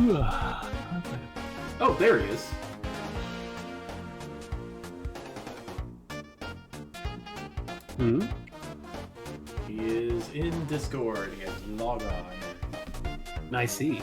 Oh, there he is. Hmm? He is in Discord. He has log on. I see.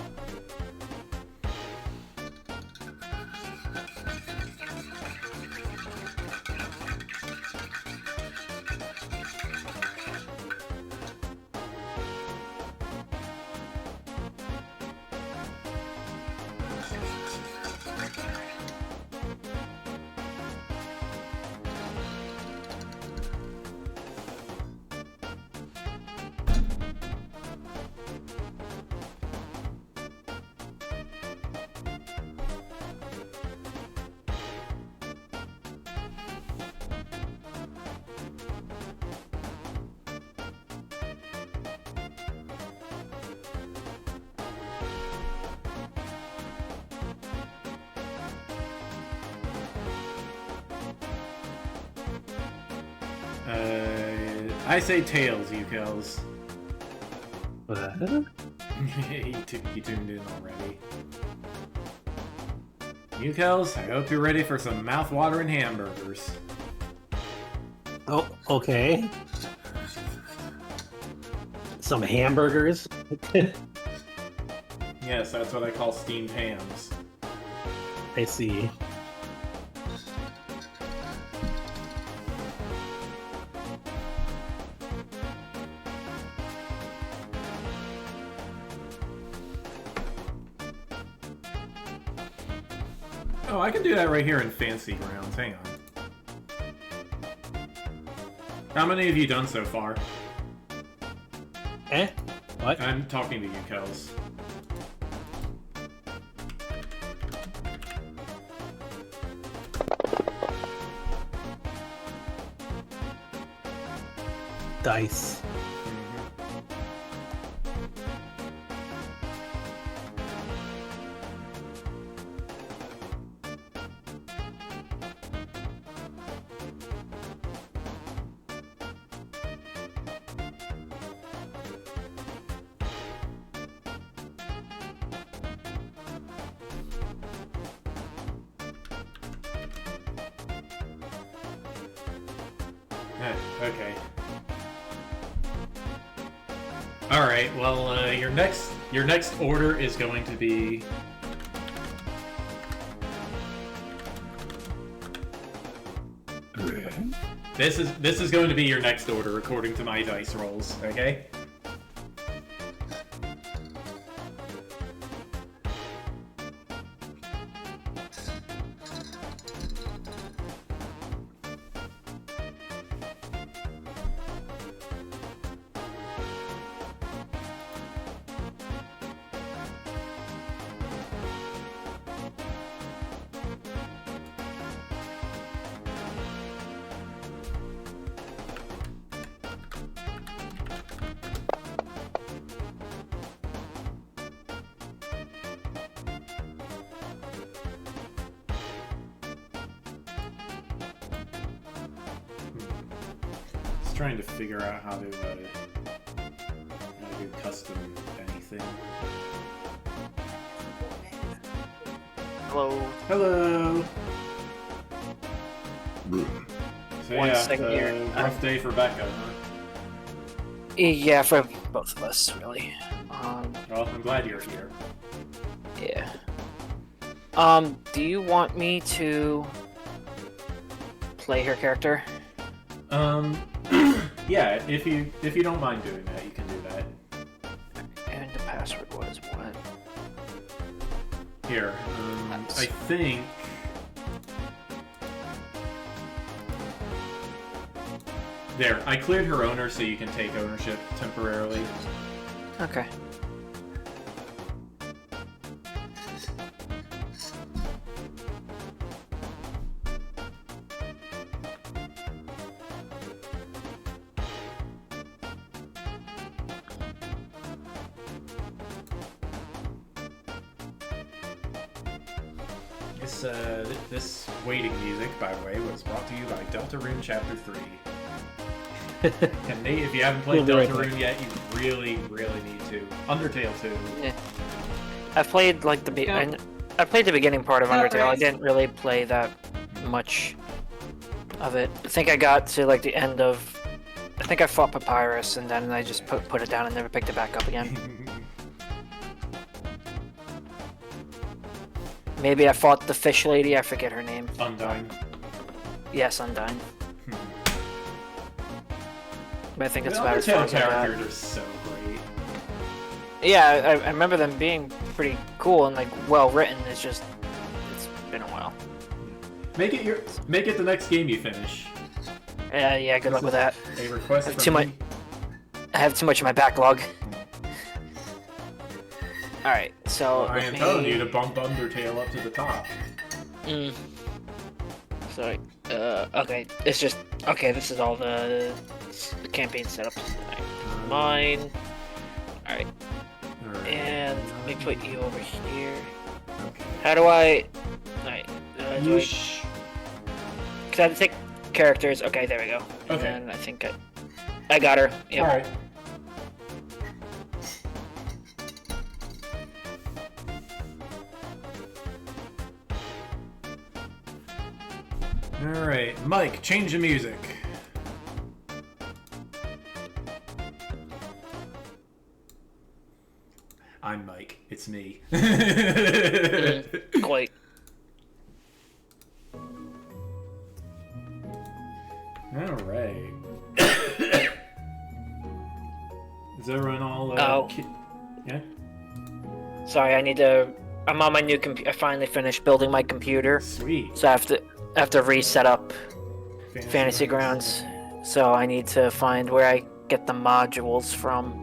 I say tails, you kills. What? he tuned in already. You kills, I hope you're ready for some mouth-watering hamburgers. Oh, okay. Some hamburgers? Yes, that's what I call steamed hams. I see. Oh, I can do that right here in Fancy Grounds. Hang on. How many have you done so far? Eh? What? I'm talking to you, Kels. Dice. Okay. All right. Well, your next order is going to be. This is going to be your next order according to my dice rolls. Okay. Trying to figure out how to do custom anything. Hello. Hello. So One yeah, second here. rough day for Becca, huh? Yeah, for both of us, really. Well, I'm glad you're here. Yeah. Do you want me to play her character? Yeah, if you don't mind doing that, you can do that. And the password was what? Here, I think. There, I cleared her owner so you can take ownership temporarily. Okay. This waiting music, by the way, was brought to you by Deltarune Chapter 3. And Nate, if you haven't played Deltarune yet, you really, really need to. Undertale too. Yeah. I've played like I played the beginning part of Undertale. I didn't really play that much of it. I think I got to like the end of. I think I fought Papyrus, and then I just put it down and never picked it back up again. Maybe I fought the fish lady. I forget her name. Undyne. Yes, Undyne. But I think it's The about as far Undertale as I got. characters are so great. Yeah, I remember them being pretty cool and like well written. It's just it's been a while. Make it the next game you finish. Yeah. Good luck with that. A request Too from much. me. I have too much in my backlog. All right, so I am telling you to bump Undertale up to the top. Sorry. Okay. It's just okay. This is all the campaign setups. Mine. All right. Alright. And let me put you over here. Okay. How do I? Alright. Do I? Yeesh. Cause I have to take characters. Okay, there we go. And Okay. then I think I got her. Yep. Alright. Alright, Mike, change the music. I'm Mike. It's me. Quite. Alright. Is everyone all yeah? Sorry, I'm on my new computer. I finally finished building my computer, Sweet. so I have to reset up Fantasy Grounds. So I need to find where I get the modules from.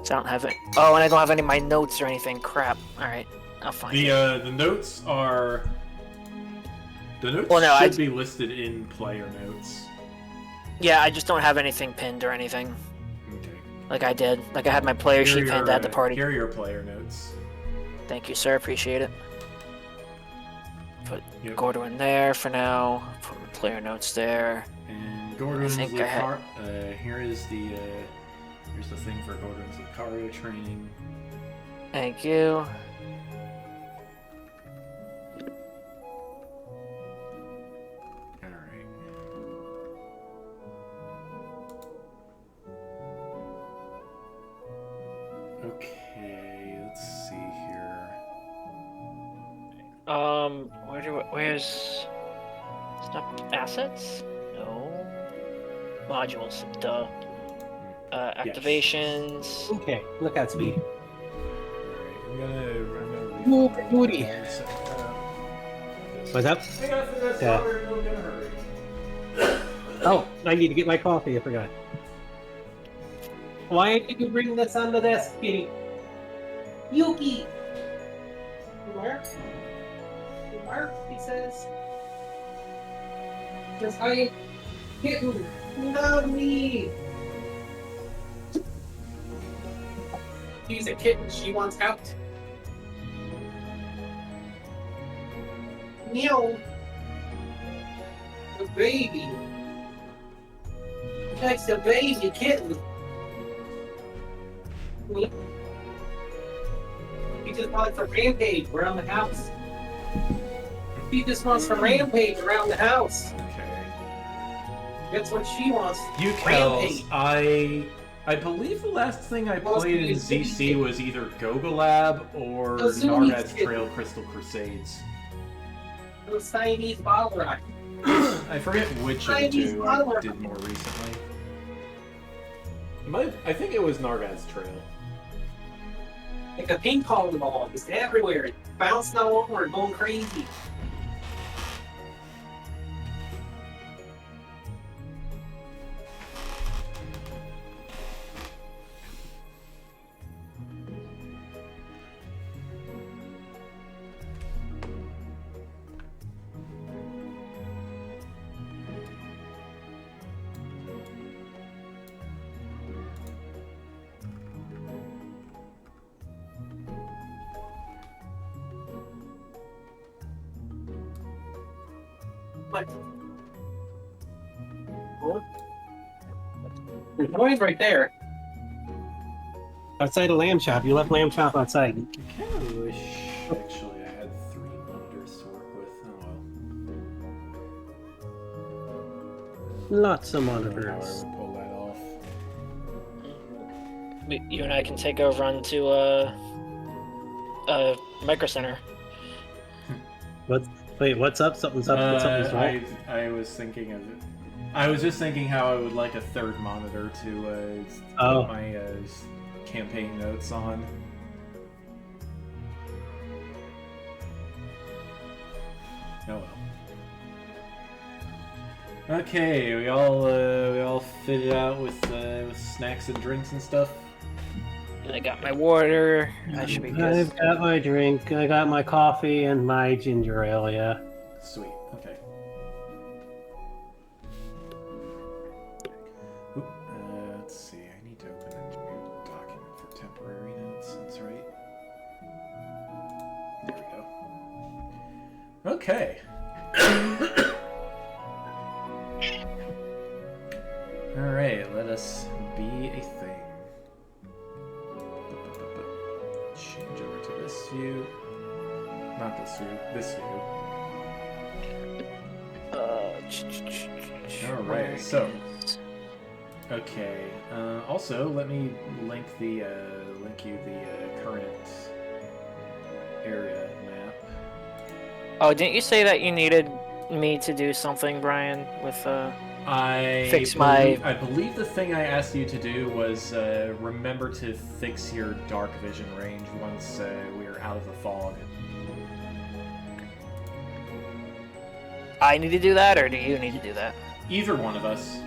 So I don't have it. Oh, and I don't have any of my notes or anything. Crap. All right, I'll find it. The notes are. The notes Well, no, should be listed in player notes. Yeah, I just don't have anything pinned or anything. Okay. Like I did. Like I had my player sheet pinned at the party. Here are your player notes. Thank you, sir. Appreciate it. Put Yep. Gordo in there for now. Put my player notes there. And Gordon's think I had- here is the here's the thing for Gordon's Lucario training. Thank you. Alright. Okay, let's see here. Where's stuff? Assets? No. Modules. Duh. Activations. Okay, look at speed. Alright, I'm gonna Move, reframe booty. this. What's up? I gotta figure this Yeah. out or it'll get hurry. Oh, I need to get my coffee. I forgot. Why did you bring this on the desk, kitty? Yuki! Mark? Mark, he says. Because I kitten. Love me! She's a kitten. She wants out. Meow. The baby. That's the baby kitten. He just wants to rampage around the house. He just wants to rampage around the house. Okay. That's what she wants. You Rampage. Kells, I believe the last thing I played in ZC was either Gogolab or Nargad's Trail Crystal Crusades. The Siamese bottle rock. I forget which of the two I did more recently. I think it was Nargad's Trail. Like a ping pong ball, just everywhere, bouncing all over, going crazy. What? There's noise right there. Outside a lamb chop. You left lamb chop outside. I kind of wish Actually, I had 3 monitors to work with. Oh well. Lots of I don't know how I monitors. would pull that off. You and I can take over onto Micro Center. Wait, what's up? Something's up. Something's wrong. I was thinking of it. I was just thinking how I would like a 3rd monitor to put my campaign notes on. Oh well. Okay, we all fitted out with snacks and drinks and stuff. I got my water. I should be good. I've got my drink. I got my coffee and my ginger ale. Yeah. Sweet. Okay. Oop, let's see. I need to open a new document for temporary notes. That's right. There we go. Okay. All right. Let us be a thing. Change over to this view. Not this view. This view. Alright, so. Okay. Also, let me link you the current area map. Oh, didn't you say that you needed me to do something, Brian, with I believe the thing I asked you to do was remember to fix your dark vision range once we are out of the fog. I need to do that, or do you need to do that? Either one of us.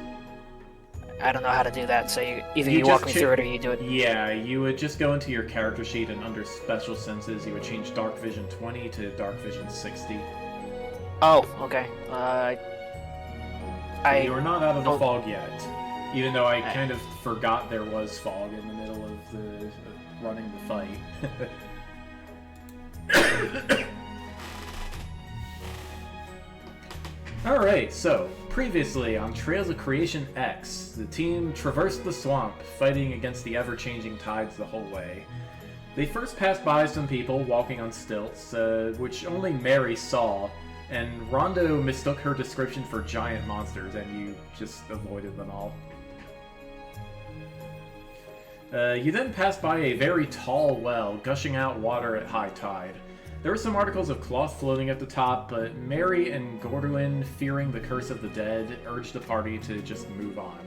I don't know how to do that, so either you walk me through it or you do it. Yeah, you would just go into your character sheet and under special senses, you would change dark vision 20 to dark vision 60. Oh, okay. You are not out of the fog yet, even though I kind of forgot there was fog in the middle of the running the fight. Alright, so, previously on Trails of Creation X, the team traversed the swamp, fighting against the ever-changing tides the whole way. They first passed by some people walking on stilts, which only Mary saw, and Rondo mistook her description for giant monsters, and you just avoided them all. You then passed by a very tall well, gushing out water at high tide. There were some articles of cloth floating at the top, but Mary and Gorduin, fearing the curse of the dead, urged the party to just move on.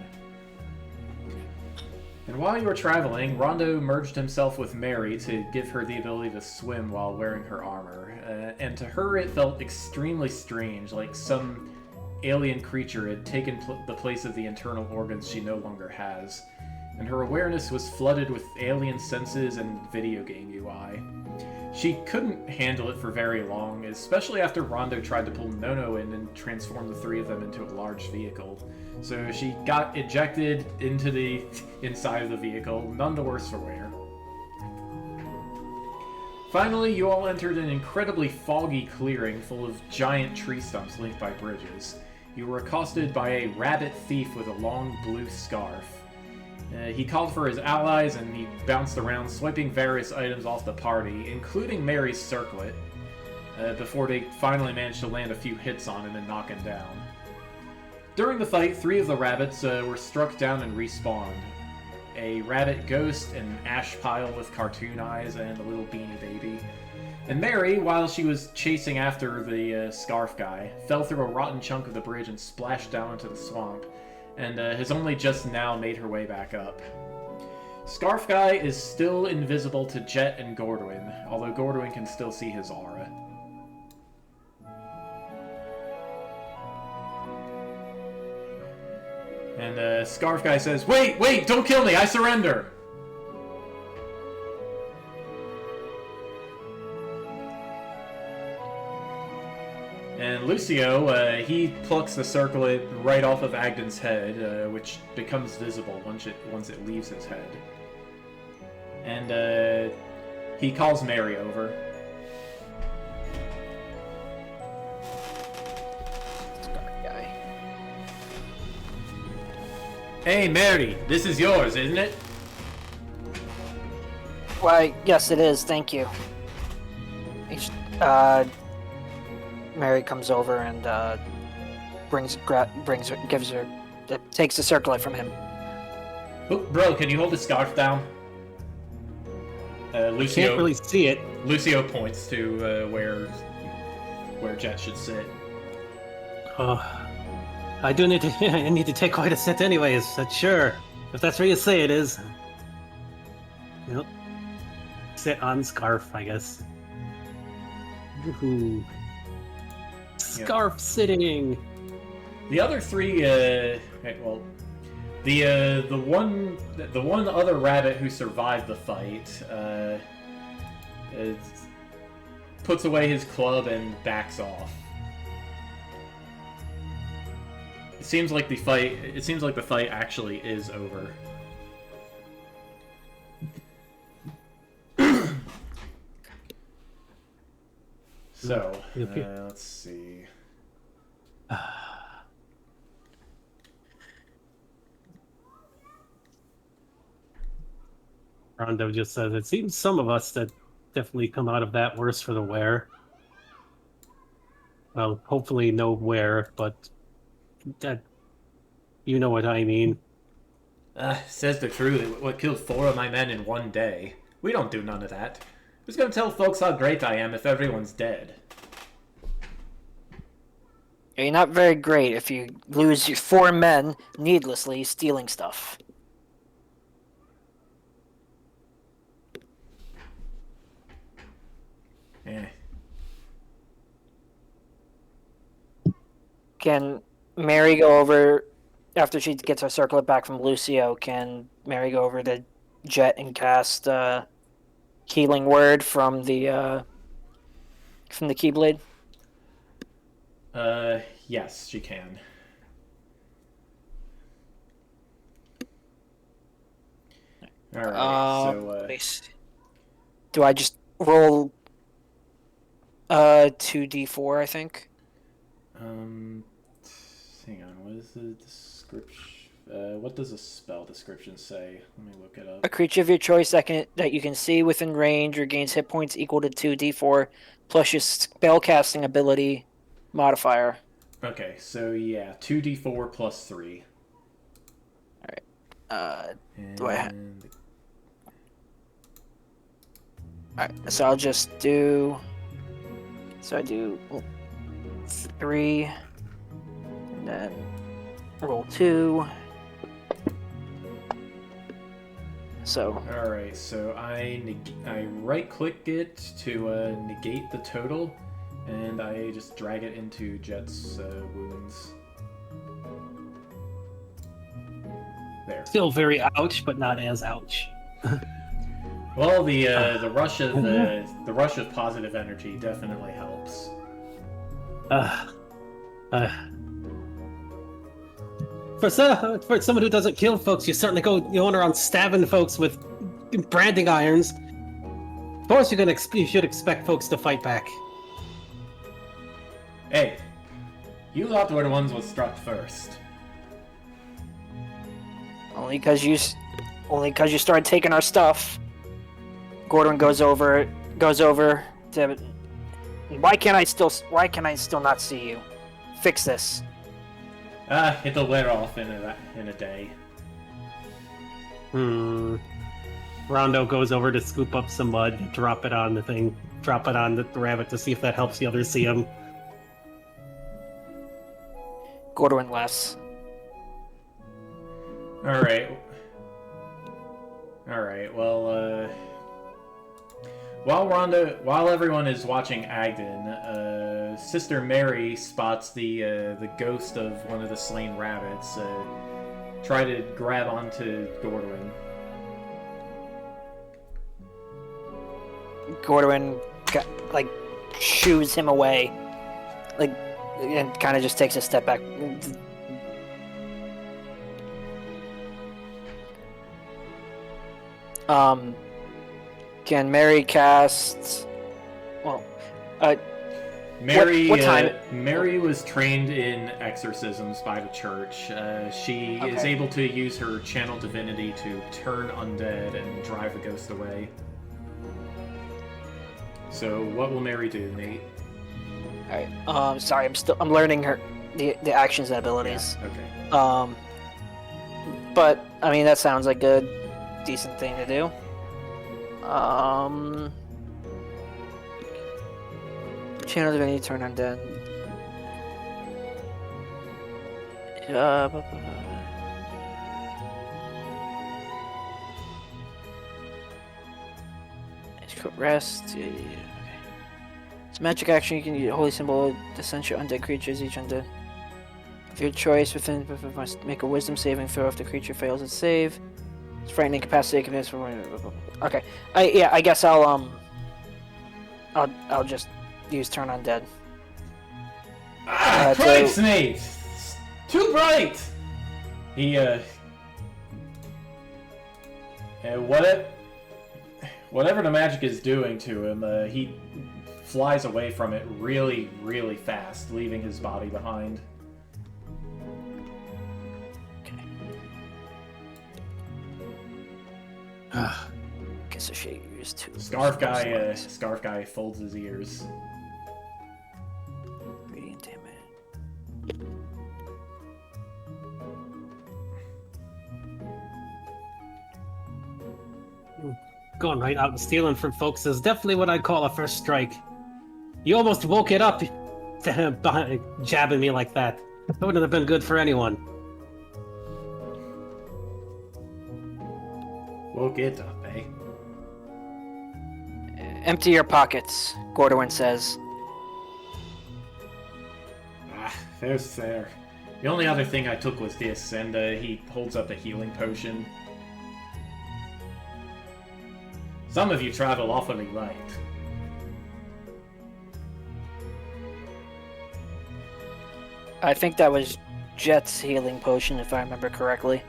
And while you were traveling, Rondo merged himself with Mary to give her the ability to swim while wearing her armor. And to her it felt extremely strange, like some alien creature had taken the place of the internal organs she no longer has. And her awareness was flooded with alien senses and video game UI. She couldn't handle it for very long, especially after Rondo tried to pull Nono in and transform the 3 of them into a large vehicle. So she got ejected into the inside of the vehicle, none the worse for wear. Finally, you all entered an incredibly foggy clearing full of giant tree stumps linked by bridges. You were accosted by a rabbit thief with a long blue scarf. He called for his allies and he bounced around, swiping various items off the party, including Mary's circlet, before they finally managed to land a few hits on him and knock him down. During the fight, 3 of the rabbits were struck down and respawned. A rabbit ghost, an ash pile with cartoon eyes, and a little beanie baby. And Mary, while she was chasing after the scarf guy, fell through a rotten chunk of the bridge and splashed down into the swamp, and has only just now made her way back up. Scarf Guy is still invisible to Jet and Gorduin, although Gorduin can still see his aura. And Scarf Guy says, Wait, don't kill me, I surrender! And Lucio, he plucks the circlet right off of Agdon's head, which becomes visible once it leaves his head. And he calls Mary over. Hey, Mary, this is yours, isn't it? Why, yes it is, thank you. Mary comes over and takes the circlet from him. Oh, bro, can you hold the scarf down? I Lucio. can't really see it. Lucio points to where Jet should sit. I do need to. I need to take quite a sit, anyways. Sure, if that's where you say it is. Yep. Sit on scarf, I guess. Woohoo! Scarf sitting. The other three, well, the one other rabbit who survived the fight, puts away his club and backs off. It seems like the fight actually is over. So, let's see. Rondo just says, it seems some of us that definitely come out of that worse for the wear. Well, hopefully no wear, but that, you know what I mean. Says the truth. What killed 4 of my men in one day? We don't do none of that. Who's gonna tell folks how great I am if everyone's dead? You're not very great if you lose your 4 men needlessly stealing stuff. Eh. Can Mary go over, after she gets her circlet back from Lucio, can Mary go over to Jet and cast Healing Word from the Keyblade? Yes, she can. Alright, so, do I just roll 2d4, I think? Hang on, what is the description? What does a spell description say? Let me look it up. A creature of your choice that you can see within range regains hit points equal to 2d4 plus your spellcasting ability modifier. Okay, so yeah, 2d4 plus 3. Alright. Do I have... Alright, so I'll just do... So I do 3, and then roll 2. So. Alright, so I right-click it to negate the total, and I just drag it into Jet's wounds. There. Still very ouch, but not as ouch. Well, the rush of positive energy definitely helps. For someone who doesn't kill folks, you certainly go around stabbing folks with branding irons. Of course, you should expect folks to fight back. Hey, you lot were the ones who struck first. Only because you started taking our stuff. Gordon goes over to. Why can I still not see you? Fix this. It'll wear off in a day. Rondo goes over to scoop up some mud, drop it on the rabbit to see if that helps the others see him. Gordon laughs. Alright, well, while everyone is watching Agdon, Sister Mary spots the ghost of one of the slain rabbits, try to grab onto Gordwin. Gordwin, shoos him away, and kind of just takes a step back. Can Mary cast... Well, Mary, what time? Mary was trained in exorcisms by the church. She is able to use her channel divinity to turn undead and drive a ghost away. So what will Mary do, Nate? Alright, sorry, I'm learning the actions and abilities. Yeah, okay. But, I mean, that sounds like a decent thing to do. Channel Divinity, turn undead. Rest. Yeah. It's a magic action. You can use a holy symbol to censure undead creatures. Each undead of your choice within must make a wisdom saving throw if the creature fails its save. It's frightening capacity. Okay. I guess I'll just use turn undead. Christ, Nate! Too bright! He, whatever the magic is doing to him, he flies away from it really, really fast, leaving his body behind. Okay. Guess I should use two. Scarf guy folds his ears. Radiant damage. Going right out and stealing from folks is definitely what I'd call a first strike. You almost woke it up by jabbing me like that. That wouldn't have been good for anyone. Woke it up, eh? Empty your pockets, Gordwin says. There's there. The only other thing I took was this, and he holds up a healing potion. Some of you travel awfully light. I think that was Jet's healing potion, if I remember correctly.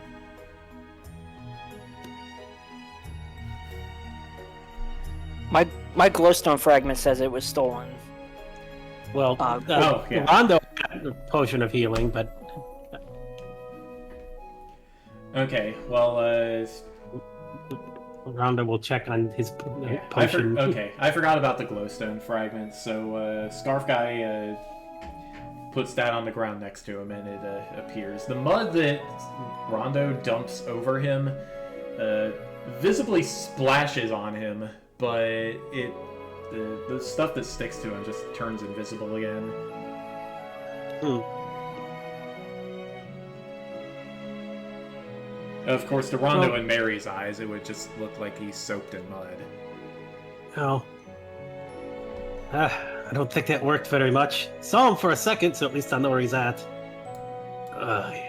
My glowstone fragment says it was stolen. Well, yeah. Rondo had a potion of healing, but... Okay, well, Rondo will check on his yeah, potion. I forgot about the glowstone fragments, so Scarf Guy puts that on the ground next to him, and it appears. The mud that Rondo dumps over him visibly splashes on him, but the stuff that sticks to him just turns invisible again. Of course, to Rondo and Mary's eyes, it would just look like he's soaked in mud. Oh. I don't think that worked very much. Saw him for a second, so at least I know where he's at. Yeah.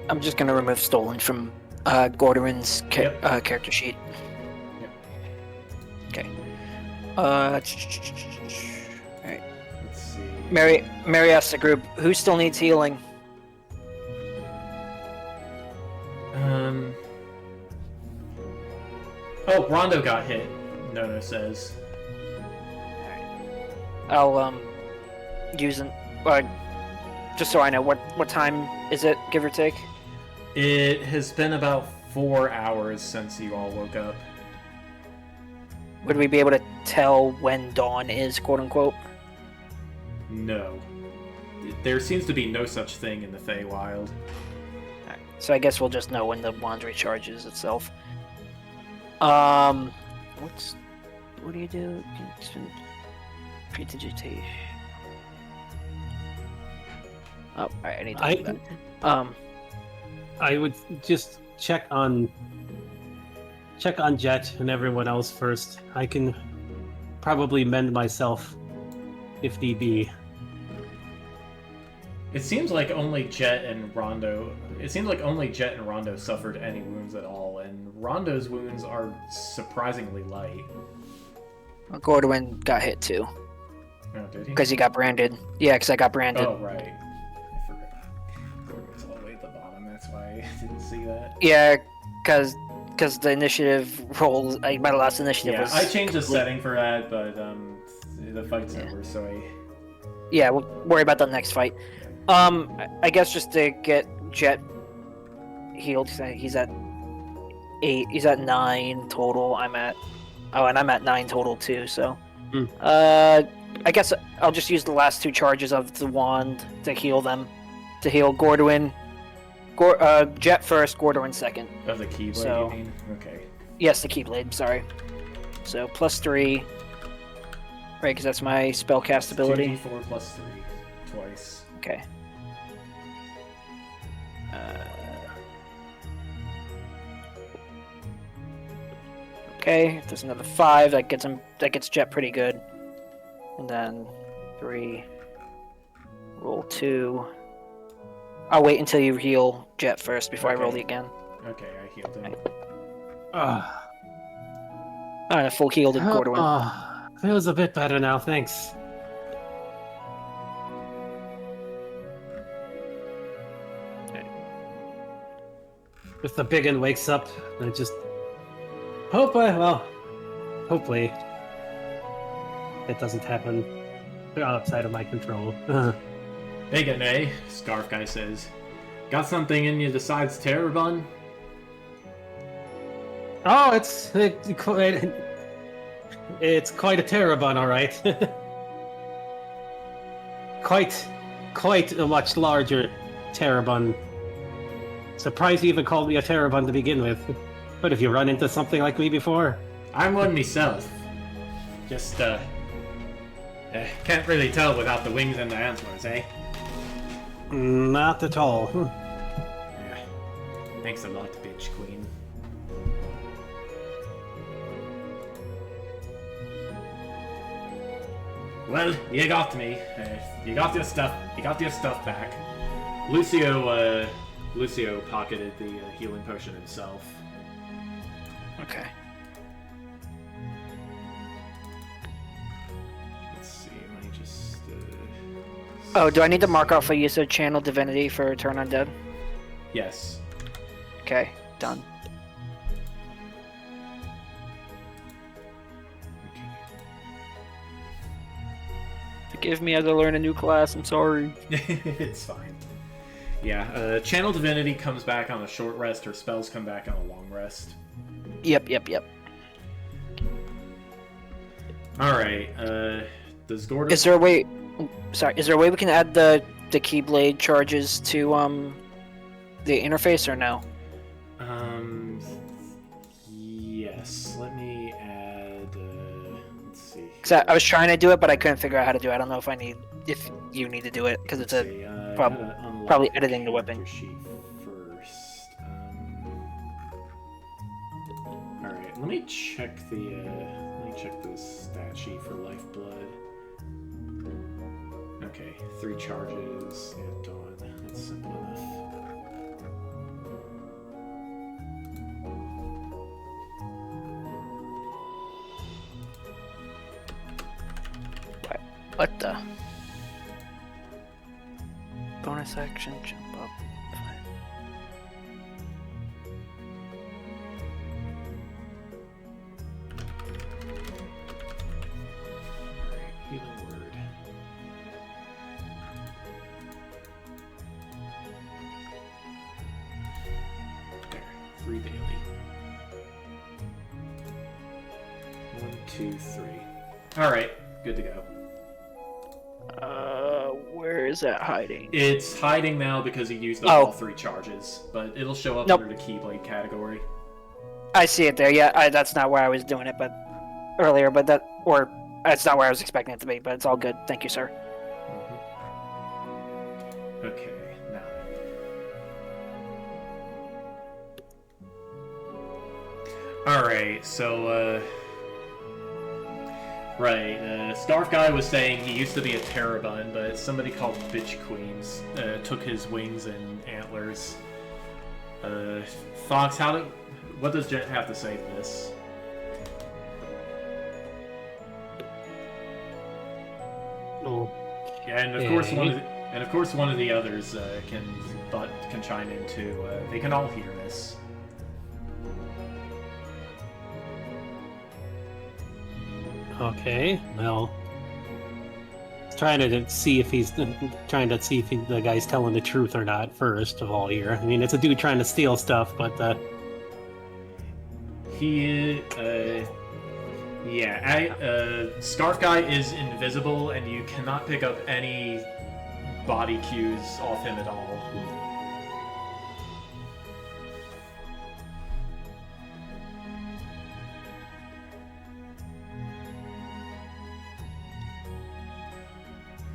I'm just gonna remove stolen from Gordwin's character sheet. Yep. Okay. Alright. Let's see. Mary asks the group, who still needs healing? Oh, Rondo got hit, Nono says. I'll use an just so I know what time is it, give or take? It has been about 4 hours since you all woke up. Would we be able to tell when dawn is, quote unquote? No. There seems to be no such thing in the Feywild. Alright, so I guess we'll just know when the wand recharges itself. What do you do? Predigitation. Oh, alright, I need to do that. I would just check on Jet and everyone else first. I can probably mend myself if need be. It seems like only Jet and Rondo suffered any wounds at all, and Rondo's wounds are surprisingly light. Well, Gordwin got hit too. Oh, did he? Because he got branded. Yeah, because I got branded. Oh, right. I forgot. Gordon was all the way at the bottom, that's why I didn't see that. Yeah, because the initiative rolls, my last initiative was... I changed the setting for that, but the fight's over, so I... Yeah, we'll worry about the next fight. I guess just to get Jet healed, he's at 8. He's at 9 total. I'm at 9 total too. So, Hmm. I guess I'll just use the last 2 charges of the wand to heal them. To heal Gorduin. Jet first, Gorduin second. Of the Keyblade, So- you mean? Okay. Yes, the Keyblade. Sorry. So +3. Right, because that's my spellcast ability. 2d4 plus 3. Twice. Okay. Okay, there's another 5. That gets him. That gets Jet pretty good. And then 3. Roll 2. I'll wait until you heal Jet first before I roll Okay. it again. Okay, I healed him. A full healed Gorduin. Feels a bit better now, thanks. If the big one wakes up, I just hopefully it doesn't happen. They're outside of my control. Big eh? Scarf guy says. Got something in you besides Terrabun? Oh, it's quite a Terrabun, all right. quite a much larger Terrabun. Surprised you even called me a Terrabun to begin with. But if you run into something like me before? I'm one myself. Just, can't really tell without the wings and the antlers, eh? Not at all. Yeah. Thanks a lot, bitch queen. Well, you got me. You got your stuff. You got your stuff back. Lucio pocketed the healing potion himself. Okay. Let's see. Let me just. Oh, do I need to mark off a use of Channel Divinity for Turn Undead? Yes. Okay, done. Okay. Forgive me as I learn a new class. I'm sorry. It's fine. Yeah, Channel Divinity comes back on a short rest, or spells come back on a long rest. Yep. Alright, does Gordon... Is there a way? Sorry, is there a way we can add the Keyblade charges to the interface or no? Yes, let me add, let's see. Cause I was trying to do it, but I couldn't figure out how to do it. I don't know if you need to do it because it's Let's a see, probably editing the weapon. Sheet first. Alright, let me check the stat sheet for Lifeblood. Okay, 3 charges, Agdon. That's simple enough. What the? Bonus action, jump up. Fine. Alright, healing word. There, 3 daily. 1, 2, 3. Alright, good to go. Where is that hiding? It's hiding now because he used up Oh. all 3 charges, but it'll show up Nope. under the Keyblade category. I see it there. Yeah, that's not where I was doing it, but earlier. But that's not where I was expecting it to be. But it's all good. Thank you, sir. Okay, now. Alright, so, Scarf Guy was saying he used to be a Terrabun, but somebody called Bitch Queens took his wings and antlers. Fox, what does Jet have to say to this? Oh, Yeah, and of course one of the others can chime in too. They can all hear this. okay. Well, trying to see if the guy's telling the truth or not. First of all, here. I mean, it's a dude trying to steal stuff, but Scarf Guy is invisible, and you cannot pick up any body cues off him at all.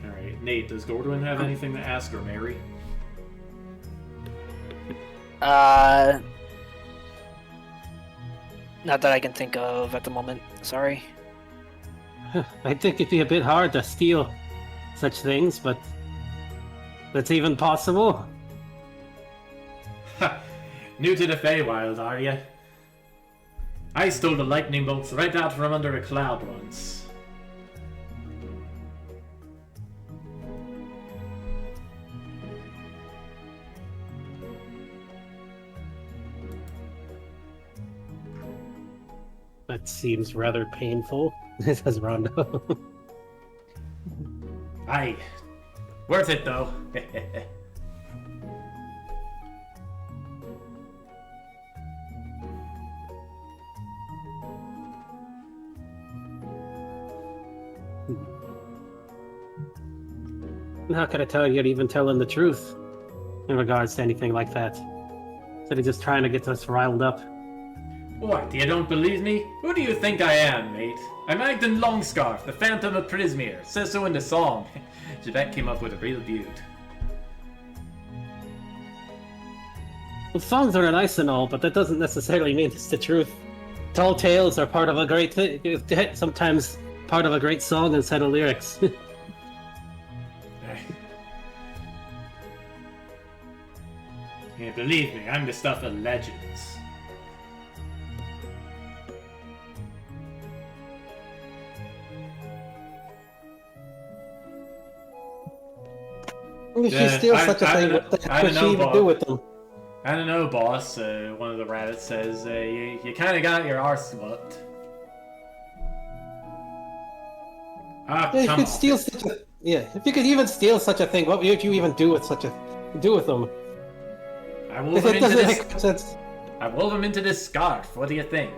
Alright, Nate, does Gordwin have anything to ask or Mary? Not that I can think of at the moment. Sorry. I think it'd be a bit hard to steal such things, but that's even possible. New to the Feywild, are you? I stole the lightning bolts right out from under a cloud once. That seems rather painful, says Rondo. Aye. Worth it, though. How could I tell you're even telling the truth in regards to anything like that? Instead of just trying to get us riled up. What, you don't believe me? Who do you think I am, mate? I'm Agdon Longscarf, the Phantom of Prismere. Says so in the song. Javette came up with a real beaut. Well, songs are nice and all, but that doesn't necessarily mean it's the truth. Tall tales are part of a great sometimes part of a great song instead of lyrics. Yeah, believe me, I'm the stuff of legends. If she steals such a thing, what the heck would she even do with them? I don't know, boss. One of the rabbits says, you kind of got your arse whooped. Ah, Yeah, come if you could steal if you could even steal such a thing, what would you even do with them? I wove him into this. I wove him into this scarf. What do you think?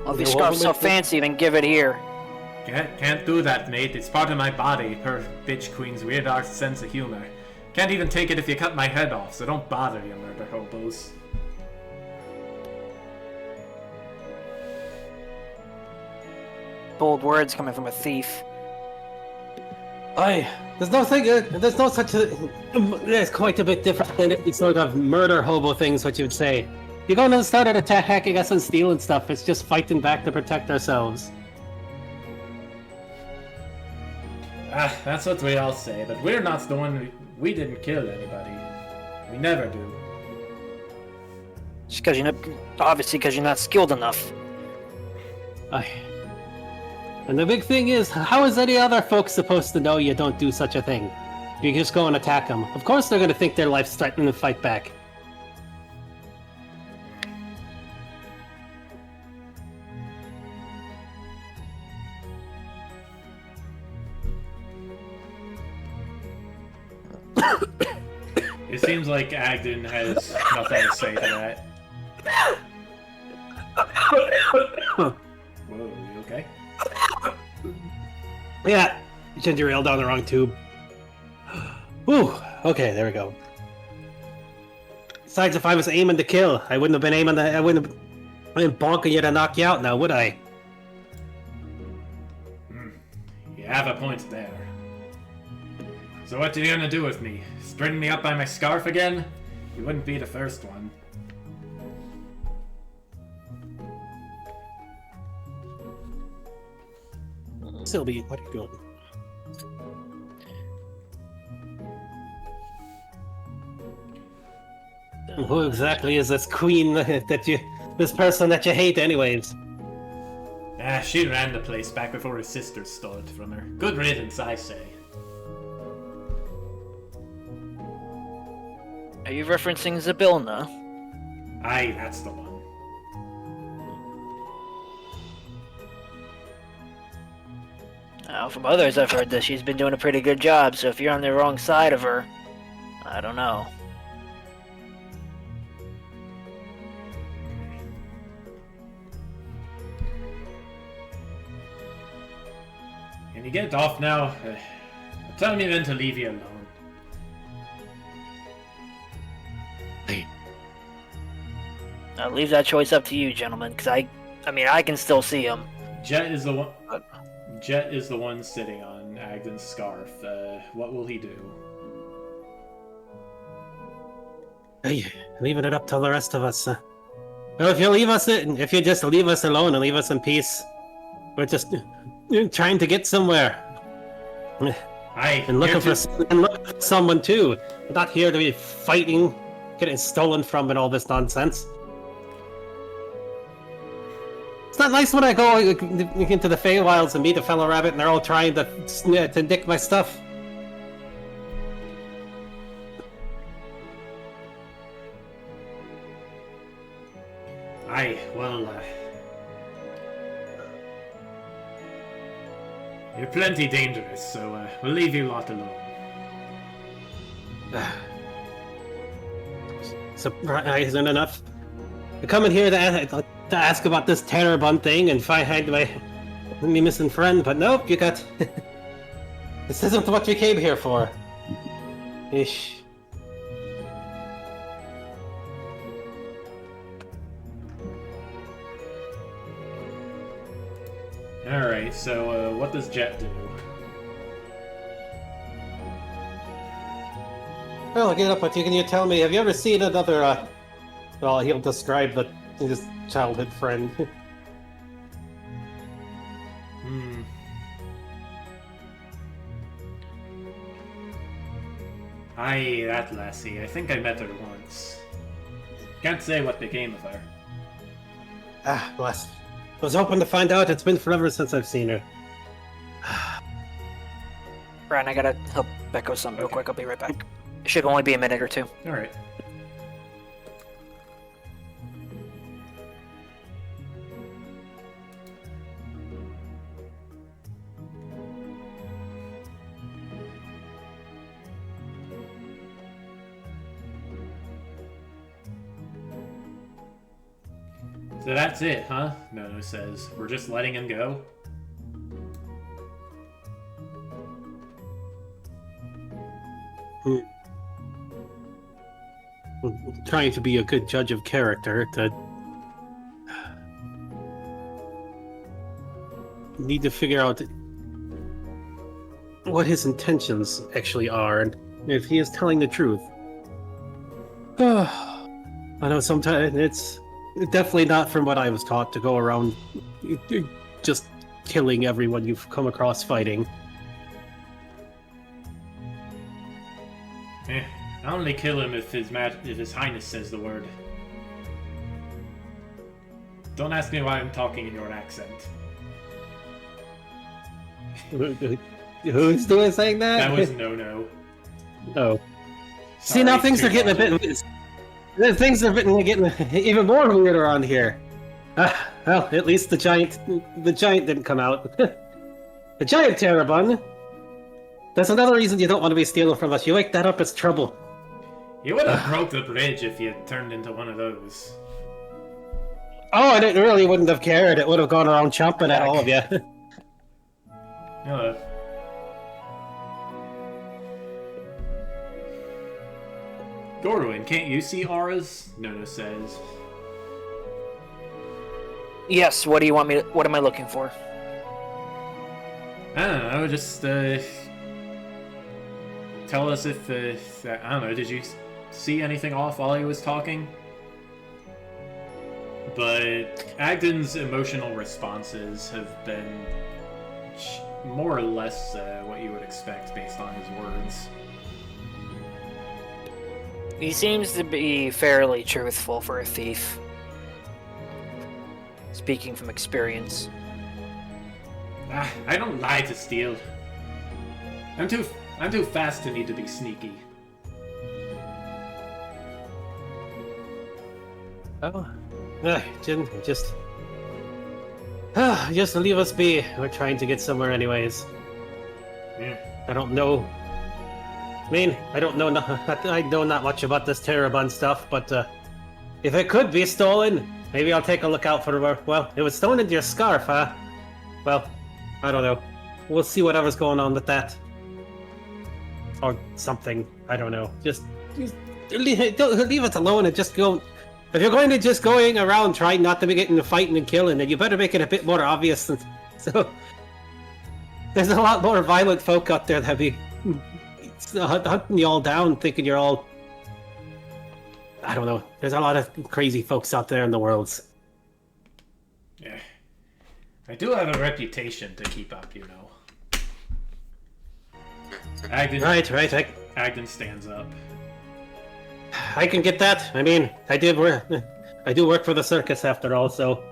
Well, if your scarf's so fancy, then give it here. Can't do that, mate. It's part of my body, per bitch queen's weird arse sense of humor. Can't even take it if you cut my head off, so don't bother, you murder hobos. Bold words coming from a thief. There's no such a... It's quite a bit different than any sort of murder hobo things, what you would say. You're going to start attacking us and stealing stuff, it's just fighting back to protect ourselves. That's what we all say, but we're not the one we didn't kill anybody. We never do. Just because obviously because you're not skilled enough. And the big thing is, how is any other folks supposed to know you don't do such a thing? You just go and attack them. Of course they're going to think their life's threatening to fight back. It seems like Agdon has nothing to say to that. Whoa, you okay? Yeah, ginger ale down the wrong tube. Whew, okay, there we go. Besides, if I was aiming to kill, I wouldn't have been I wouldn't have been bonking you to knock you out now, would I? You have a point there. So what are you gonna do with me? String me up by my scarf again? You wouldn't be the first one. Sylvie, what are you doing? Who exactly is this queen this person that you hate anyways? She ran the place back before her sister stole it from her. Good riddance, I say. Are you referencing Zabilna? Aye, that's the one. From others I've heard that she's been doing a pretty good job, so if you're on the wrong side of her, I don't know. Can you get off now? Tell me when to leave you alone. I'll leave that choice up to you, gentlemen, because I mean, I can still see him. Jet is the one. Jet is the one sitting on Agdon's scarf. What will he do? Hey, leaving it up to the rest of us. Well, if you just leave us alone and leave us in peace, we're just trying to get somewhere. Aye, And looking for someone too. We're not here to be fighting, getting stolen from, and all this nonsense. It's not nice when I go into the Feywilds and meet a fellow rabbit and they're all trying to nick my stuff. Aye, well, you're plenty dangerous, so we'll leave you lot alone. Surprising enough. I come in here to ask about this Terrabun thing and find my missing friend, but nope, you got... This isn't what you came here for. Ish. Alright, so what does Jet do? Well, I'll get up with you. Can you tell me, have you ever seen another, well, he'll describe his childhood friend. Aye, that lassie. I think I met her once. Can't say what became of her. Ah, bless. I was hoping to find out. It's been forever since I've seen her. Brian, I gotta help Becco some real quick. I'll be right back. It should only be a minute or two. Alright. So that's it, huh? Nono says. We're just letting him go? Trying to be a good judge of character, need to figure out what his intentions actually are, and if he is telling the truth. I know sometimes it's definitely not from what I was taught to go around just killing everyone you've come across fighting. I only kill him if his highness says the word. Don't ask me why I'm talking in your accent. Who's saying that? That was no. Oh. See, now things are getting a bit... Things are getting even more weird around here. Well, at least the giant didn't come out. The giant Terrabun. That's another reason you don't want to be stealing from us. You wake that up, it's trouble. You would have broke the bridge if you had turned into one of those. Oh, and it really wouldn't have cared. It would have gone around chomping at all of you. Hello. Gorwin, can't you see auras? Nono says. Yes, what do you want me to, what am I looking for? I don't know, just tell us if I don't know, did you see anything off while he was talking? But Agdon's emotional responses have been more or less what you would expect based on his words. He seems to be fairly truthful for a thief. Speaking from experience. I don't lie to steal. I'm too fast to need to be sneaky. Oh, just leave us be. We're trying to get somewhere anyways. Yeah. I don't know. I mean, I don't know. I know not much about this Terrabun stuff, but if it could be stolen, maybe I'll take a look out for where. Well, it was stolen into your scarf, huh? Well, I don't know. we'll see whatever's going on with that. Or something. I don't know. Just leave it alone and just go. If you're going to just going around trying not to be getting to fighting and killing, then you better make it a bit more obvious. So there's a lot more violent folk out there that be hunting you all down, thinking you're all. I don't know. There's a lot of crazy folks out there in the world. Yeah, I do have a reputation to keep up, you know. Agdon, Right. Agdon stands up. I can get that. I mean, I do work for the circus after all, so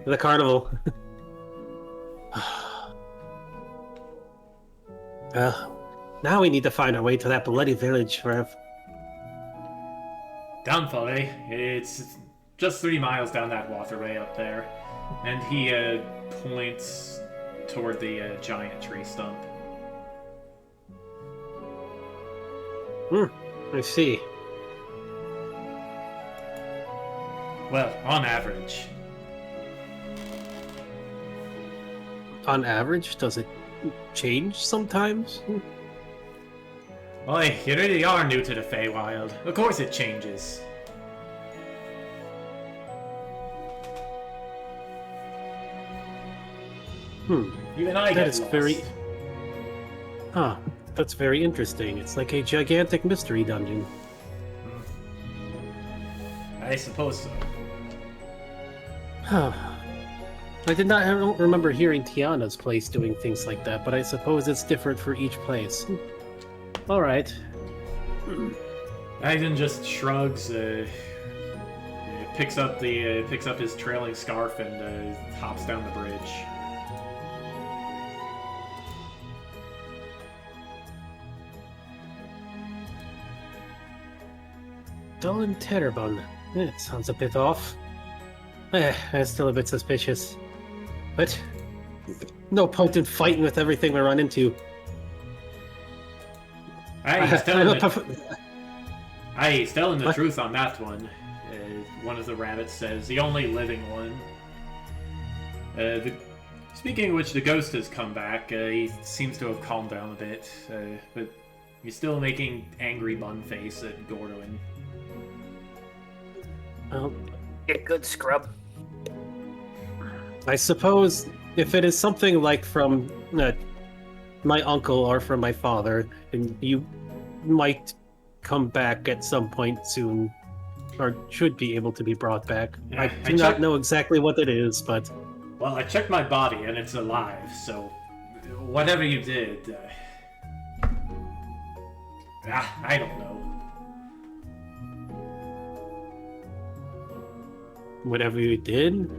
the carnival. Now we need to find our way to that bloody village, Rev. Downfall, eh? It's just 3 miles down that waterway up there. And he points toward the giant tree stump. I see. Well, on average. On average, does it change sometimes? Well, you really are new to the Feywild. Of course it changes. Even I That get is lost. very... Huh. That's very interesting. It's like a gigantic mystery dungeon. I suppose so. Huh. I don't remember hearing Tiana's place doing things like that, but I suppose it's different for each place. Alright. Agdon just shrugs, picks up his trailing scarf and hops down the bridge. Dull and Terrebonne. It sounds a bit off. I'm still a bit suspicious. But no point in fighting with everything we run into. He's telling the truth on that one. One of the rabbits says, the only living one. Speaking of which, the ghost has come back. He seems to have calmed down a bit, but he's still making angry bun face at Gordon. Well, Get good, scrub. I suppose if it is something like from my uncle or from my father, then you might come back at some point soon, or should be able to be brought back. Yeah, I do not know exactly what it is, but... Well, I checked my body and it's alive, so whatever you did... I don't know. Whatever you did?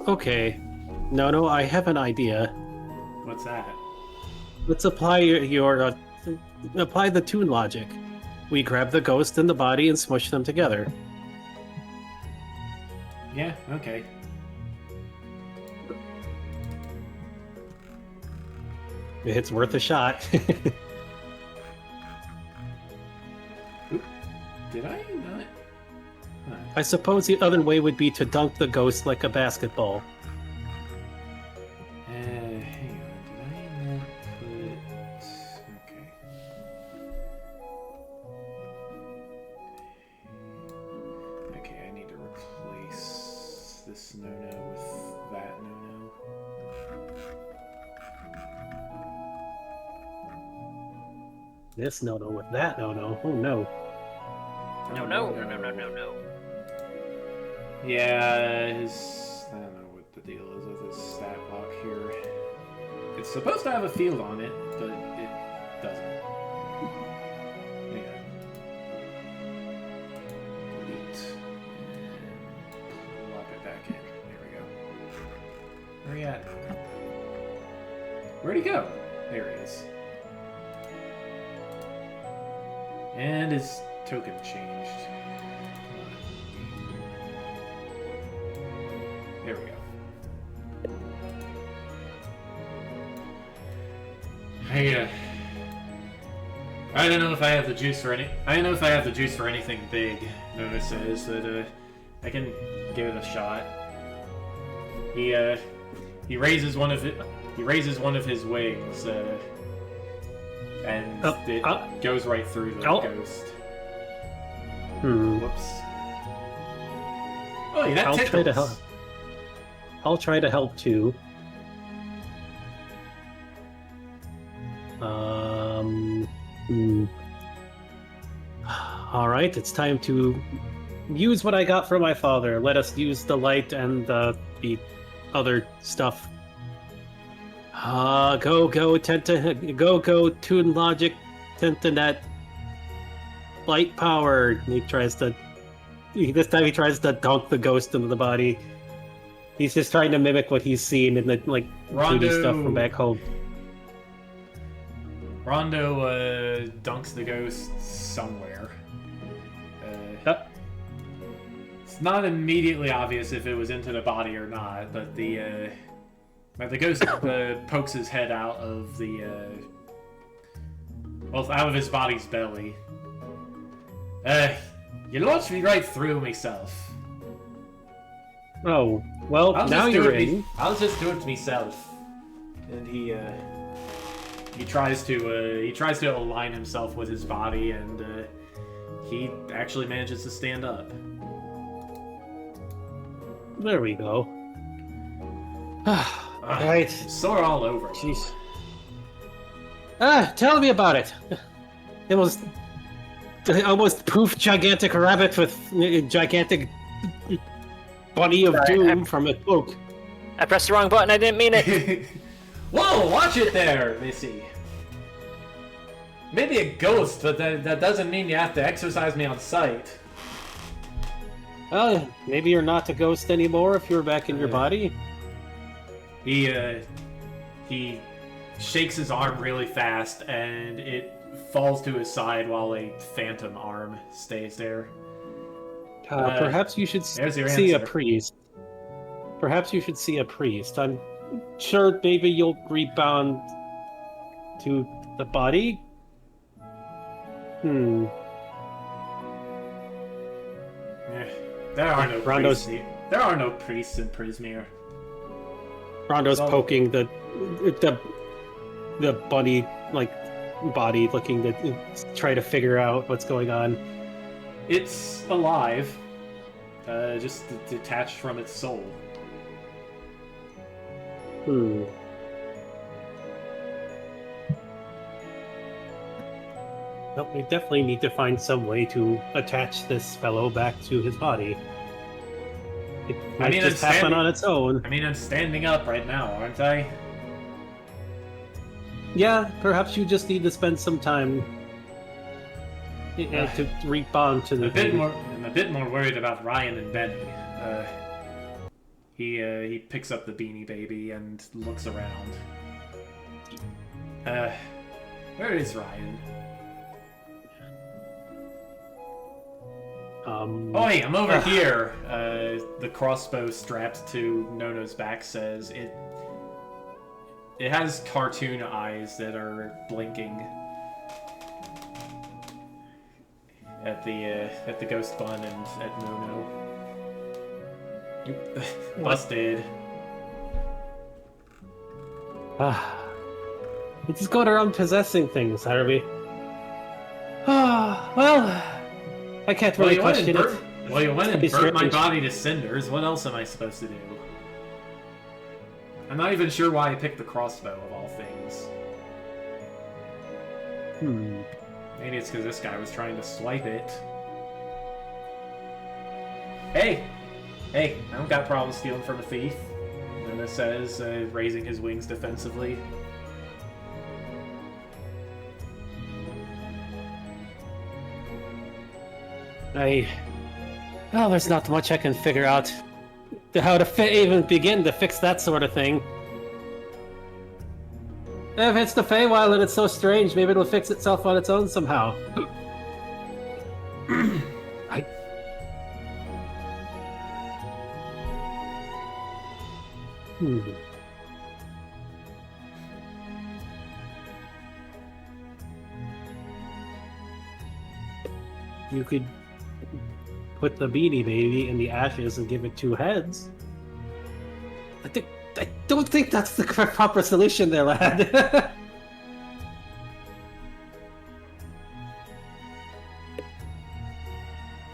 Okay. No, I have an idea. What's that? Let's apply your apply the tune logic. We grab the ghost and the body and smush them together. Yeah, okay. It's worth a shot. Did I not? I suppose the other way would be to dunk the ghost like a basketball. Hang on. Did I not put... Okay. Okay, I need to replace this no-no with that no-no. This no-no with that no-no. Oh no. No. Yeah, I don't know what the deal is with his stat block here. It's supposed to have a field on it, but it doesn't. Yeah. Delete. And plop it back in. There we go. Where are you at? Where'd he go? There he is. And his token changed. There we go. I don't know if I have the juice for any. I don't know if I have the juice for anything big. Nona says that I can give it a shot. He raises one of his wings, and it goes right through the ghost. Whoops. Oh, that I'll try to help. I'll try to help too. All right, it's time to use what I got from my father. Let us use the light and the other stuff. Go, tune logic, Tentanet. Light power. This time he tries to dunk the ghost into the body. He's just trying to mimic what he's seen in the, like, 2D stuff from back home. Rondo, dunks the ghost somewhere. It's not immediately obvious if it was into the body or not, but the ghost pokes his head out of out of his body's belly. You launched me right through myself. Oh, well, now you're in. I'll just do it myself. And he tries to align himself with his body, and he actually manages to stand up. There we go. Right. Sore all over. Jeez. Tell me about it. It was almost poof gigantic rabbit with gigantic body of doom from a cloak. I pressed the wrong button. I didn't mean it. Whoa! Watch it there, Missy. Maybe a ghost, but that doesn't mean you have to exercise me on sight. Well, maybe you're not a ghost anymore if you're back in your body. He shakes his arm really fast, and it falls to his side while a phantom arm stays there. Perhaps you should see a priest. Perhaps you should see a priest. I'm sure maybe you'll rebound to the body. There are no priests. There are no priests in Prismere. Rondo's poking the bunny body, looking to try to figure out what's going on. It's alive, just detached from its soul. Well, we definitely need to find some way to attach this fellow back to his body. It might just happen on its own. I mean, I'm standing up right now, aren't I? Yeah, perhaps you just need to spend some time to rebound to the thing. I'm a bit more worried about Ryan and Benny. He picks up the Beanie Baby and looks around. Where is Ryan? Oi, I'm over here. The crossbow strapped to Nono's back says it has cartoon eyes that are blinking at the ghost bun and at Nono. Busted. It's just going around possessing things, Harvey. Well, I can't really question it. Well, you went and burnt my body to cinders. What else am I supposed to do? I'm not even sure why I picked the crossbow of all things. Maybe it's because this guy was trying to swipe it. Hey, I don't got problems stealing from a thief. And it says, raising his wings defensively. Well, there's not much I can figure out how to even begin to fix that sort of thing. If it's the Feywild and it's so strange, maybe it'll fix itself on its own somehow. You could put the Beanie Baby in the ashes and give it 2 heads. I don't think that's the proper solution there, lad.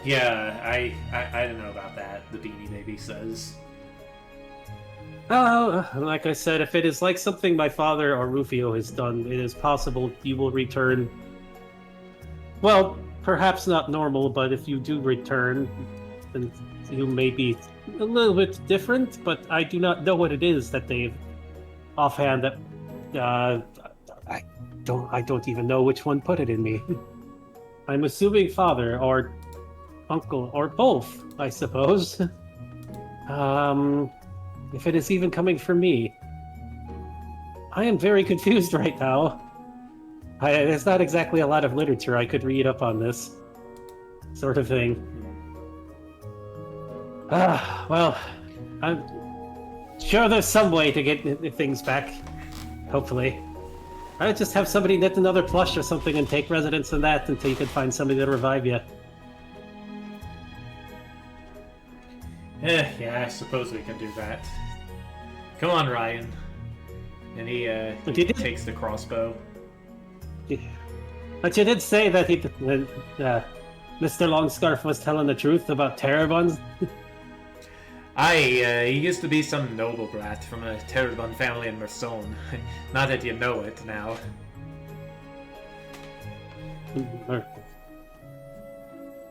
Yeah, I don't know about that, the Beanie Baby says. Like I said, if it is like something my father or Rufio has done, it is possible you will return. Well, perhaps not normal, but if you do return, then you may be a little bit different, but I do not know what it is that they've offhand that I don't even know which one put it in me. I'm assuming father or uncle or both, I suppose. If it is even coming from me. I am very confused right now. There's not exactly a lot of literature I could read up on this sort of thing. Well, I'm sure there's some way to get things back. Hopefully. I'd just have somebody knit another plush or something and take residence in that until you can find somebody to revive you. Yeah, I suppose we can do that. Come on, Ryan. And he takes the crossbow. But you did say that Mr. Longscarf was telling the truth about Terrabons? Aye, he used to be some noble brat from a Terrabon family in Merson. Not that you know it now.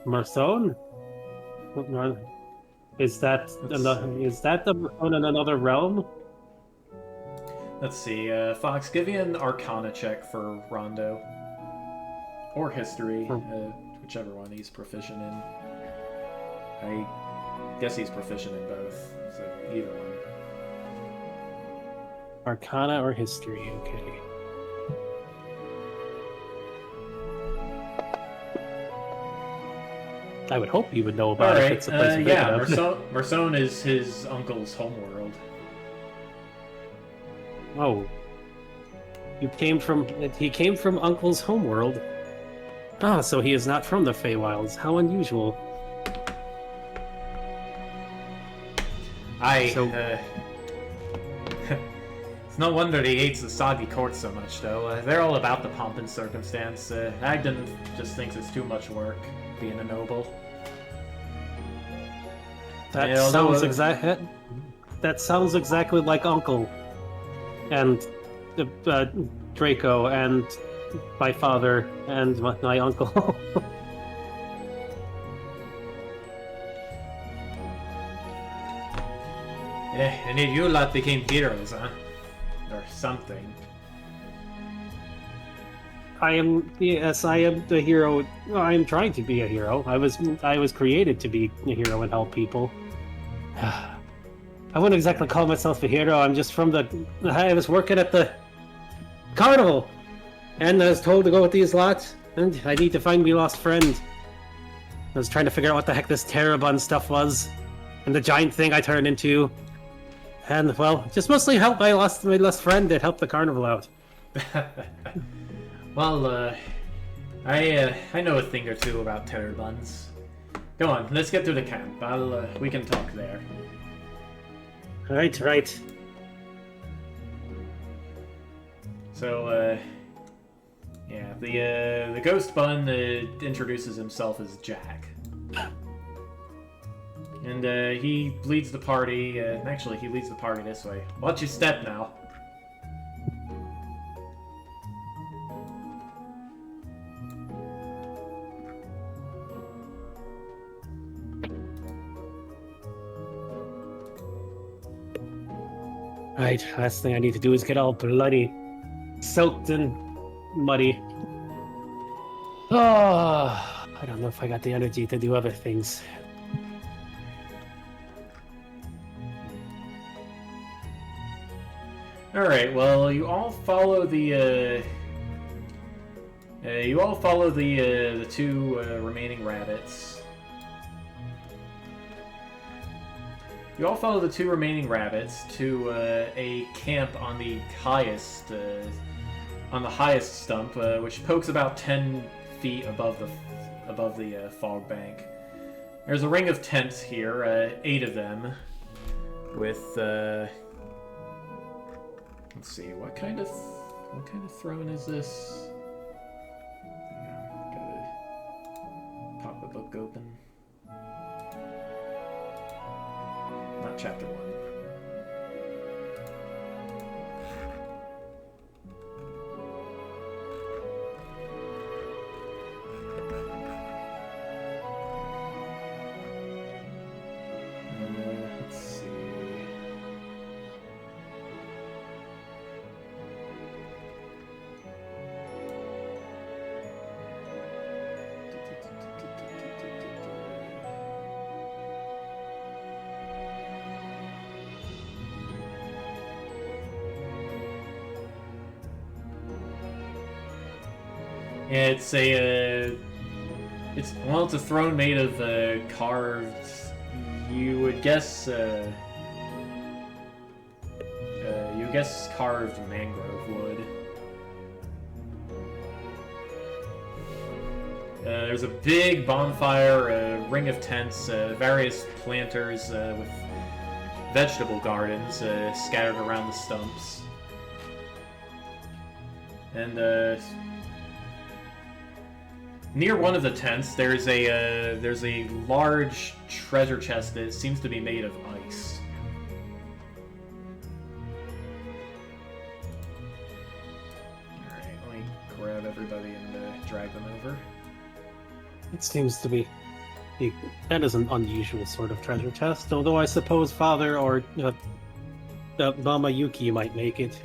Merson? Is that on another realm? Let's see, Fox, give me an Arcana check for Rondo. Or History, whichever one he's proficient in. I guess he's proficient in both, so either one. Arcana or History, okay. I would hope you would know about it if it's a place big enough. Merson is his uncle's homeworld. Oh. He came from Uncle's homeworld. Ah, so he is not from the Feywilds. How unusual. It's no wonder he hates the soggy court so much, though. They're all about the pomp and circumstance. Agdon just thinks it's too much work, being a noble. That sounds exactly like Uncle. And Draco, and my father, and my uncle. And you lot became heroes, huh? Or something. I am the hero. Well, I am trying to be a hero. I was created to be a hero and help people. I wouldn't exactly call myself a hero. I'm just I was working at the carnival, and I was told to go with these lots, and I need to find my lost friend. I was trying to figure out what the heck this Terrabon stuff was, and the giant thing I turned into, and well, just mostly help my lost friend that helped the carnival out. Well, I know a thing or two about Terrabons. Go on, let's get to the camp. We can talk there. Right. So, yeah, the Ghost Bun introduces himself as Jack. And he leads the party, actually he leads the party this way. Watch your step now. Right, last thing I need to do is get all bloody, soaked and muddy. Oh, I don't know if I got the energy to do other things. All right. Well, you all follow the two remaining rabbits. You all follow the two remaining rabbits to a camp on the highest stump, which pokes about 10 feet above the fog bank. There's a ring of tents here, 8 of them, with, let's see, what kind of throne is this? Gotta pop the book open. Not chapter 1. Let's see. It's a, it's a throne made of carved. You would guess, carved mangrove wood. There's a big bonfire, a ring of tents, various planters with vegetable gardens scattered around the stumps, and near one of the tents, there's a large treasure chest that seems to be made of ice. All right, let me grab everybody and drag them over. It seems to be. That is an unusual sort of treasure chest, although I suppose Father or Mama Yuki might make it.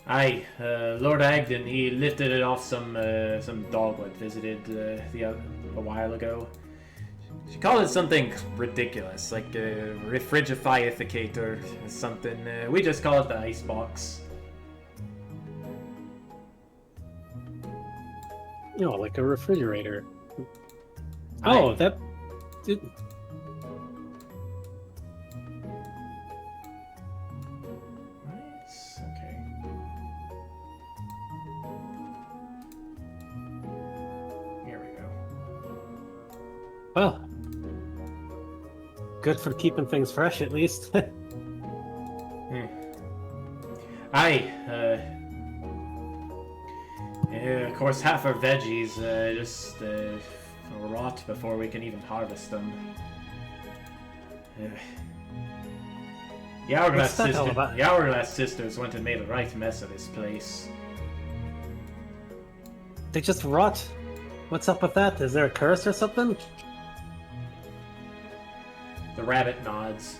Aye, Lord Agdon, he lifted it off some dog that visited a while ago. She called it something ridiculous, like a refrigerificator or something. We just call it the icebox. No, like a refrigerator. Aye. Oh, that... Did... Okay. Here we go. Well, good for keeping things fresh, at least. Aye, of course, half our veggies just rot before we can even harvest them. The What's that all about? The Hourglass sisters went and made a right mess of this place. They just rot. What's up with that? Is there a curse or something? The rabbit nods.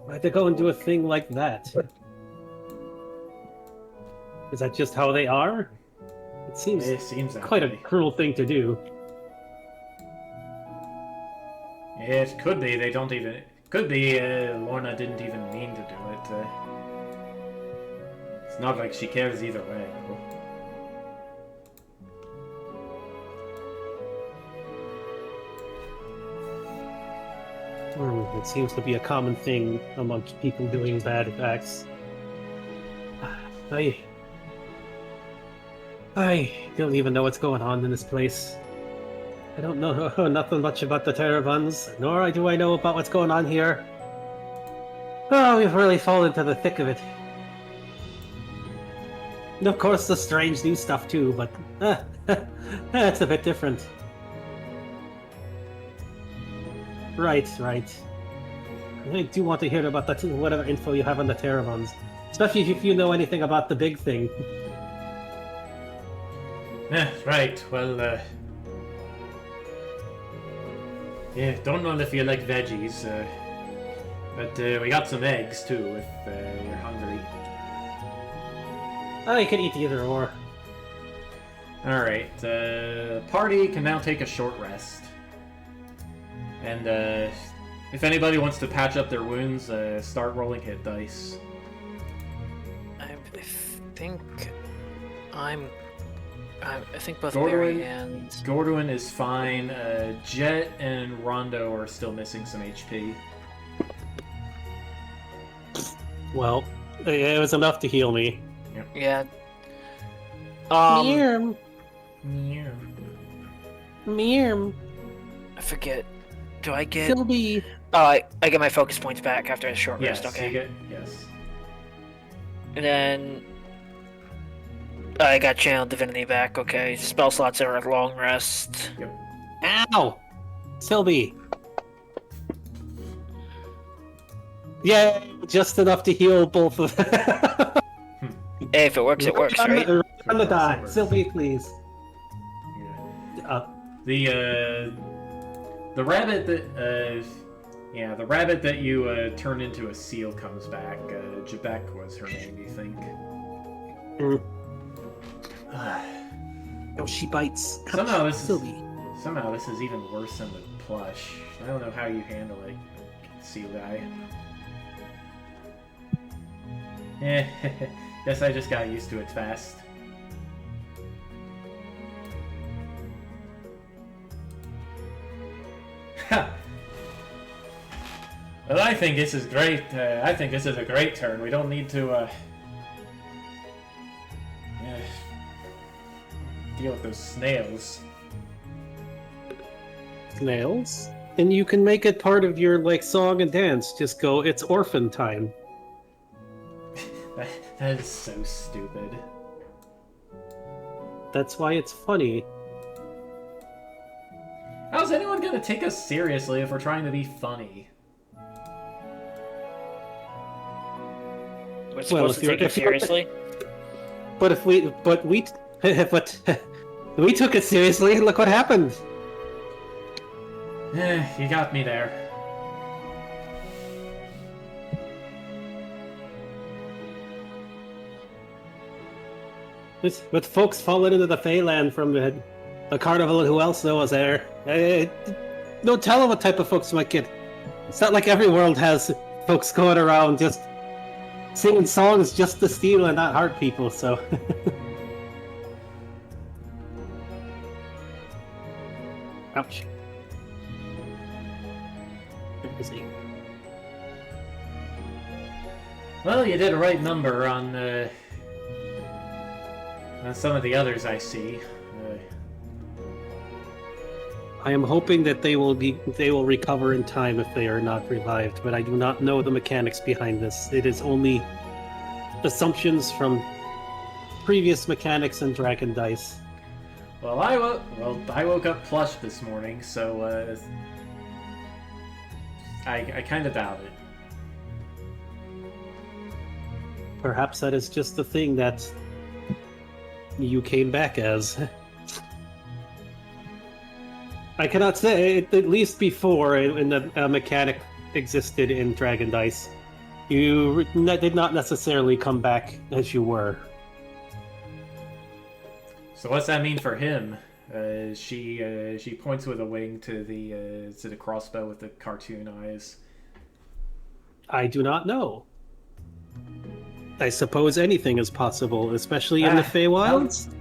Why'd they go and do a thing like that? Is that just how they are? It seems that quite way. a cruel thing to do. It could be they don't even. Could be Lorna didn't even mean to do it. It's not like she cares either way, though. It seems to be a common thing amongst people doing bad acts. I don't even know what's going on in this place. I don't know nothing much about the Terravans, nor do I know about what's going on here. Oh, we've really fallen into the thick of it. And of course, the strange new stuff too, but that's a bit different. Right. I do want to hear about that, whatever info you have on the Terravans, especially if you know anything about the big thing. Right. Well, yeah, don't know if you like veggies, but we got some eggs too if you're hungry. I can eat either or. Alright, the party can now take a short rest. And if anybody wants to patch up their wounds, start rolling hit dice. I think both Gordon, Barry and... Gordwin is fine. Jet and Rondo are still missing some HP. Well, it was enough to heal me. Yeah. Meow. Yeah. Meow. I forget. Do I get? Sylvie. Oh, I get my focus points back after a short Yes, rest. Okay. you get yes. And then I got channel divinity back. Okay. Spell slots are at long rest. Ow! Sylvie. Yay! Just enough to heal both of them. Hey, if it works, it works, right? On the die. Sylvie, please. Yeah. The rabbit that the rabbit that you turned into a seal comes back. Jabek was her name, you think? Oh, she bites. Somehow this Sylvie. is even worse than the plush. I don't know how you handle it, seal guy. Guess I just got used to it fast. Well, I think this is great. I think this is a great turn. We don't need to deal with those snails. Snails? And you can make it part of your, like, song and dance. Just go, it's orphan time. That is so stupid. That's why it's funny. How's anyone gonna take us seriously if we're trying to be funny? We're supposed to take it seriously. But we took it seriously. Look what happened. You got me there. With folks falling into the Feyland from the carnival, and who else was there? Don't tell them what type of folks might get. It's not like every world has folks going around just singing songs just to steal and not hurt people, so... Ouch. Well, you did a right number on some of the others I see. I am hoping that they will recover in time if they are not revived, but I do not know the mechanics behind this. It is only assumptions from previous mechanics and Dragon Dice. Well, I woke up plush this morning, so I kind of doubt it. Perhaps that is just the thing that you came back as. I cannot say, at least before, when the mechanic existed in Dragon Dice, you did not necessarily come back as you were. So what's that mean for him? She points with a wing to the crossbow with the cartoon eyes. I do not know. I suppose anything is possible, especially in the Feywilds.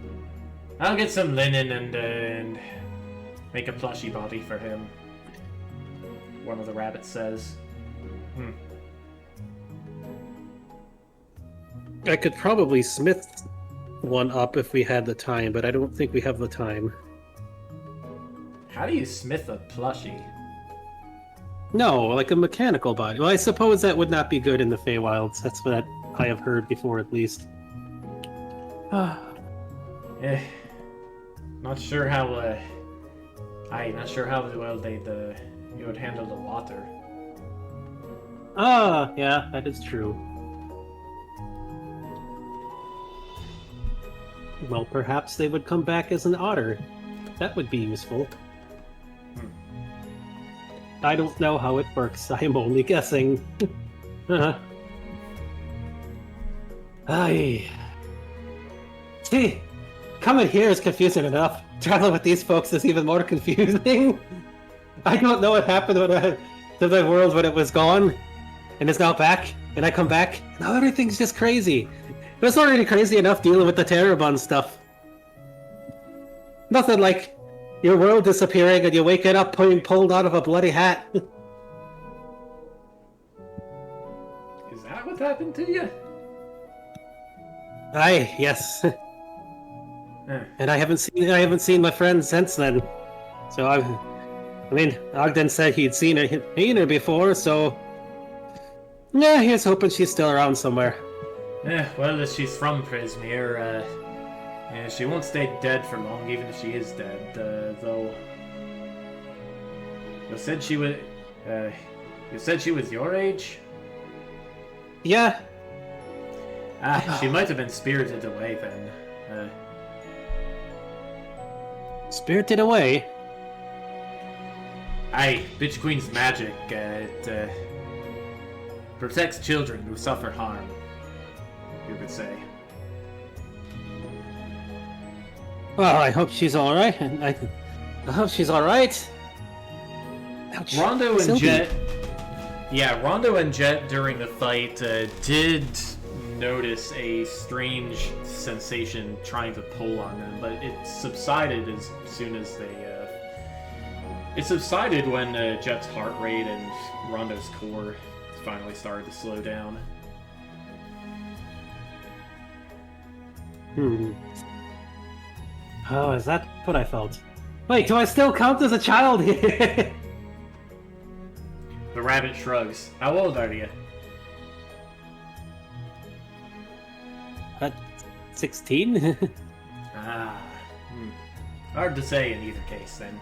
I'll get some linen and make a plushy body for him. One of the rabbits says. I could probably smith one up if we had the time, but I don't think we have the time. How do you smith a plushie? No, like a mechanical body. Well, I suppose that would not be good in the Feywilds. That's what I have heard before, at least. Not sure how well you would handle the water. Yeah, that is true. Well, perhaps they would come back as an otter. That would be useful. I don't know how it works. I am only guessing. Aye. See, coming here is confusing enough. Traveling with these folks is even more confusing. I don't know what happened to the world when it was gone, and it's now back, and I come back. Now everything's just crazy. It was already crazy enough dealing with the Terrabon stuff. Nothing like your world disappearing and you waking up being pulled out of a bloody hat. Is that what happened to you? Aye, yes. Eh. And I haven't seen my friend since then. So I mean, Agdon said he'd seen her before, so yeah, he's hoping she's still around somewhere. Well, if she's from Prismere, she won't stay dead for long, even if she is dead, though. You said she was your age? Yeah. She might have been spirited away then. Spirited away? Aye, Bitch Queen's magic, it protects children who suffer harm, you could say. Well, I hope she's alright. I hope she's alright. Rondo and Jet... Yeah, Rondo and Jet during the fight did notice a strange sensation trying to pull on them, but it subsided as soon as they... It subsided when Jet's heart rate and Rondo's core finally started to slow down. Oh, is that what I felt? Wait, do I still count as a child here? The rabbit shrugs. How old are you? 16? Hard to say in either case, then.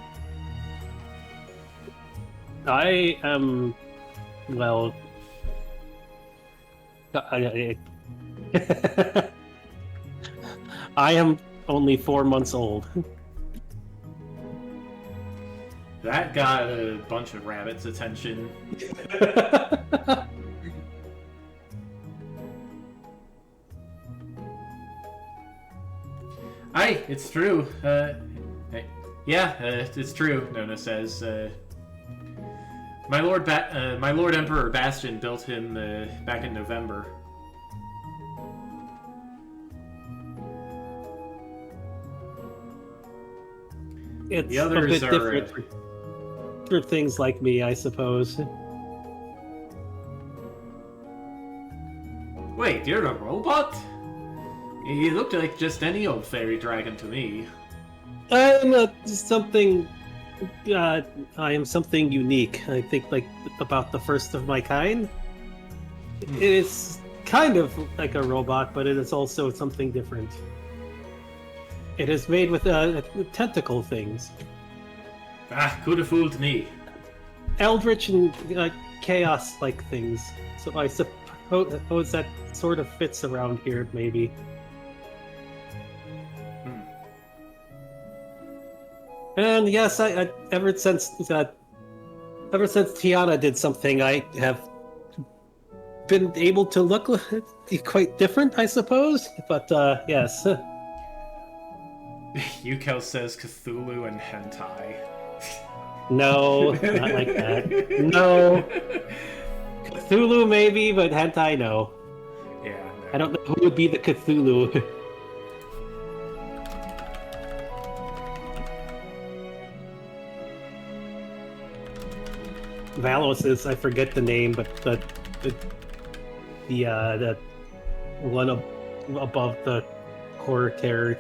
I am... well... I am only 4 months old. That got a bunch of rabbits' attention. Aye, it's true. It's true, Nona says. My Lord Emperor Bastion built him back in November. It's The others a bit are, different for things like me, I suppose. Wait, you're a robot? You look like just any old fairy dragon to me. I'm something... I am something unique. I think, like, about the first of my kind. It is kind of like a robot, but it is also something different. It is made with tentacle things. Could have fooled me. Eldritch and chaos-like things. So I suppose that sort of fits around here, maybe. And yes, I ever since Tiana did something, I have been able to look quite different, I suppose. But yes. Yuko says Cthulhu and hentai. No, not like that. No. Cthulhu maybe, but hentai no. Yeah. No. I don't know who would be the Cthulhu. Valos is, I forget the name, but the one above the horror terror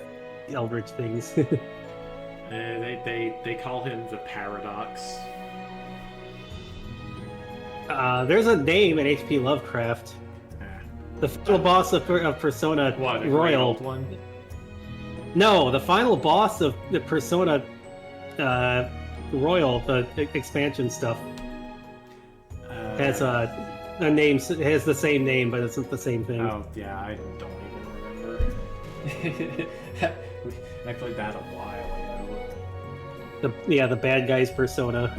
eldritch things. They call him the Paradox. There's a name in H.P. Lovecraft. The final boss of Persona What, a Royal. great old one? No, the final boss of the Persona Royal, the expansion stuff, has a name. Has the same name, but it's not the same thing. Oh yeah, I don't even remember. I played that a while ago. The bad guy's Persona.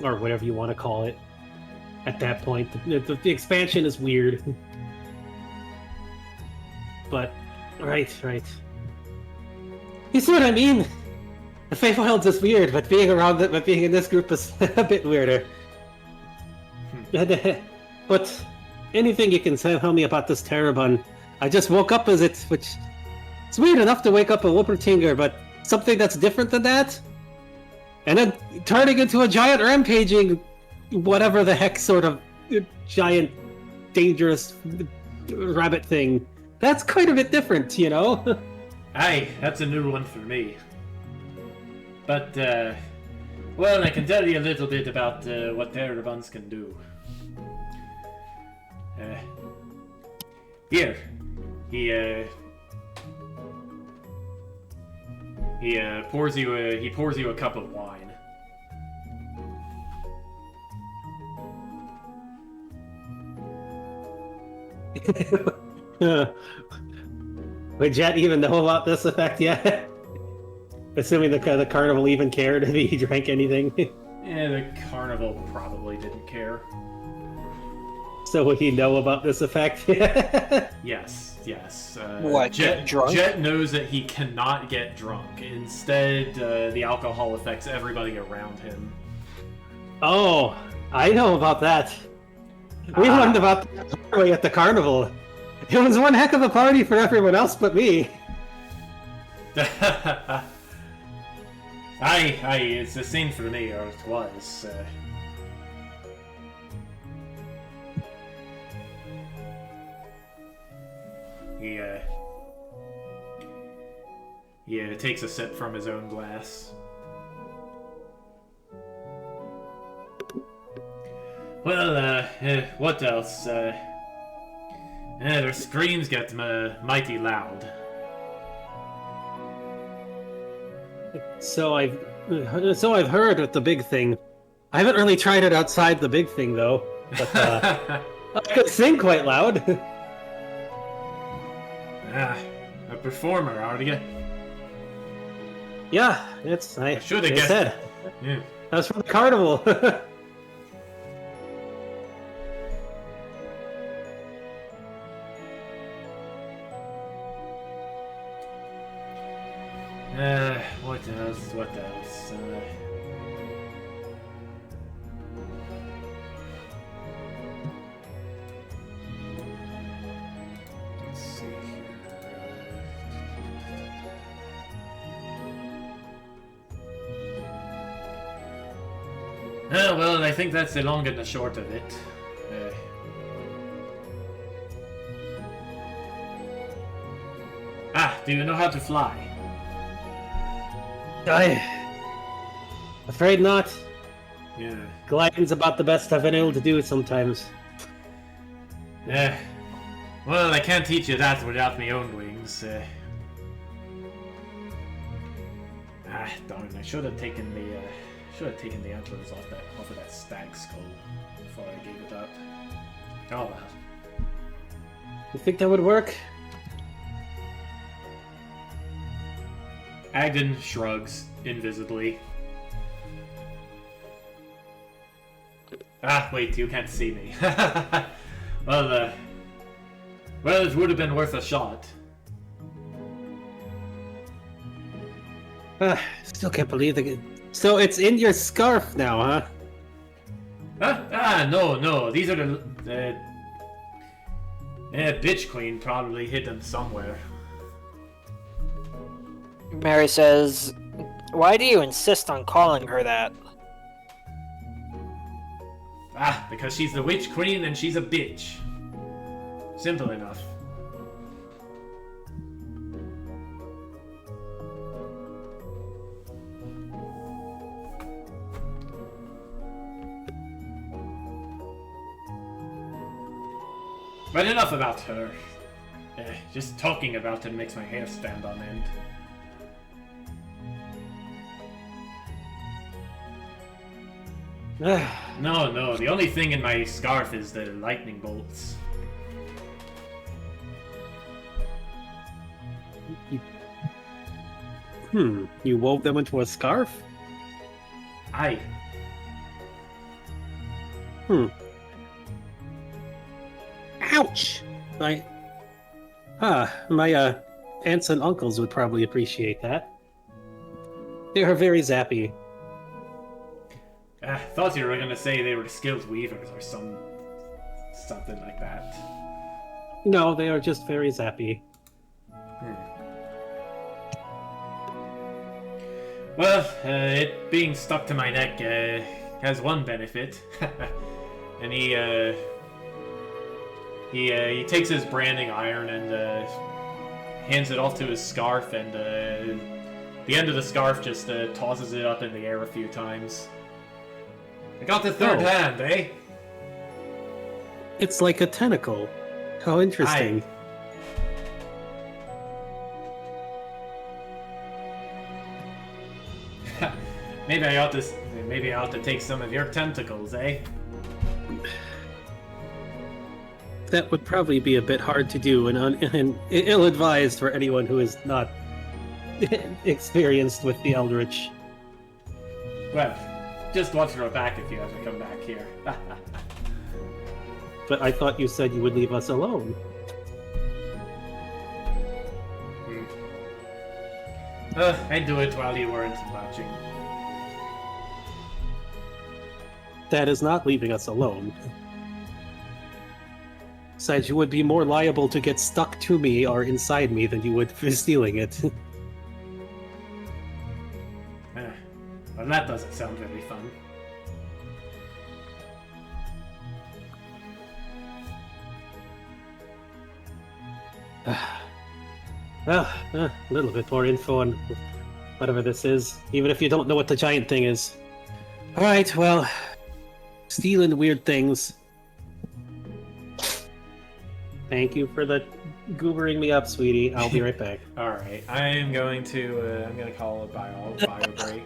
Or whatever you want to call it. At that point, the expansion is weird. But, right. You see what I mean? The Feywild is weird, but being in this group is a bit weirder. But anything you can tell me about this Terabon? I just woke up as it, which it's weird enough to wake up a Whoopertinger, but something that's different than that? And then turning into a giant rampaging whatever the heck sort of giant, dangerous rabbit thing. That's quite a bit different, you know? Aye, that's a new one for me. But, well, I can tell you a little bit about what Terrabons can do. Here, he pours you a cup of wine. Would Jet even know about this effect yet? Assuming the carnival even cared if he drank anything. Yeah, the carnival probably didn't care. So would he know about this effect? Yes, yes. What, get drunk? Jet knows that he cannot get drunk. Instead, the alcohol affects everybody around him. Oh, I know about that. We learned about that at the carnival. It was one heck of a party for everyone else but me. Aye, it's the same for me, or it was. He takes a sip from his own glass. Well, what else? Their screams get mighty loud. So I've heard with the big thing. I haven't really tried it outside the big thing though. But I could sing quite loud. A performer, are you? Yeah, I should have like I guessed. said. Yeah. That's from the carnival. What else? What else? Let's see here. Well, I think that's the long and the short of it. Do you know how to fly? Afraid not. Yeah. Gliding's about the best I've been able to do sometimes. Well, I can't teach you that without my own wings. Darn! I should have taken the antlers off of that stag skull before I gave it up. Oh well. You think that would work? Agdon shrugs invisibly. Wait, you can't see me. Well, it would have been worth a shot. Still can't believe it. So it's in your scarf now, huh? No. These are the bitch queen probably hid them somewhere. Mary says, "Why do you insist on calling her that?" Because she's the witch queen and she's a bitch. Simple enough. But enough about her. Just talking about it makes my hair stand on end. No, the only thing in my scarf is the lightning bolts. You wove them into a scarf? Aye. Ouch! My aunts and uncles would probably appreciate that. They are very zappy. Thought you were gonna say they were skilled weavers or something like that. No, they are just very zappy. Well, it being stuck to my neck has one benefit, and he takes his branding iron and hands it off to his scarf, and the end of the scarf just tosses it up in the air a few times. I got the third hand, eh? It's like a tentacle. How interesting. Maybe I ought to take some of your tentacles, eh? That would probably be a bit hard to do and ill-advised for anyone who is not experienced with the Eldritch. Well, just watch your back if you ever come back here. But I thought you said you would leave us alone. I'd do it while you weren't watching. That is not leaving us alone. Besides, you would be more liable to get stuck to me or inside me than you would for stealing it. Well, that doesn't sound very fun. Well, a little bit more info on whatever this is, even if you don't know what the giant thing is. Alright, well, stealing weird things. Thank you for the goobering me up, sweetie. I'll be right back. Alright, I'm going to call a bio break.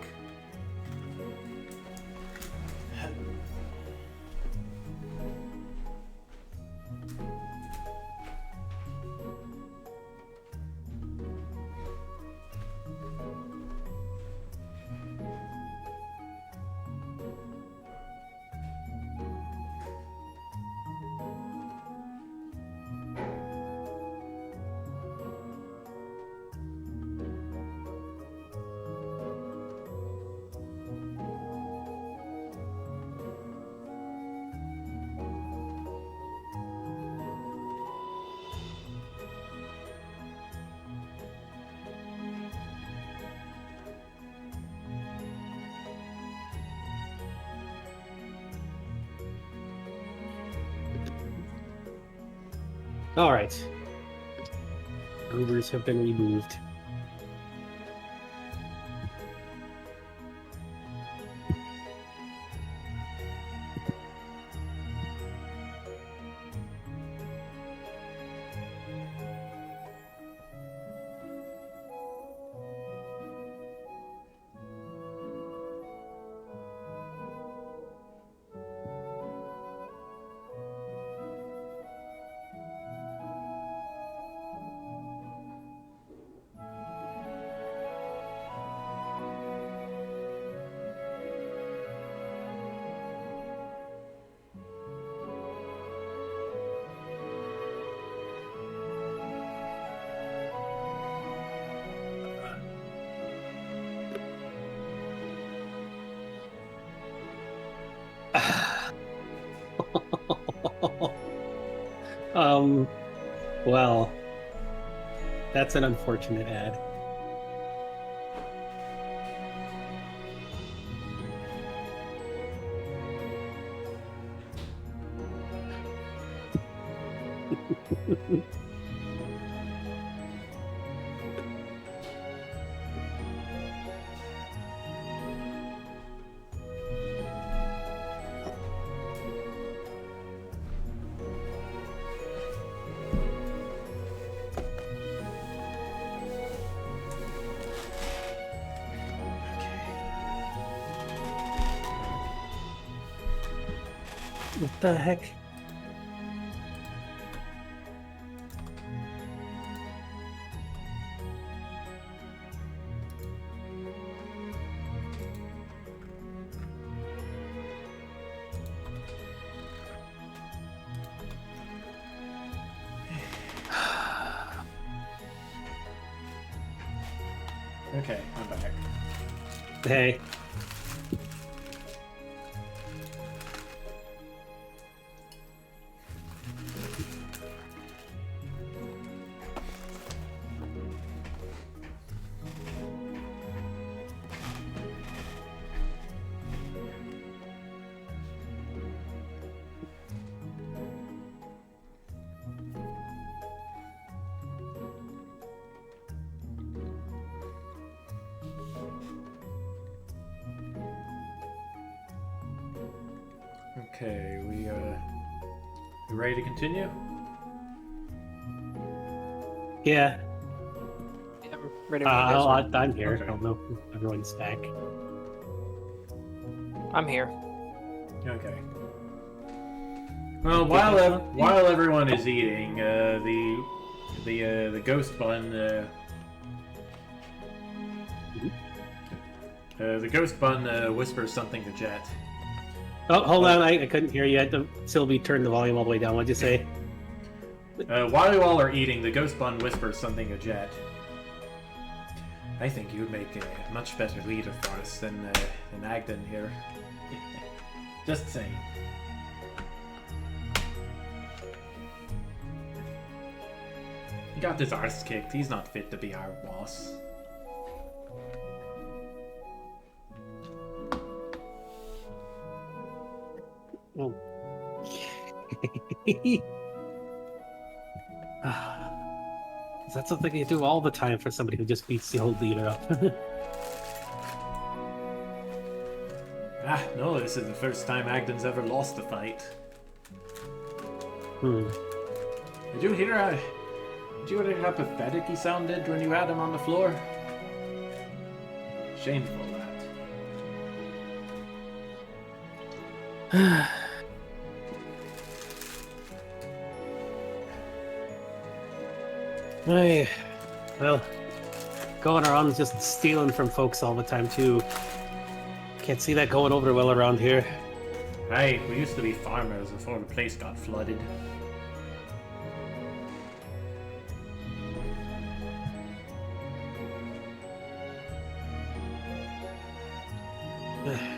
Alright. Goobers have been removed. Well, that's an unfortunate ad. What the heck? Okay, I'm back. Hey. Okay, we ready to continue? Yeah. Yeah, I'm ready when you guys are. I'm here. Okay. I don't know if everyone's back. I'm here. Okay. Well, while everyone is eating, the ghost bun. The ghost bun whispers something to Jet. Oh, hold on. I couldn't hear you. I had to Sylvie turn the volume all the way down. What'd you say? While you all are eating, the ghost bun whispers something to Jet. I think you'd make a much better leader for us than Agdon here. Just saying. He got his arse kicked. He's not fit to be our boss. Oh. Is that something you do all the time for somebody who just beats the old leader up? No, this is the first time Agdon's ever lost a fight. Did you hear how pathetic he sounded when you had him on the floor? Shameful, that. Well, going around just stealing from folks all the time too. Can't see that going over well around here. Hey, we used to be farmers before the place got flooded.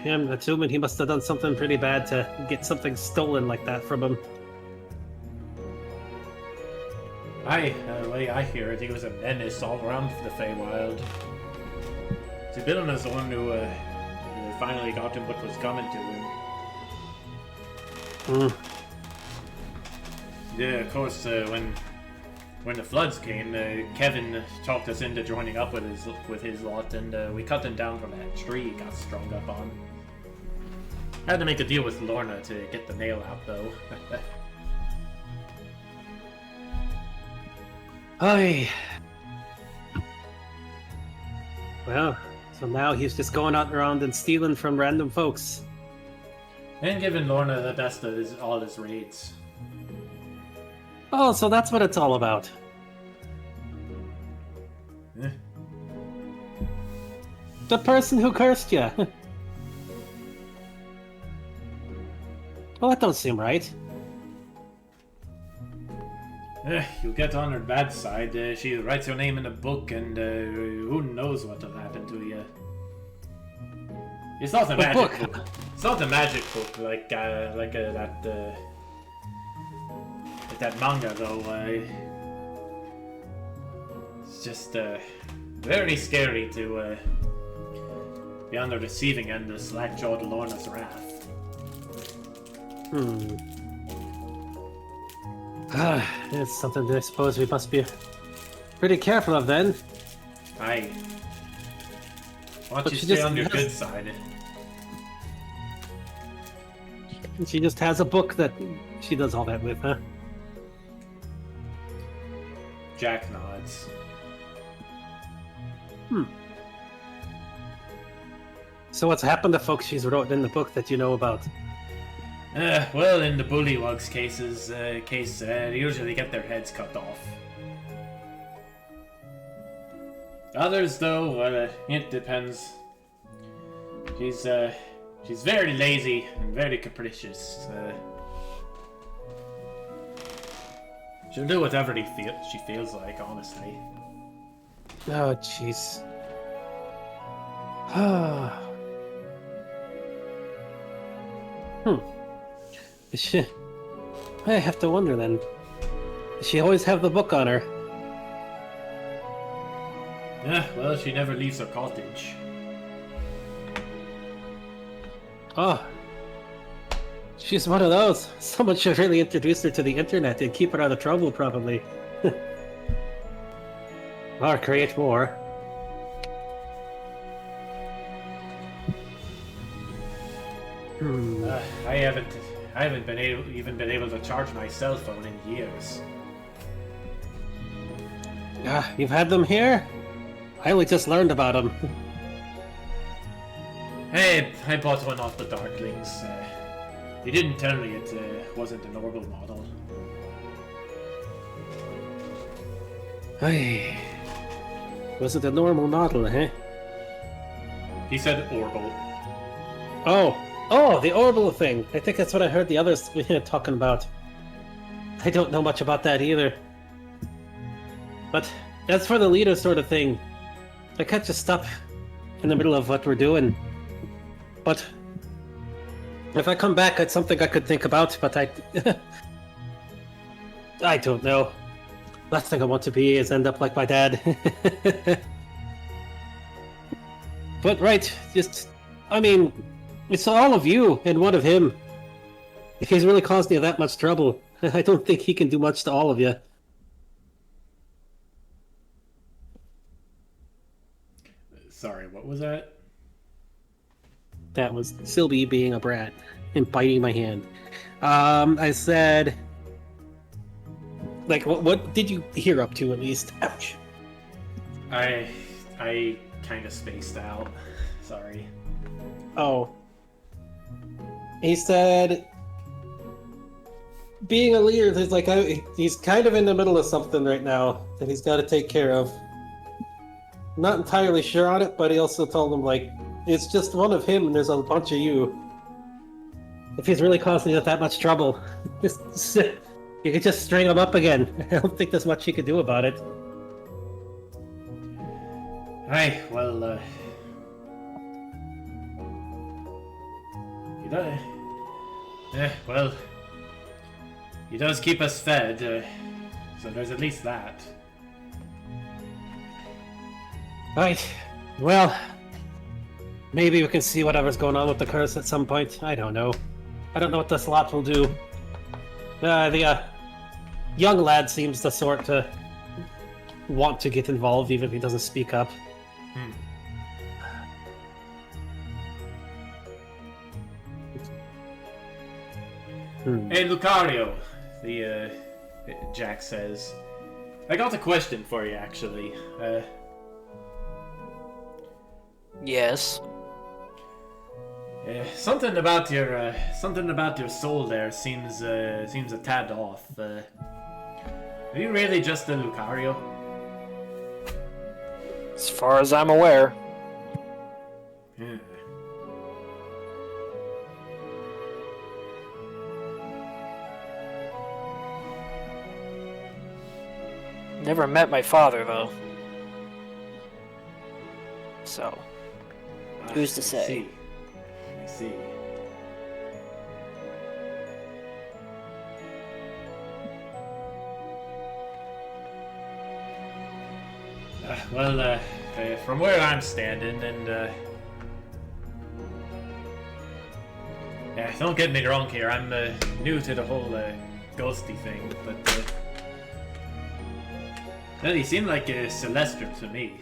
Yeah, I'm assuming he must have done something pretty bad to get something stolen like that from him. The way I hear it, he was a menace all around the Feywild. Sibyllin is the one who finally got him what was coming to him. Yeah, of course, when the floods came, Kevin talked us into joining up with his lot, and we cut him down from that tree he got strung up on. Had to make a deal with Lorna to get the nail out, though. Aye. Well, so now he's just going out around and stealing from random folks. And giving Lorna the best of all his raids. Oh, so that's what it's all about. Eh. The person who cursed you. Well, that don't seem right. You get on her bad side. She writes your name in a book, and who knows what will happen to you. It's not a magic book. It's not a magic book like that manga, though. It's just very scary to be on the receiving end of slack-jawed Lorna's wrath. It's something that I suppose we must be pretty careful of then. Aye. Why But don't you she stay just on your has- good side? She just has a book that she does all that with, huh? Jack nods. So what's happened to folks she's wrote in the book that you know about? Well, in the bullywugs case, they usually get their heads cut off. Others, though, it depends. She's very lazy and very capricious. She'll do whatever she feels like, honestly. Oh, jeez. I have to wonder then. Does she always have the book on her? Yeah, well, she never leaves her cottage. Oh. She's one of those. Someone should really introduce her to the internet and keep her out of trouble, probably. Or create more. I haven't even been able to charge my cell phone in years. You've had them here? I only just learned about them. Hey, I bought one off the Darklings. He didn't tell me it wasn't a normal model. Hey, was it a normal model, eh? He said Orbital. Oh, the orbital thing. I think that's what I heard the others talking about. I don't know much about that either. But as for the leader sort of thing, I can't just stop in the middle of what we're doing. But if I come back, it's something I could think about, but I don't know. Last thing I want to be is end up like my dad. But right, I mean, it's all of you and one of him. If he's really caused you that much trouble, I don't think he can do much to all of you. Sorry, what was that? That was Sylvie being a brat and biting my hand. I said, like, what did you hear up to at least? Ouch. I kind of spaced out. Sorry. Oh. He said, being a leader, there's like he's kind of in the middle of something right now that he's got to take care of. Not entirely sure on it, but he also told him, like, it's just one of him and there's a bunch of you. If he's really causing you that much trouble, you could just string him up again. I don't think there's much you could do about it. Hey, well, well, he does keep us fed, so there's at least that. Right. Well, maybe we can see whatever's going on with the curse at some point. I don't know. I don't know what this lot will do. The young lad seems the sort to want to get involved even if he doesn't speak up. Hey, Lucario, Jack says. I got a question for you, actually. Yes. Something about your soul there seems a tad off. Are you really just a Lucario? As far as I'm aware. Yeah. Never met my father, though. So, who's to say? I see. Well, from where I'm standing, and yeah, don't get me wrong here. I'm new to the whole ghosty thing, but well, he seemed like a Celestial to me.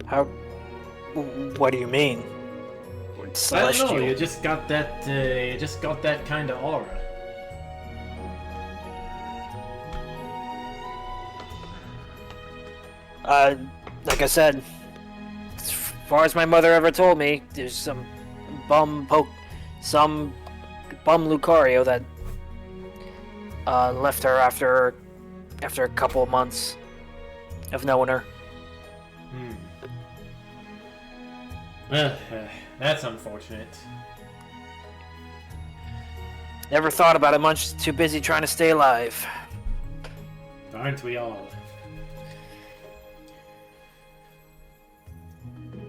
How? What do you mean? Celestial? I don't know. You just got that. You just got that kind of aura. Like I said, as far as my mother ever told me, there's some bum Lucario that left her after a couple of months of knowing her. Well, that's unfortunate. Never thought about it much. Too busy trying to stay alive. Aren't we all?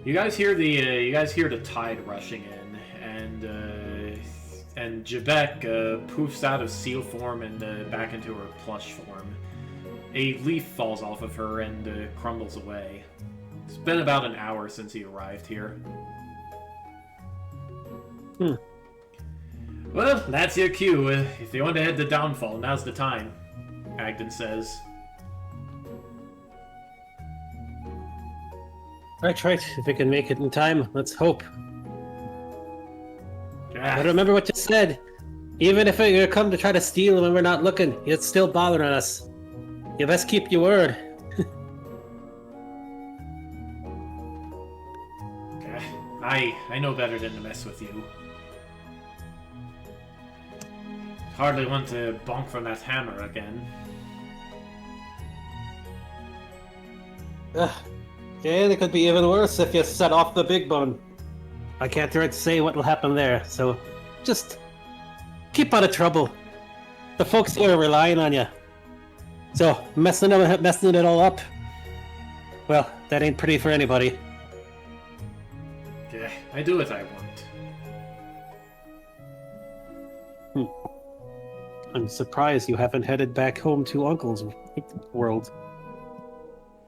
You guys hear the tide rushing in, and Jebek poofs out of seal form and back into her plush form. A leaf falls off of her and crumbles away. It's been about an hour since he arrived here. Well, that's your cue. If you want to head to Downfall, now's the time, Agdon says. Right. If we can make it in time, let's hope. But remember what you said. Even if you come to try to steal when we're not looking, it's still bothering us. You best keep your word. I know better than to mess with you. Hardly want to bonk from that hammer again. Okay, it could be even worse if you set off the big bone. I can't dare to say what will happen there, so just keep out of trouble. The folks here are relying on you. So, messing it all up, well, that ain't pretty for anybody. Okay, I do what I want. I'm surprised you haven't headed back home to Uncle's world.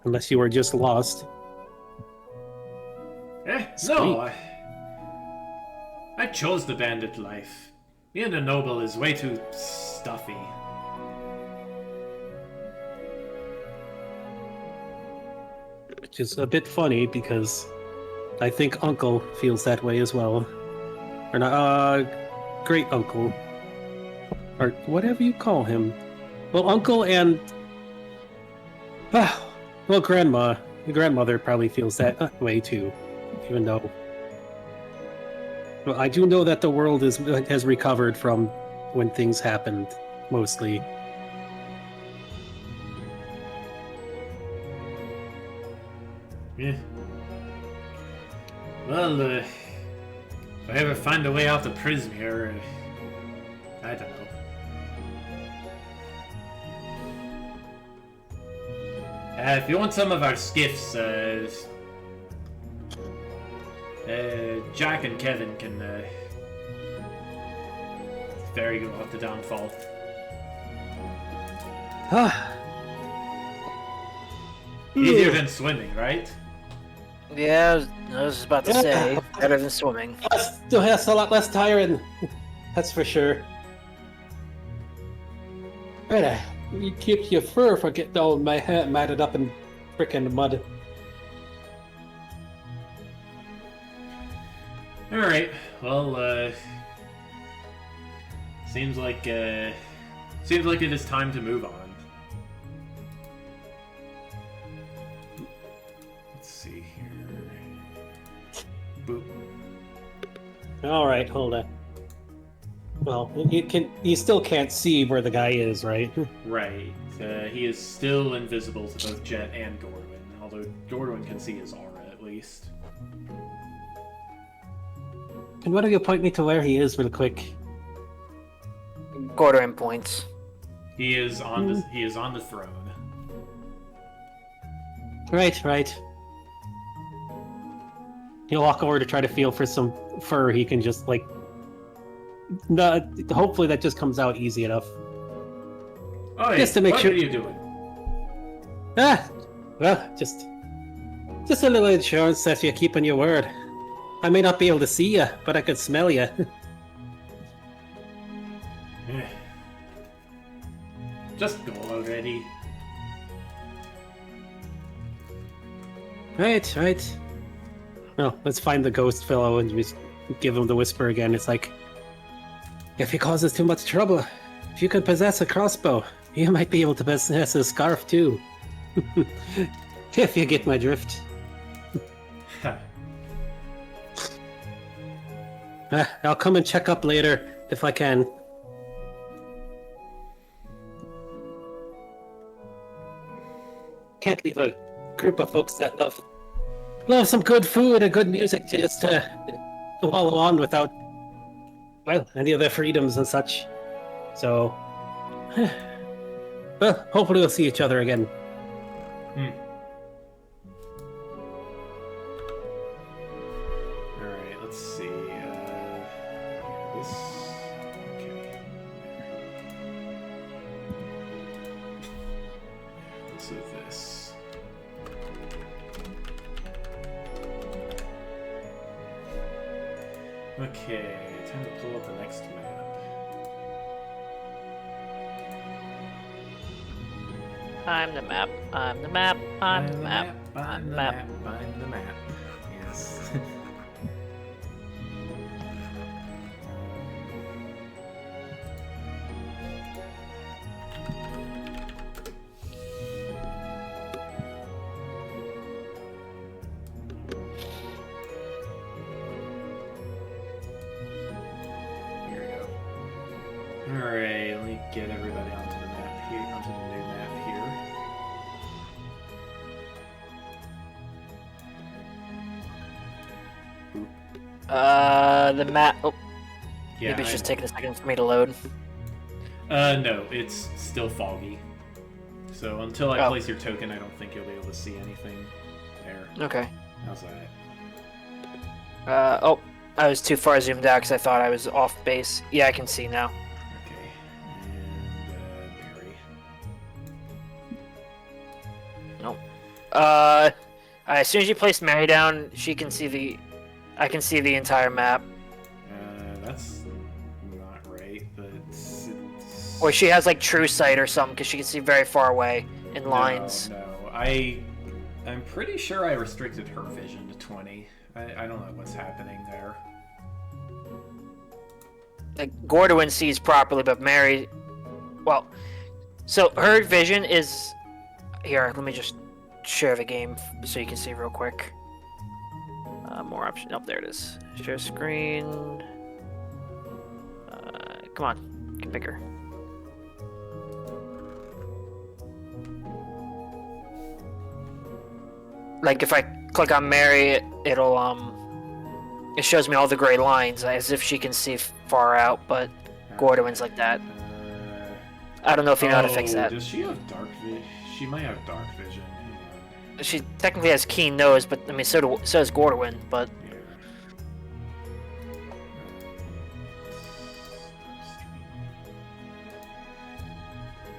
Unless you were just lost. No, I chose the bandit life. Being a noble is way too stuffy. Which is a bit funny because I think Uncle feels that way as well. Or not, great uncle. Or whatever you call him. Well, Uncle and... well, Grandma. The grandmother probably feels that way too. Even though... Well, I do know that the world has recovered from when things happened, mostly. Yeah. Well, if I ever find a way out of prison here, I don't know. If you want some of our skiffs, Jack and Kevin can ferry you off the downfall. Easier than swimming, right? Yeah, I was about to say, better than swimming. It's a lot less tiring, that's for sure. Right, you keep your fur for getting all my hair matted up in frickin' mud. Alright, well, seems like it is time to move on. Let's see here. Boop. Alright, hold on. Well, you still can't see where the guy is, right? Right. He is still invisible to both Jet and Gorwin, although Gorwin can see his aura at least. And why don't you point me to where he is real quick? Quartering points. He is on the throne. Right. He'll walk over to try to feel for some fur he can just, like... hopefully that just comes out easy enough. Oh, yeah. Just to make sure... What are you doing? Well, just a little insurance that you're keeping your word. I may not be able to see you, but I could smell you. Just go already. Right. Well, let's find the ghost fellow and just give him the whisper again. It's like, if he causes too much trouble, if you could possess a crossbow, you might be able to possess a scarf too. If you get my drift. I'll come and check up later, if I can. Can't leave a group of folks that love some good food and good music to just wallow on without, well, any of their freedoms and such. So, well, hopefully we'll see each other again. Alright, let's see. This... Okay. Let's do this. Okay, time to pull up the next map. I'm the map. I'm the map. I'm the map. I'm the map. I'm the map. Yes. Alright, let me get everybody onto the map here, onto the new map here. The map. Oh, Yeah, maybe it's just taking a second for me to load. No, it's still foggy. So until I Oh. place your token, I don't think you'll be able to see anything there. Okay. How's that? Oh, I was too far zoomed out because I thought I was off base. Yeah, I can see now. Okay. And, Barry. Nope. As soon as you place Mary down, she can see the. I can see the entire map. That's not right, but it's... Or she has like true sight or something because she can see very far away in lines. No, I'm pretty sure I restricted her vision to 20. I don't know what's happening there. Like Gordwin sees properly, but Mary, well, so her vision is here. Let me just share the game so you can see real quick. More option. Oh, there it is. Share screen. Come on, get bigger. Like if I click on Mary, it'll it shows me all the gray lines as if she can see far out, but Gordwin's like that. I don't know if you know how to fix that. Does she have dark vision? She might have dark vision. Hang on. She technically has keen nose, but I mean, so does Gordwin, but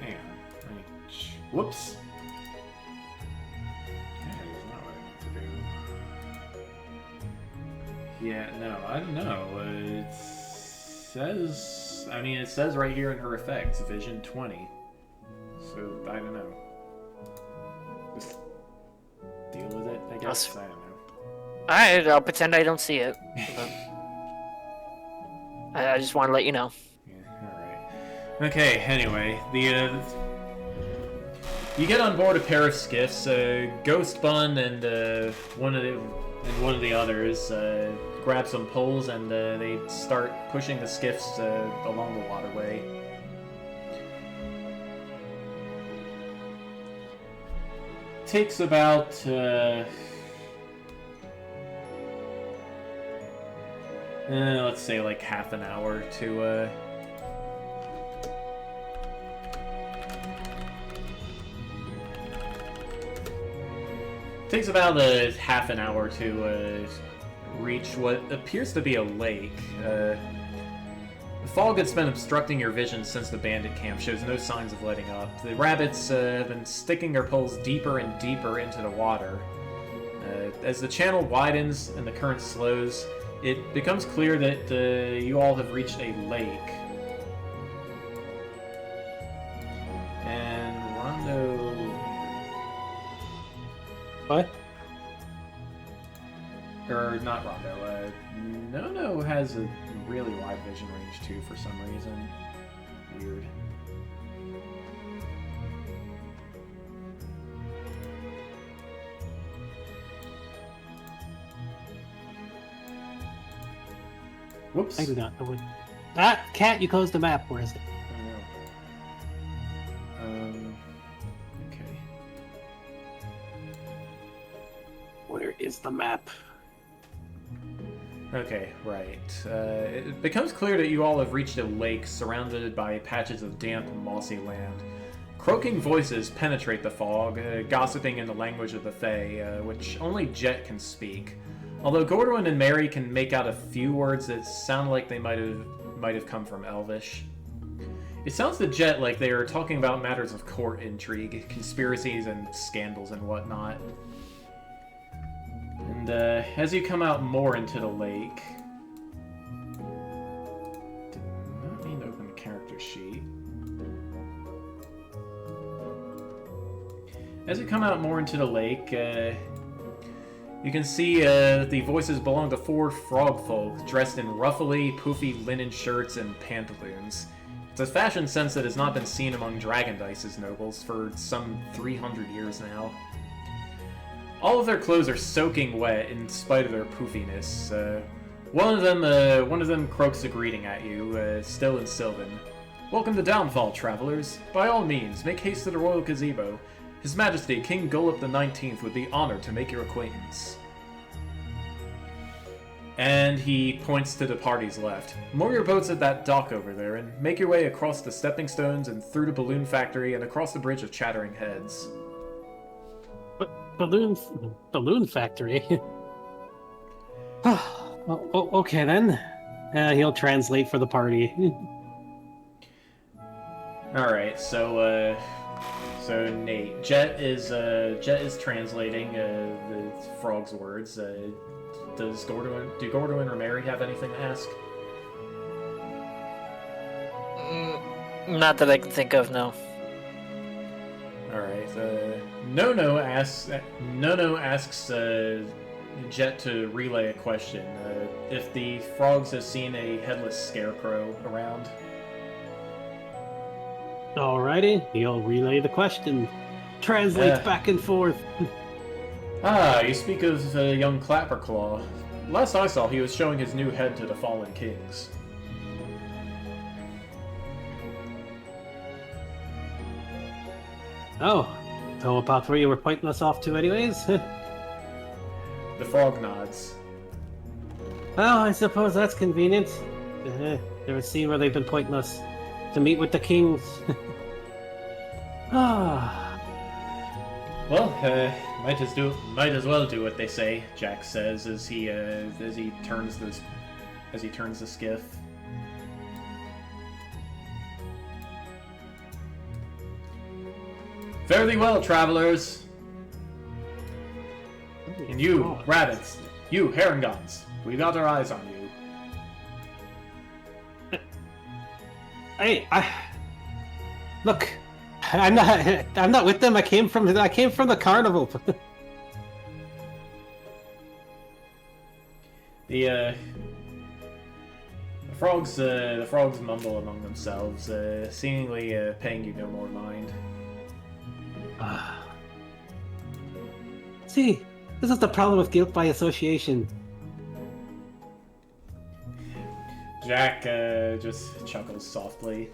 Yeah. Hang on. Whoops. That is not what I meant to do. Yeah, no, I don't know. It says... I mean, it says right here in her effects, Vision 20. So, I don't know. Just deal with it, I guess. I don't know. Alright, I'll pretend I don't see it. I just want to let you know. Yeah, alright. Okay, anyway, you get on board a pair of skiffs. Ghost Bun and one of the others grab some poles and they start pushing the skiffs along the waterway. Takes about let's say like half an hour to takes about half an hour to reach what appears to be a lake. The fog that's been obstructing your vision since the bandit camp shows no signs of letting up. The rabbits have been sticking their poles deeper and deeper into the water. As the channel widens and the current slows, it becomes clear that you all have reached a lake. And Rondo... What? Or not Rondo. Nono has a really wide vision range too for some reason. Weird. Whoops. I do not know what. Ah, Cat, you closed the map. Where is it? I don't know. Okay. Where is the map? Okay, right. It becomes clear that you all have reached a lake surrounded by patches of damp, mossy land. Croaking voices penetrate the fog, gossiping in the language of the Fae, which only Jet can speak. Although Gordwin and Mary can make out a few words that sound like they might have come from Elvish. It sounds to Jet like they are talking about matters of court intrigue, conspiracies, and scandals and whatnot. And as you come out more into the lake... Did not mean to open the character sheet. As you come out more into the lake, you can see that the voices belong to 4 frog folk dressed in ruffly, poofy linen shirts and pantaloons. It's a fashion sense that has not been seen among Dragondice's nobles for some 300 years now. All of their clothes are soaking wet in spite of their poofiness. One of them croaks a greeting at you, still in Sylvan. Welcome to Downfall, travelers. By all means, make haste to the royal gazebo. His Majesty, King Golub the 19th, would be honored to make your acquaintance. And he points to the party's left. Moor your boats at that dock over there, and make your way across the stepping stones and through the balloon factory and across the bridge of Chattering Heads. Balloon factory? Okay then. He'll translate for the party. Alright, so Nate, Jet is translating the frog's words. Do Gordoin or Mary have anything to ask? Not that I can think of, no. Alright, Nono asks Jet to relay a question. If the frogs have seen a headless scarecrow around. Alrighty, he'll relay the question. Translates back and forth. You speak of young Clapperclaw. Last I saw, he was showing his new head to the fallen kings. Oh, so about where you were pointing us off to anyways? The frog nods. Well, I suppose that's convenient. Never seen where they've been pointing us. To meet with the kings. Well, might as well do what they say, Jack says as he turns the skiff. Fare thee well, travelers. And you, rabbits, you, herringons, we got our eyes on you. Hey, look, I'm not with them. I came from the carnival. The frogs mumble among themselves, seemingly paying you no more mind. See, this is the problem with guilt by association. Jack just chuckles softly.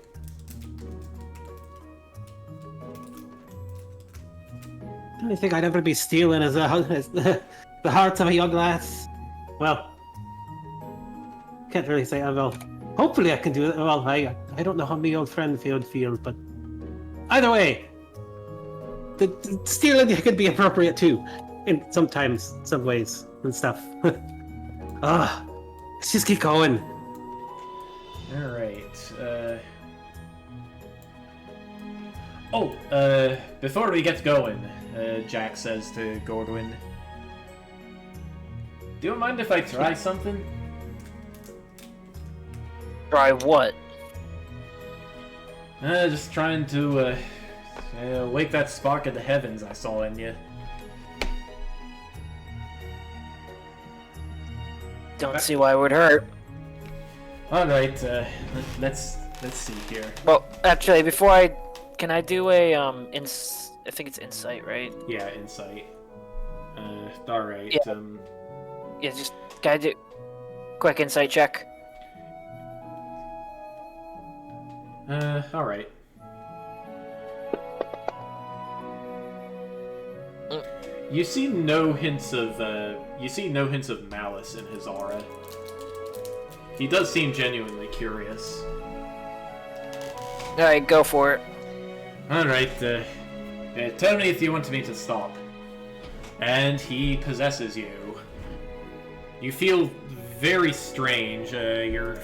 The only thing I'd ever be stealing is the hearts of a young lass. Well, can't really say I will. Hopefully I can do it. Well, I don't know how my old friend feels, but either way, the stealing could be appropriate too, in some ways and stuff. Let's just keep going. Alright, before we get going, Jack says to Gordoin, do you mind if I try something? Try what? Just trying to, wake that spark of the heavens I saw in you. Don't see why it would hurt. Alright, let's see here. Well, actually, can I do a, I think it's insight, right? Yeah, insight. Alright, Yeah. Yeah, just, can I do quick insight check? Alright. You see no hints of malice in his aura. He does seem genuinely curious. Alright, go for it. Alright, tell me if you want me to stop. And he possesses you. You feel very strange. Your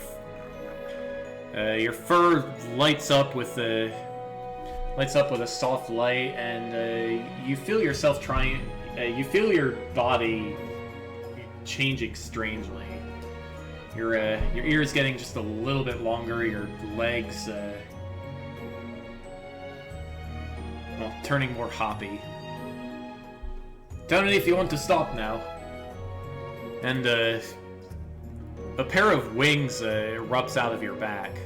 fur lights up with a soft light, and you feel yourself you feel your body changing strangely. Your ears getting just a little bit longer. Your legs, turning more hoppy. Tell me if you want to stop now. And a pair of wings erupts out of your back.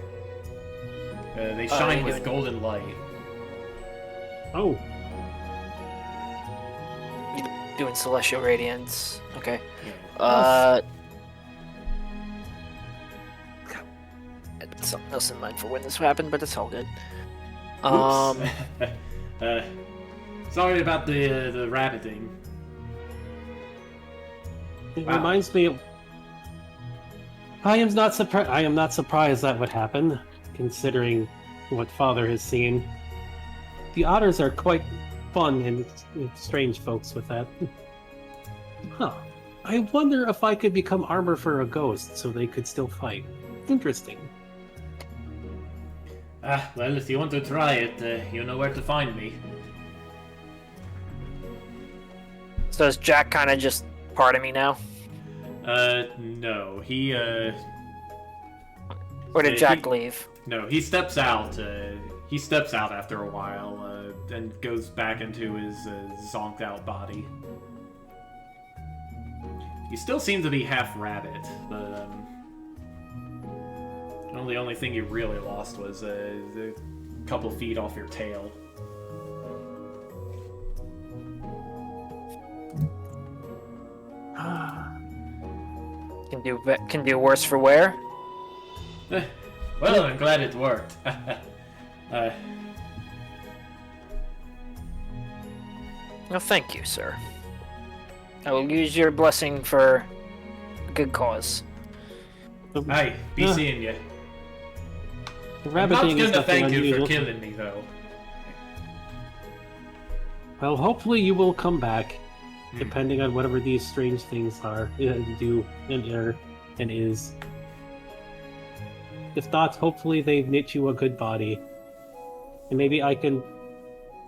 They shine with golden light. Oh. Doing celestial radiance. Okay. Yeah. something else in mind for when this happened, but it's all good. Oops. Sorry about the rabbit thing. It Wow. reminds me. I am not surprised that would happen, considering what Father has seen. The otters are quite fun and strange folks with that. Huh. I wonder if I could become armor for a ghost so they could still fight. Interesting. Well, if you want to try it, you know where to find me. So is Jack kind of just part of me now? No. He, Or did Jack leave? No, he steps out. He steps out after a while, and goes back into his zonked out body. You still seem to be half rabbit, but the only thing you really lost was a couple feet off your tail. Can do worse for wear. Well, I'm glad it worked. Well, thank you, sir. I will use your blessing for a good cause. Hey, be seeing you. The I'm rabbit not thing is gonna nothing thank you unusual. for killing me, though. Well, hopefully you will come back, depending on whatever these strange things are, do, and are, and is. If not, hopefully they knit you a good body. And maybe I can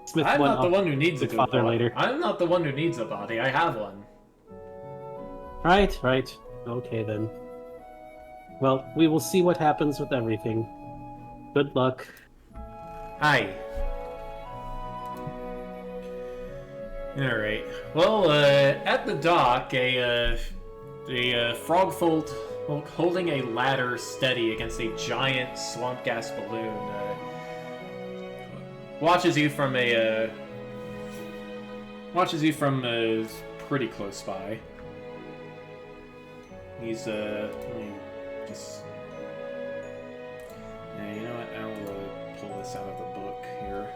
smith I'm one not the up one who needs a with good Father body. later. I'm not the one who needs a body. I have one. Right. Okay then. Well, we will see what happens with everything. Good luck. Hi. Alright. Well, at the dock, a frogfold holding a ladder steady against a giant swamp gas balloon watches you from pretty close by. He's let me just. Yeah, you know what? I'll pull this out of the book here.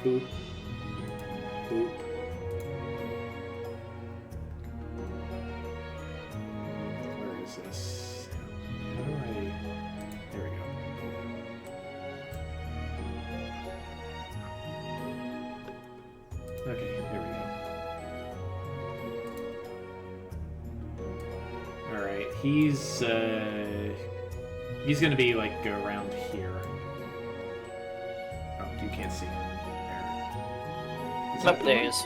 Boop. Boop. Where is this? How do I... There we go. Okay, there we go. Alright, he's gonna be, like, go around here. Oh, you can't see him. There. Is that Up the there one? is.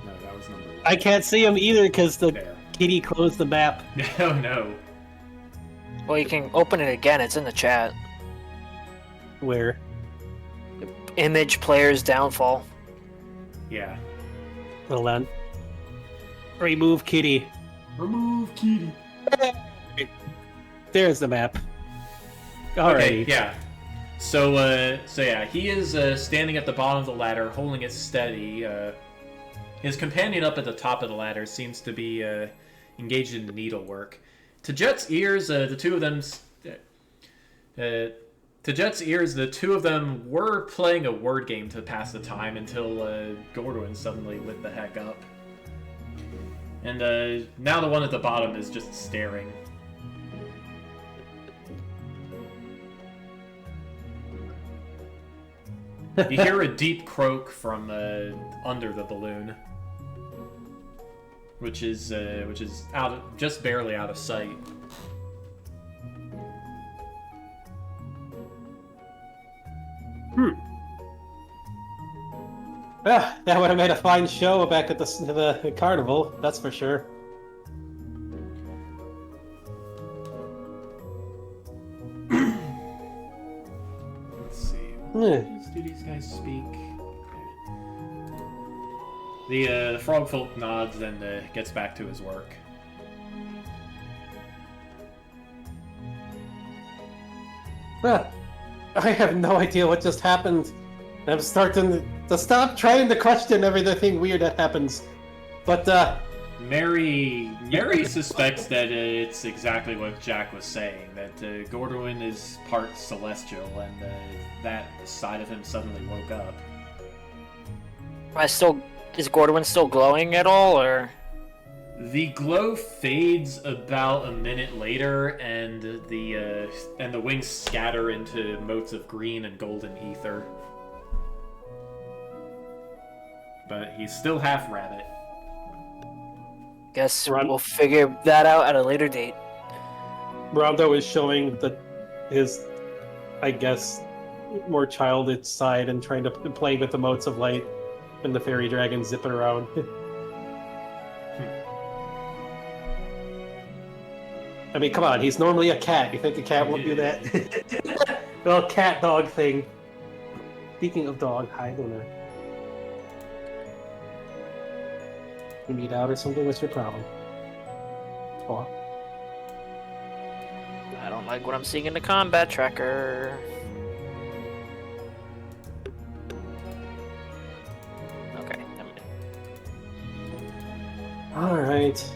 No, that was number one. I can't see him either because the There. kitty closed the map. Oh, no. Well, you can open it again. It's in the chat. Where? Image player's downfall. Yeah. Well then. Remove kitty. Remove kitty. There's the map. Okay, Alright. yeah. So yeah, he is standing at the bottom of the ladder, holding it steady. His companion up at the top of the ladder seems to be engaged in needlework. To Jet's ears, the two of them were playing a word game to pass the time until Gordwin suddenly lit the heck up. And now the one at the bottom is just staring. You hear a deep croak from under the balloon, which is just barely out of sight. That would have made a fine show back at the carnival, that's for sure. Let's see. Hmm. Do these guys speak? The frogfolk nods and gets back to his work. I have no idea what just happened. I'm starting to stop trying to question everything weird that happens. But Mary suspects that it's exactly what Jack was saying, that Gordwin is part celestial, and that side of him suddenly woke up. Is Gordwin still glowing at all, or? The glow fades about a minute later, and the wings scatter into motes of green and golden ether. But he's still half rabbit. Guess we'll figure that out at a later date. Rondo is showing his, I guess, more childish side and trying to play with the motes of light and the fairy dragon zipping around. I mean, come on, he's normally a cat. You think a cat won't do that? Well, cat-dog thing. Speaking of dog, hi, Luna. You need out or something? What's your problem? Oh. I don't like what I'm seeing in the combat tracker. Okay, never mind. Alright.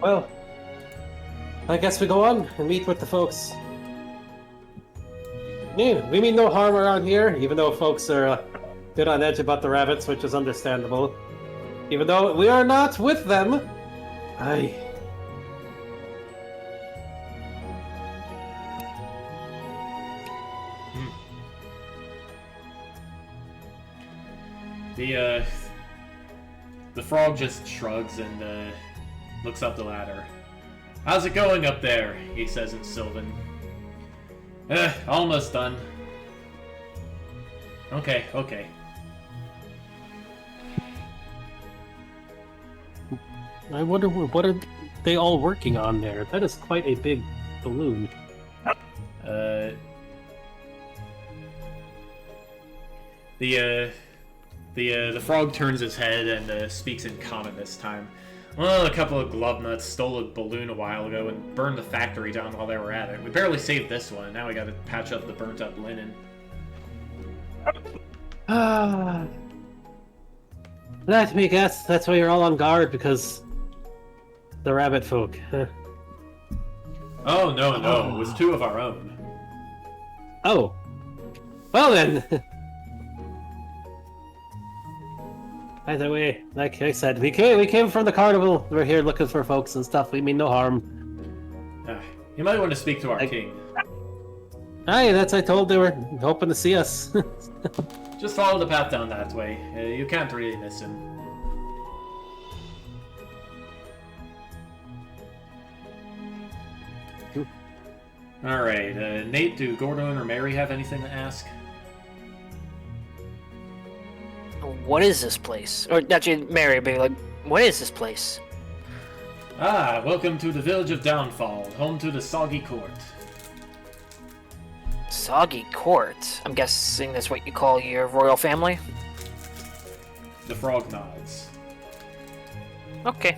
Well, I guess we go on and meet with the folks. Yeah, we mean no harm around here, even though folks are a bit on edge about the rabbits, which is understandable. Even though we are not with them. Aye. The frog just shrugs and looks up the ladder. How's it going up there? He says in Sylvan. Almost done. Okay. I wonder what are they all working on there? That is quite a big balloon. The frog turns his head and speaks in common this time. Well, a couple of glove nuts stole a balloon a while ago and burned the factory down while they were at it. We barely saved this one. Now we gotta patch up the burnt up linen. Let me guess, that's why you're all on guard, because the rabbit folk. Oh, no, it was two of our own. Oh. Well then. Either way, like I said, we came from the carnival. We're here looking for folks and stuff. We mean no harm. You might want to speak to our king. Aye, that's I told they were hoping to see us. Just follow the path down that way. You can't really miss him. Alright, Nate, do Gordon or Mary have anything to ask? What is this place? Or actually, Mary, be like, what is this place? Ah, welcome to the village of Downfall, home to the Soggy Court. Soggy Court? I'm guessing that's what you call your royal family? The frog nods. Okay.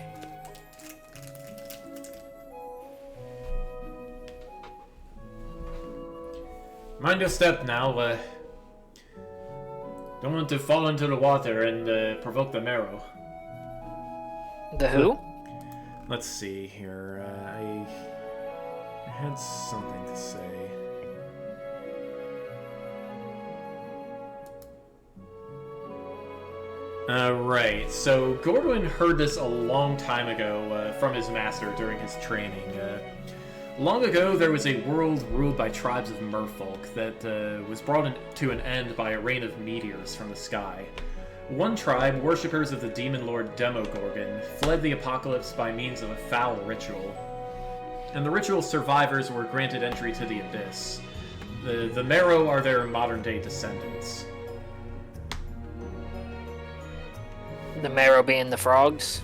Mind your step now, don't want to fall into the water and provoke the marrow. The who? Let's see here, I had something to say. Right, so Gordwin heard this a long time ago from his master during his training. Long ago, there was a world ruled by tribes of merfolk that was brought to an end by a rain of meteors from the sky. One tribe, worshippers of the demon lord Demogorgon, fled the apocalypse by means of a foul ritual. And the ritual's survivors were granted entry to the Abyss. The Marrow are their modern-day descendants. The marrow being the frogs?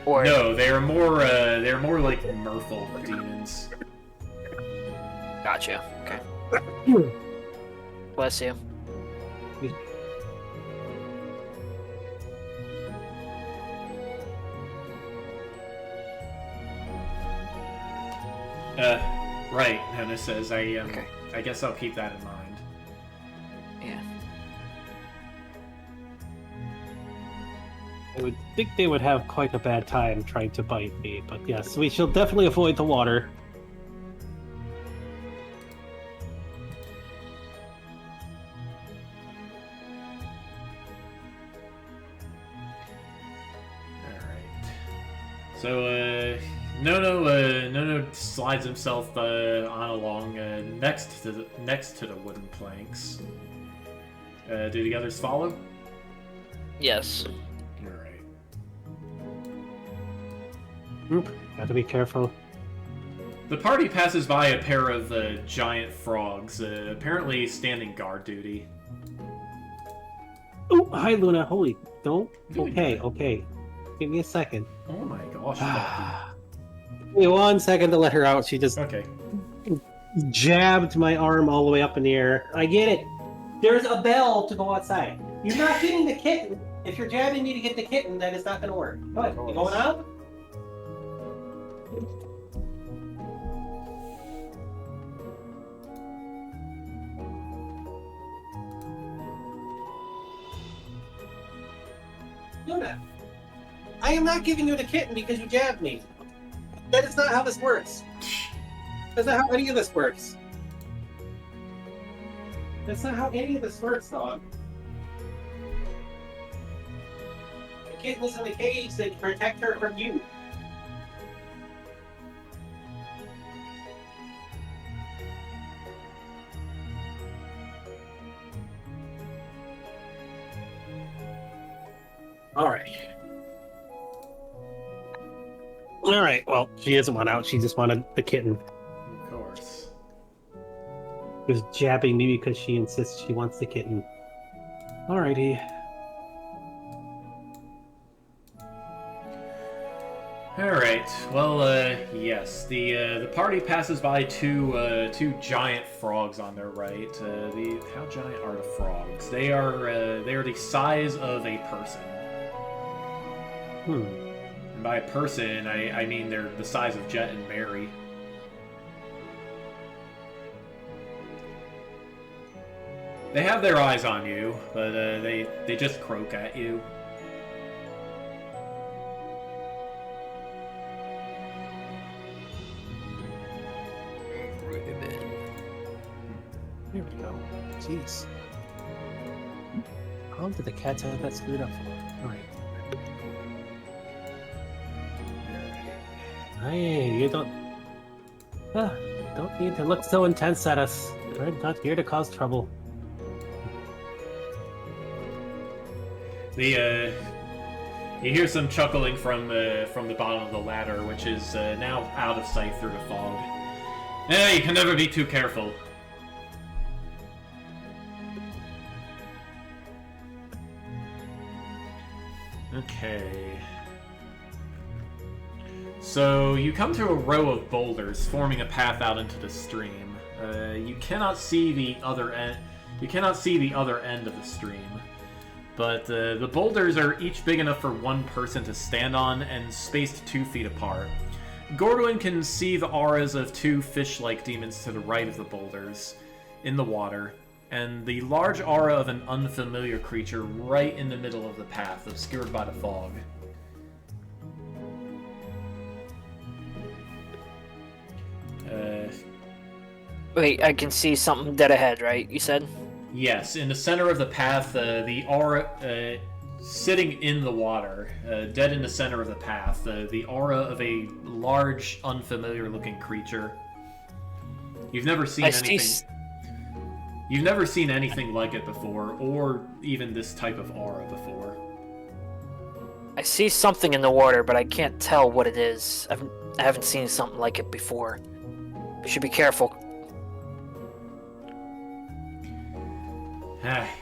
Or... No, they're more like merfolk demons. Gotcha. Okay. Bless you. Right, Hannah says, Okay. I guess I'll keep that in mind. Yeah. I would think they would have quite a bad time trying to bite me, but yes, we shall definitely avoid the water. So, Nono slides himself on along next to the wooden planks. Do the others follow? Yes. All right. Gotta be careful. The party passes by a pair of giant frogs, apparently standing guard duty. Oh, hi Luna. Holy, don't. Doing Okay, good. okay. Give me a second. Oh my gosh. Bucky. Give me 1 second to let her out. She just Okay. jabbed my arm all the way up in the air. I get it. There's a bell to go outside. You're not getting the kitten. If you're jabbing me to get the kitten, then it's not going to work. Go ahead. You going out? Luna, I am not giving you the kitten because you jabbed me. That is not how this works. That's not how any of this works. That's not how any of this works, dog. The kitten is in the cage to protect her from you. All right. Well, she doesn't want out. She just wanted the kitten. Of course. She was jabbing me because she insists she wants the kitten. Alrighty. Alright, well, yes. The party passes by two giant frogs on their right. How giant are the frogs? They are the size of a person. And by a person, I mean they're the size of Jet and Mary. They have their eyes on you, but they just croak at you. Here we go. Jeez. How long did the cats have that screwed up for? Alright. Hey, you don't need to look so intense at us. We're not here to cause trouble. You hear some chuckling from the bottom of the ladder, which is now out of sight through the fog. You can never be too careful. Okay. So you come to a row of boulders forming a path out into the stream. You cannot see the other end. You cannot see the other end of the stream. But the boulders are each big enough for one person to stand on and spaced 2 feet apart. Gordwin can see the auras of 2 fish-like demons to the right of the boulders, in the water, and the large aura of an unfamiliar creature right in the middle of the path, obscured by the fog. Wait, I can see something dead ahead, right? You said? Yes, in the center of the path, the aura, sitting in the water, dead in the center of the path, the aura of a large, unfamiliar-looking creature. You've never seen anything. You've never seen anything like it before, or even this type of aura before. I see something in the water, but I can't tell what it is. I haven't seen something like it before. We should be careful.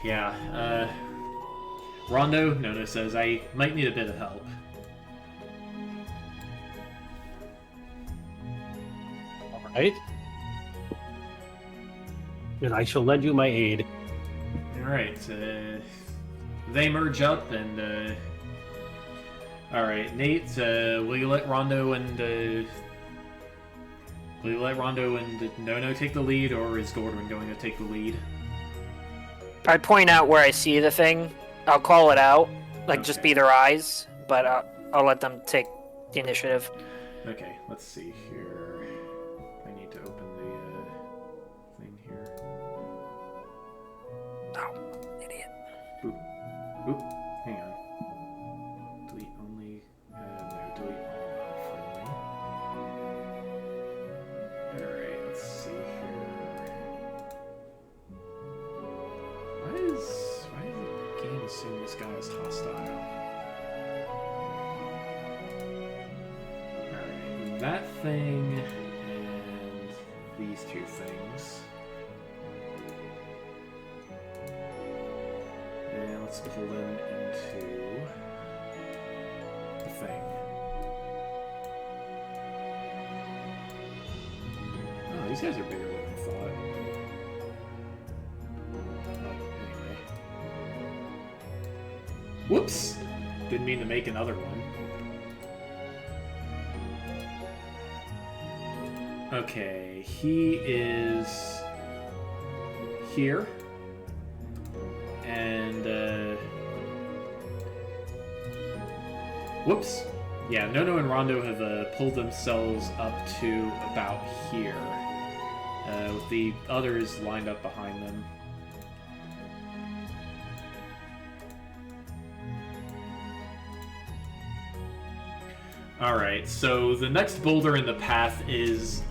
Yeah, Rondo, Nono says, I might need a bit of help. Alright. And I shall lend you my aid. Alright, they merge up and, alright, Nate, will you let Rondo and Nono take the lead, or is Gordon going to take the lead? I point out where I see the thing. I'll call it out, like just Okay. be their eyes, but I'll let them take the initiative. Okay, let's see here. I need to open the thing here. Oh, idiot. Boop. Oop. Hang on. Delete only. No, delete all unfriendly. Alright, let's see here. Why does the game assume this guy is hostile? Alright, that thing and these two things. And let's pull them into the thing. Oh, these guys are bigger than I thought. Oh, anyway. Whoops! Didn't mean to make another one. Okay, he is here. And, whoops. Yeah, Nono and Rondo have pulled themselves up to about here, with the others lined up behind them. Alright, so the next boulder in the path is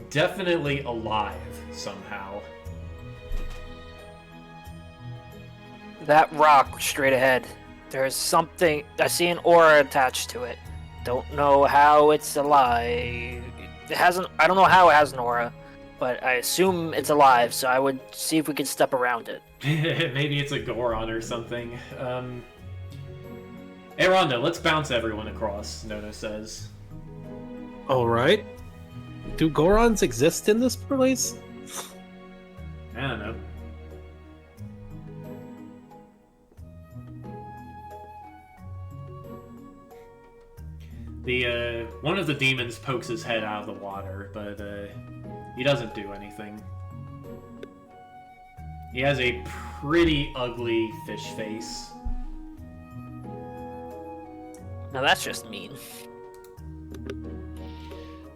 definitely alive somehow. That rock straight ahead. There's something. I see an aura attached to it. Don't know how it's alive. It hasn't. I don't know how it has an aura, but I assume it's alive. So I would see if we could step around it. Maybe it's a Goron or something. Hey Rhonda, let's bounce everyone across, Nono says. Alright. Do Gorons exist in this place? I don't know. One of the demons pokes his head out of the water, but he doesn't do anything. He has a pretty ugly fish face. Now that's just mean.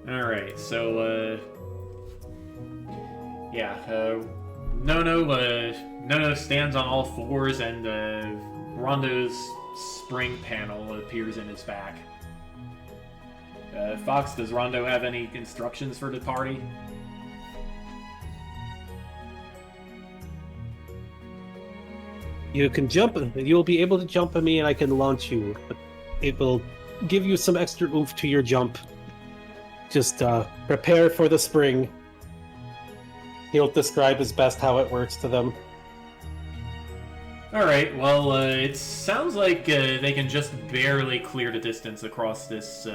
Alright, so, yeah, Nono stands on all fours and, Rondo's spring panel appears in his back. Fox, does Rondo have any instructions for the party? You can jump. You'll be able to jump on me, and I can launch you. But it will give you some extra oomph to your jump. Just prepare for the spring. He'll describe as best how it works to them. Alright, well, it sounds like they can just barely clear the distance across this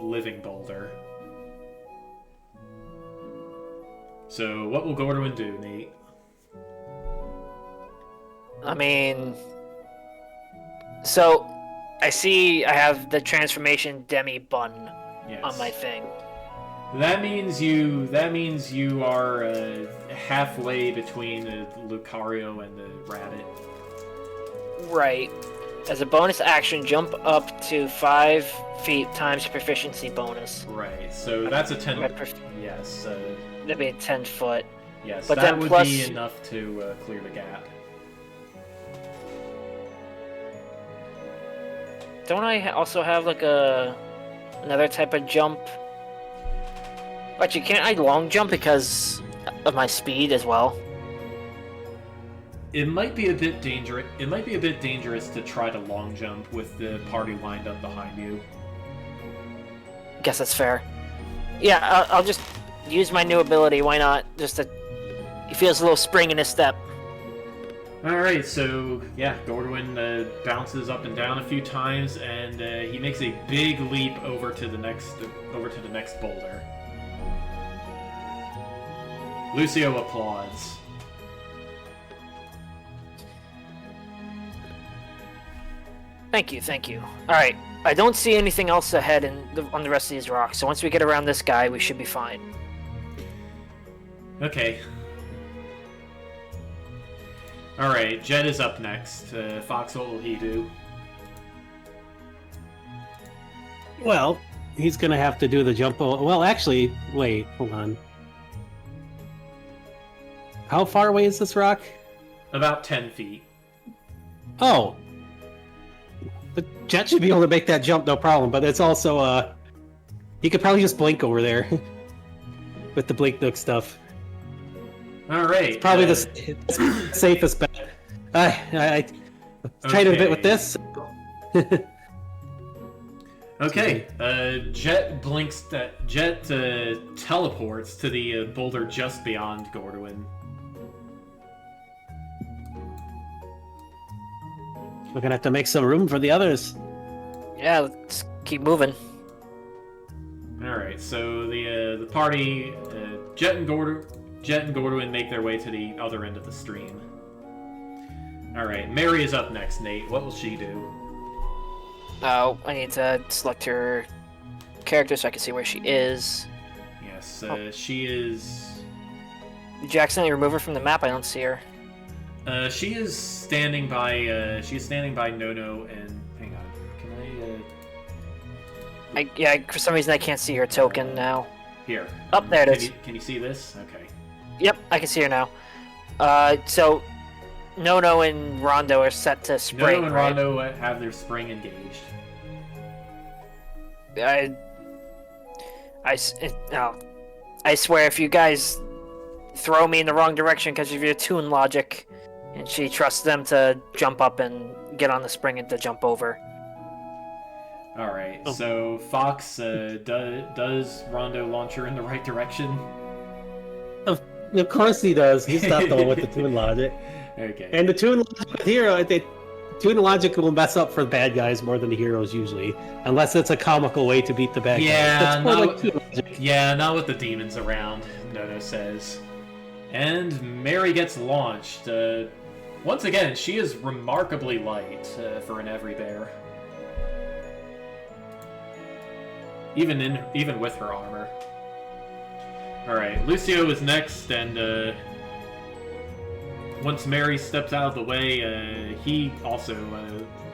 living boulder. So, what will Gordon do, Nate? I mean, so I see I have the transformation demi bun Yes. on my thing. That means you are halfway between the Lucario and the Rabbit. Right. As a bonus action, jump up to 5 feet times proficiency bonus. Right. So that's a 10. My Yes. That'd be a 10 foot. Yes. But that then would plus- be enough to clear the gap. Don't I also have like another type of jump? Actually, can't I long jump because of my speed as well? It might be a bit dangerous. It might be a bit dangerous to try to long jump with the party lined up behind you. Guess that's fair. Yeah, I'll just use my new ability. Why not? Just to. He feels a little spring in his step. All right, so yeah, Gordwin bounces up and down a few times, and he makes a big leap over to the next boulder. Lucio applauds. Thank you, thank you. All right, I don't see anything else ahead on the rest of these rocks. So once we get around this guy, we should be fine. Okay. All right, Jed is up next. Fox, what will he do? Well, he's gonna have to do the jump. Well, actually, wait, hold on. How far away is this rock? About 10 feet. Oh, the jet should be able to make that jump, no problem. But it's also he could probably just blink over there with the blink nook stuff. All right. It's probably the safest bet. I tried it a bit with this. Okay. Jet blinks. Jet teleports to the boulder just beyond Gorduin. We're gonna have to make some room for the others. Yeah, let's keep moving. All right. So the party, Jet and Gorduin make their way to the other end of the stream. All right. Mary is up next. Nate, what will she do? Oh, I need to select her character so I can see where she is. Yes. She is. Did you accidentally remove her from the map? I don't see her. She is standing by. She's standing by Nono and. Hang on. Can I? Yeah, for some reason I can't see her token now. Here. Up there it is. Can you see this? Okay. Yep, I can see her now. So Nono and Rondo are set to spring. Nono and right? Rondo have their spring engaged. I swear, if you guys throw me in the wrong direction because of your toon logic, and she trusts them to jump up and get on the spring and to jump over. All right. So Fox, does Rondo launch her in the right direction? Of course he does. He's not the one with the toon logic. Okay. And the toon logic hero, toon logic will mess up for the bad guys more than the heroes usually, unless it's a comical way to beat the bad guys. That's more like toon logic. Yeah, not with the demons around. Nono says. And Mary gets launched. Once again, she is remarkably light for an everybear. Even with her armor. Alright, Lucio is next, and once Mary steps out of the way, he also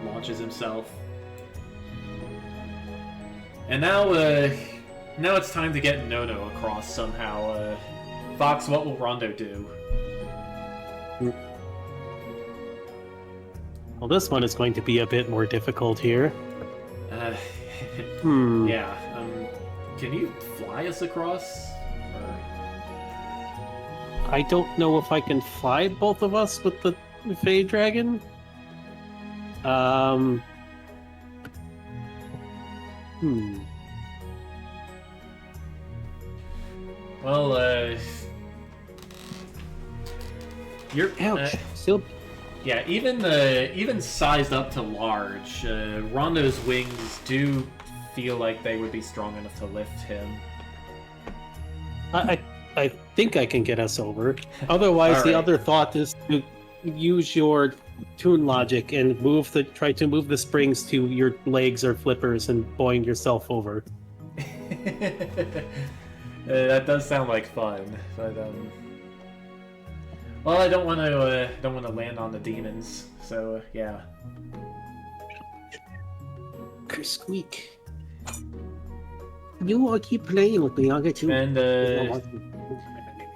launches himself. And now it's time to get Nono across somehow. Fox, what will Rondo do? Well, this one is going to be a bit more difficult here. Yeah. Can you fly us across? I don't know if I can fly both of us with the Fey Dragon. Well, you're. Ouch. Still. Yeah, even sized up to large, Rondo's wings do feel like they would be strong enough to lift him. I think I can get us over. Otherwise, the other thought is to use your toon logic and try to move the springs to your legs or flippers and boing yourself over. That does sound like fun, but well, I don't want to land on the demons, so yeah. Squeak. You want to keep playing with me? I'll get you. And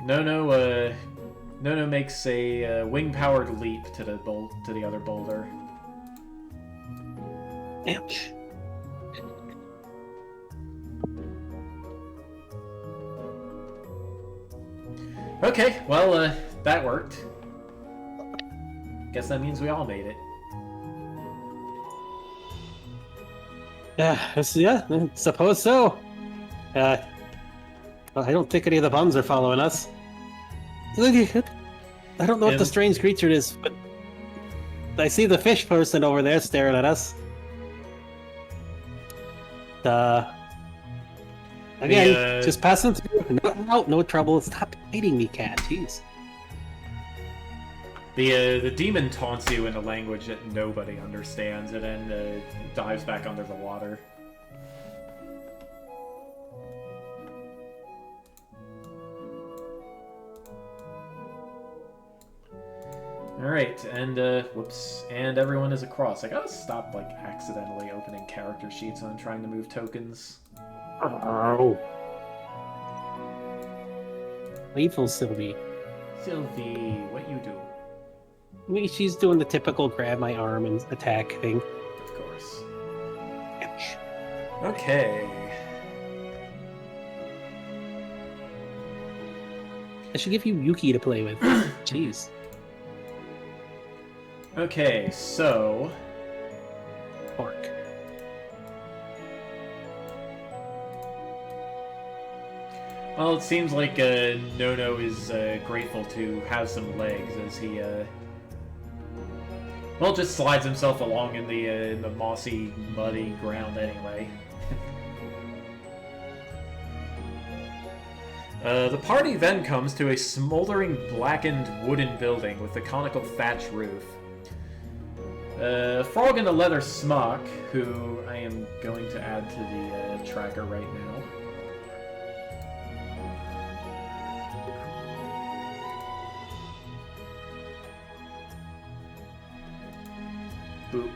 Nono makes a wing-powered leap to the other boulder. Ouch. Okay, well, that worked. Guess that means we all made it. Yeah, I suppose so. Well, I don't think any of the bums are following us. I don't know what the strange creature is, but I see the fish person over there staring at us. Again, just passing through. No trouble. Stop biting me, cat. Jeez. The demon taunts you in a language that nobody understands, and then dives back under the water. Alright, and, whoops, and everyone is across. I gotta stop, like, accidentally opening character sheets when I'm trying to move tokens. Oh. Playful Sylvie. Sylvie, what you do? I mean, she's doing the typical grab my arm and attack thing. Of course. Ouch. Okay. I should give you Yuki to play with. Jeez. Okay, so... Pork. Well, it seems like Nono is grateful to have some legs as he, well, just slides himself along in the mossy, muddy ground anyway. The party then comes to a smoldering, blackened wooden building with a conical thatch roof. Frog in a leather smock, who I am going to add to the tracker right now. Boop.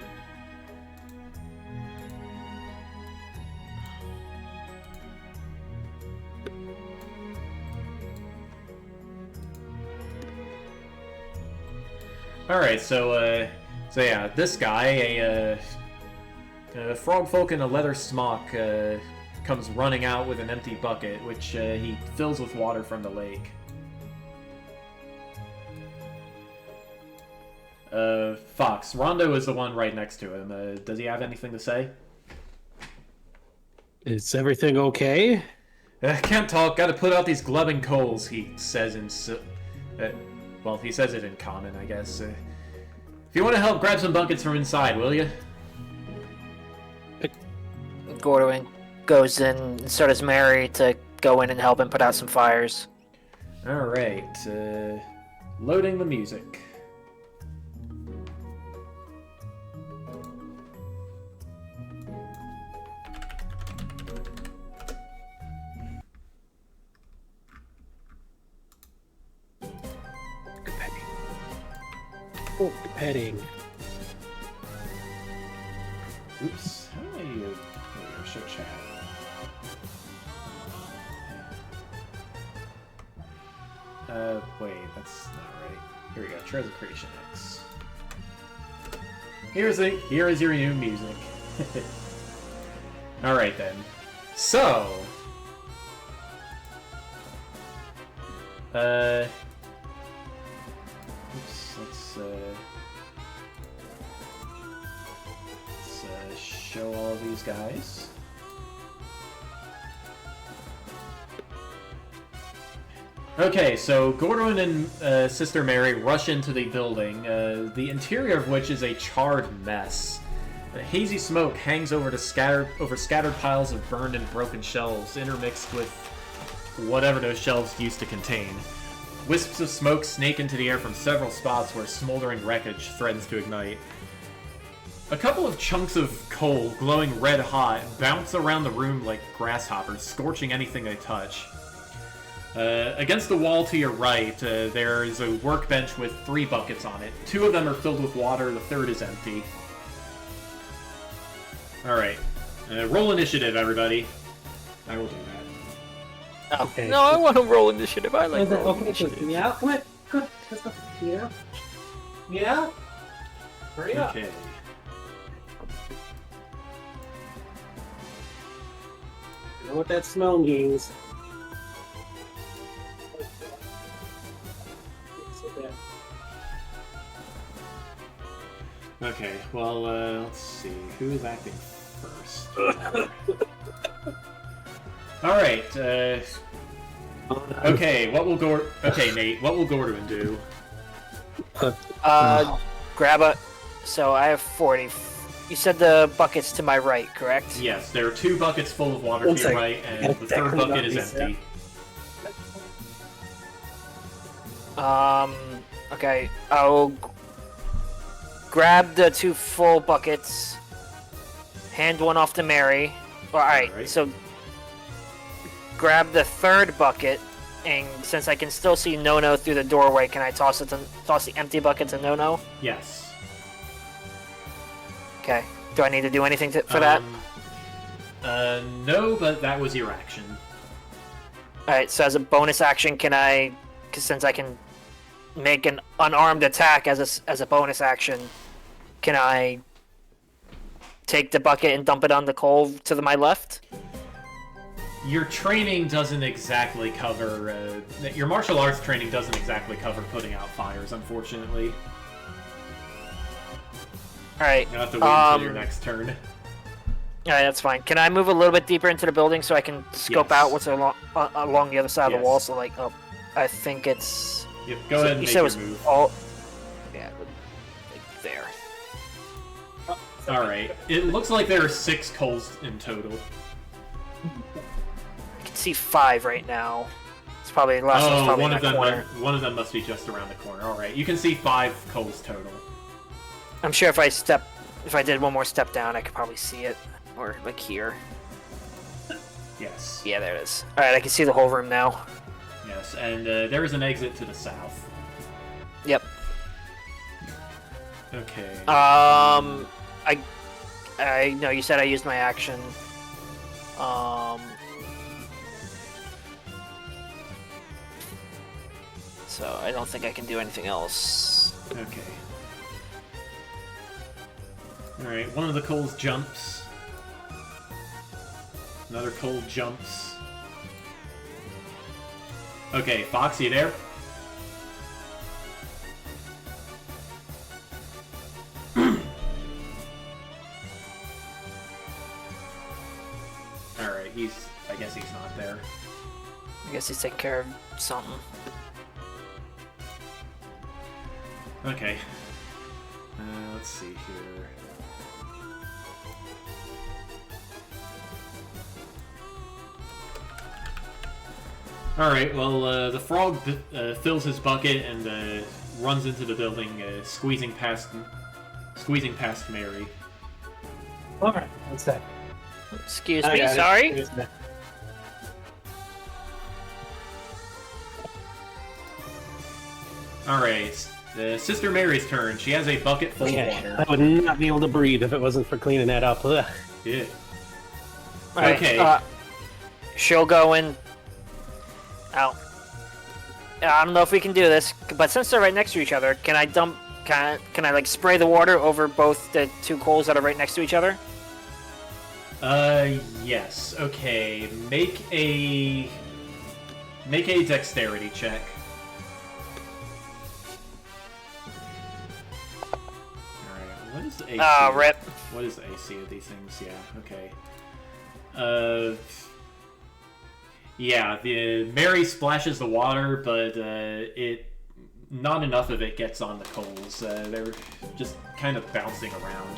Alright, so yeah, this guy, a frog folk in a leather smock, comes running out with an empty bucket, which he fills with water from the lake. Fox, Rondo is the one right next to him. Does he have anything to say? Is everything okay? Can't talk, gotta put out these glubbing coals, he says in... well, he says it in common, I guess. If you want to help, grab some buckets from inside, will you? Gordon goes in, and so does Mary, to go in and help him put out some fires. Alright, loading the music. Oh, petting. Oops, how do I... Here we go, show chat. Wait, that's not right. Here we go, Treasure Creation X. Here is your new music. Alright then. So... Oops, let's show all of these guys. Okay, so Gordon and Sister Mary rush into the building, the interior of which is a charred mess. A hazy smoke hangs over scattered piles of burned and broken shelves, intermixed with whatever those shelves used to contain. Wisps of smoke snake into the air from several spots where smoldering wreckage threatens to ignite. A couple of chunks of coal, glowing red hot, bounce around the room like grasshoppers, scorching anything they touch. Against the wall to your right, there is a workbench with 3 buckets on it. 2 of them are filled with water, the 3rd is empty. Alright. Roll initiative, everybody. I will do that. Okay. No, I want to roll initiative. I like Is it roll okay? initiative. Yeah, what? Good. Yeah. Yeah. Hurry up. Okay. You know what that smell means. Okay, well, let's see. Who is acting first? Alright, okay, okay, Nate, what will Gordon do? Grab a... So I have 40. You said the bucket's to my right, correct? Yes, there are 2 buckets full of water One to your second. right, and the 3rd bucket is empty. Okay, I'll grab the 2 full buckets, hand one off to Mary. Alright, Alright. so grab the 3rd bucket, and since I can still see No-No through the doorway, can I toss the empty bucket to No-No? Yes. Okay. Do I need to do anything for that? No, but that was your action. Alright, so as a bonus action, can I... since I can make an unarmed attack as a bonus action, can I take the bucket and dump it on the coal to my left? Your training doesn't exactly cover... your martial arts training doesn't exactly cover putting out fires, unfortunately. Alright. You'll have to wait until your next turn. Alright, that's fine. Can I move a little bit deeper into the building so I can scope out what's along the other side of the wall? So, like, I think it's... Yep, go ahead and make your move. Yeah, like there. Alright. It looks like there are 6 coals in total. I can see 5 right now. It's probably the last one's probably in that corner. One of them must be just around the corner. Alright, you can see 5 coals total. I'm sure if I did one more step down, I could probably see it. Or, like, here. Yes. Yeah, there it is. Alright, I can see the whole room now. Yes, and there is an exit to the south. Yep. Okay. No, you said I used my action. So I don't think I can do anything else. Okay. Alright, one of the coals jumps. Another coal jumps. Okay, Fox, you there? Alright, I guess he's not there. I guess he's taking care of something. Okay. Let's see here. Alright, well, the frog fills his bucket and runs into the building, squeezing past Mary. Alright, one sec. Excuse me, sorry? Alright, Sister Mary's turn. She has a bucket full of water. I would not be able to breathe if it wasn't for cleaning that up. Ugh. Yeah. Right, Okay. She'll go in... Out. I don't know if we can do this, but since they're right next to each other, can I dump... Can I, like, spray the water over both the 2 coals that are right next to each other? Yes. Okay. Make a dexterity check. Alright, what is the AC? Rip. What is the AC of these things? Yeah, okay. Yeah, Mary splashes the water, but not enough of it gets on the coals. They're just kind of bouncing around.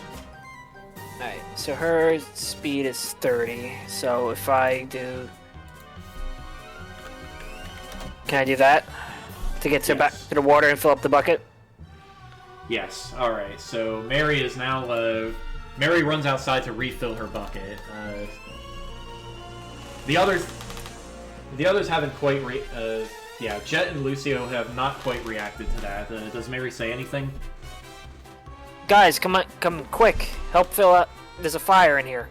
Alright, so her speed is 30, so if I do... Can I do that? To get back to the water and fill up the bucket? Yes, alright, so Mary is now... Mary runs outside to refill her bucket. The others haven't quite yeah, Jet and Lucio have not quite reacted to that. Does Mary say anything? Guys, come quick. Help fill up. There's a fire in here.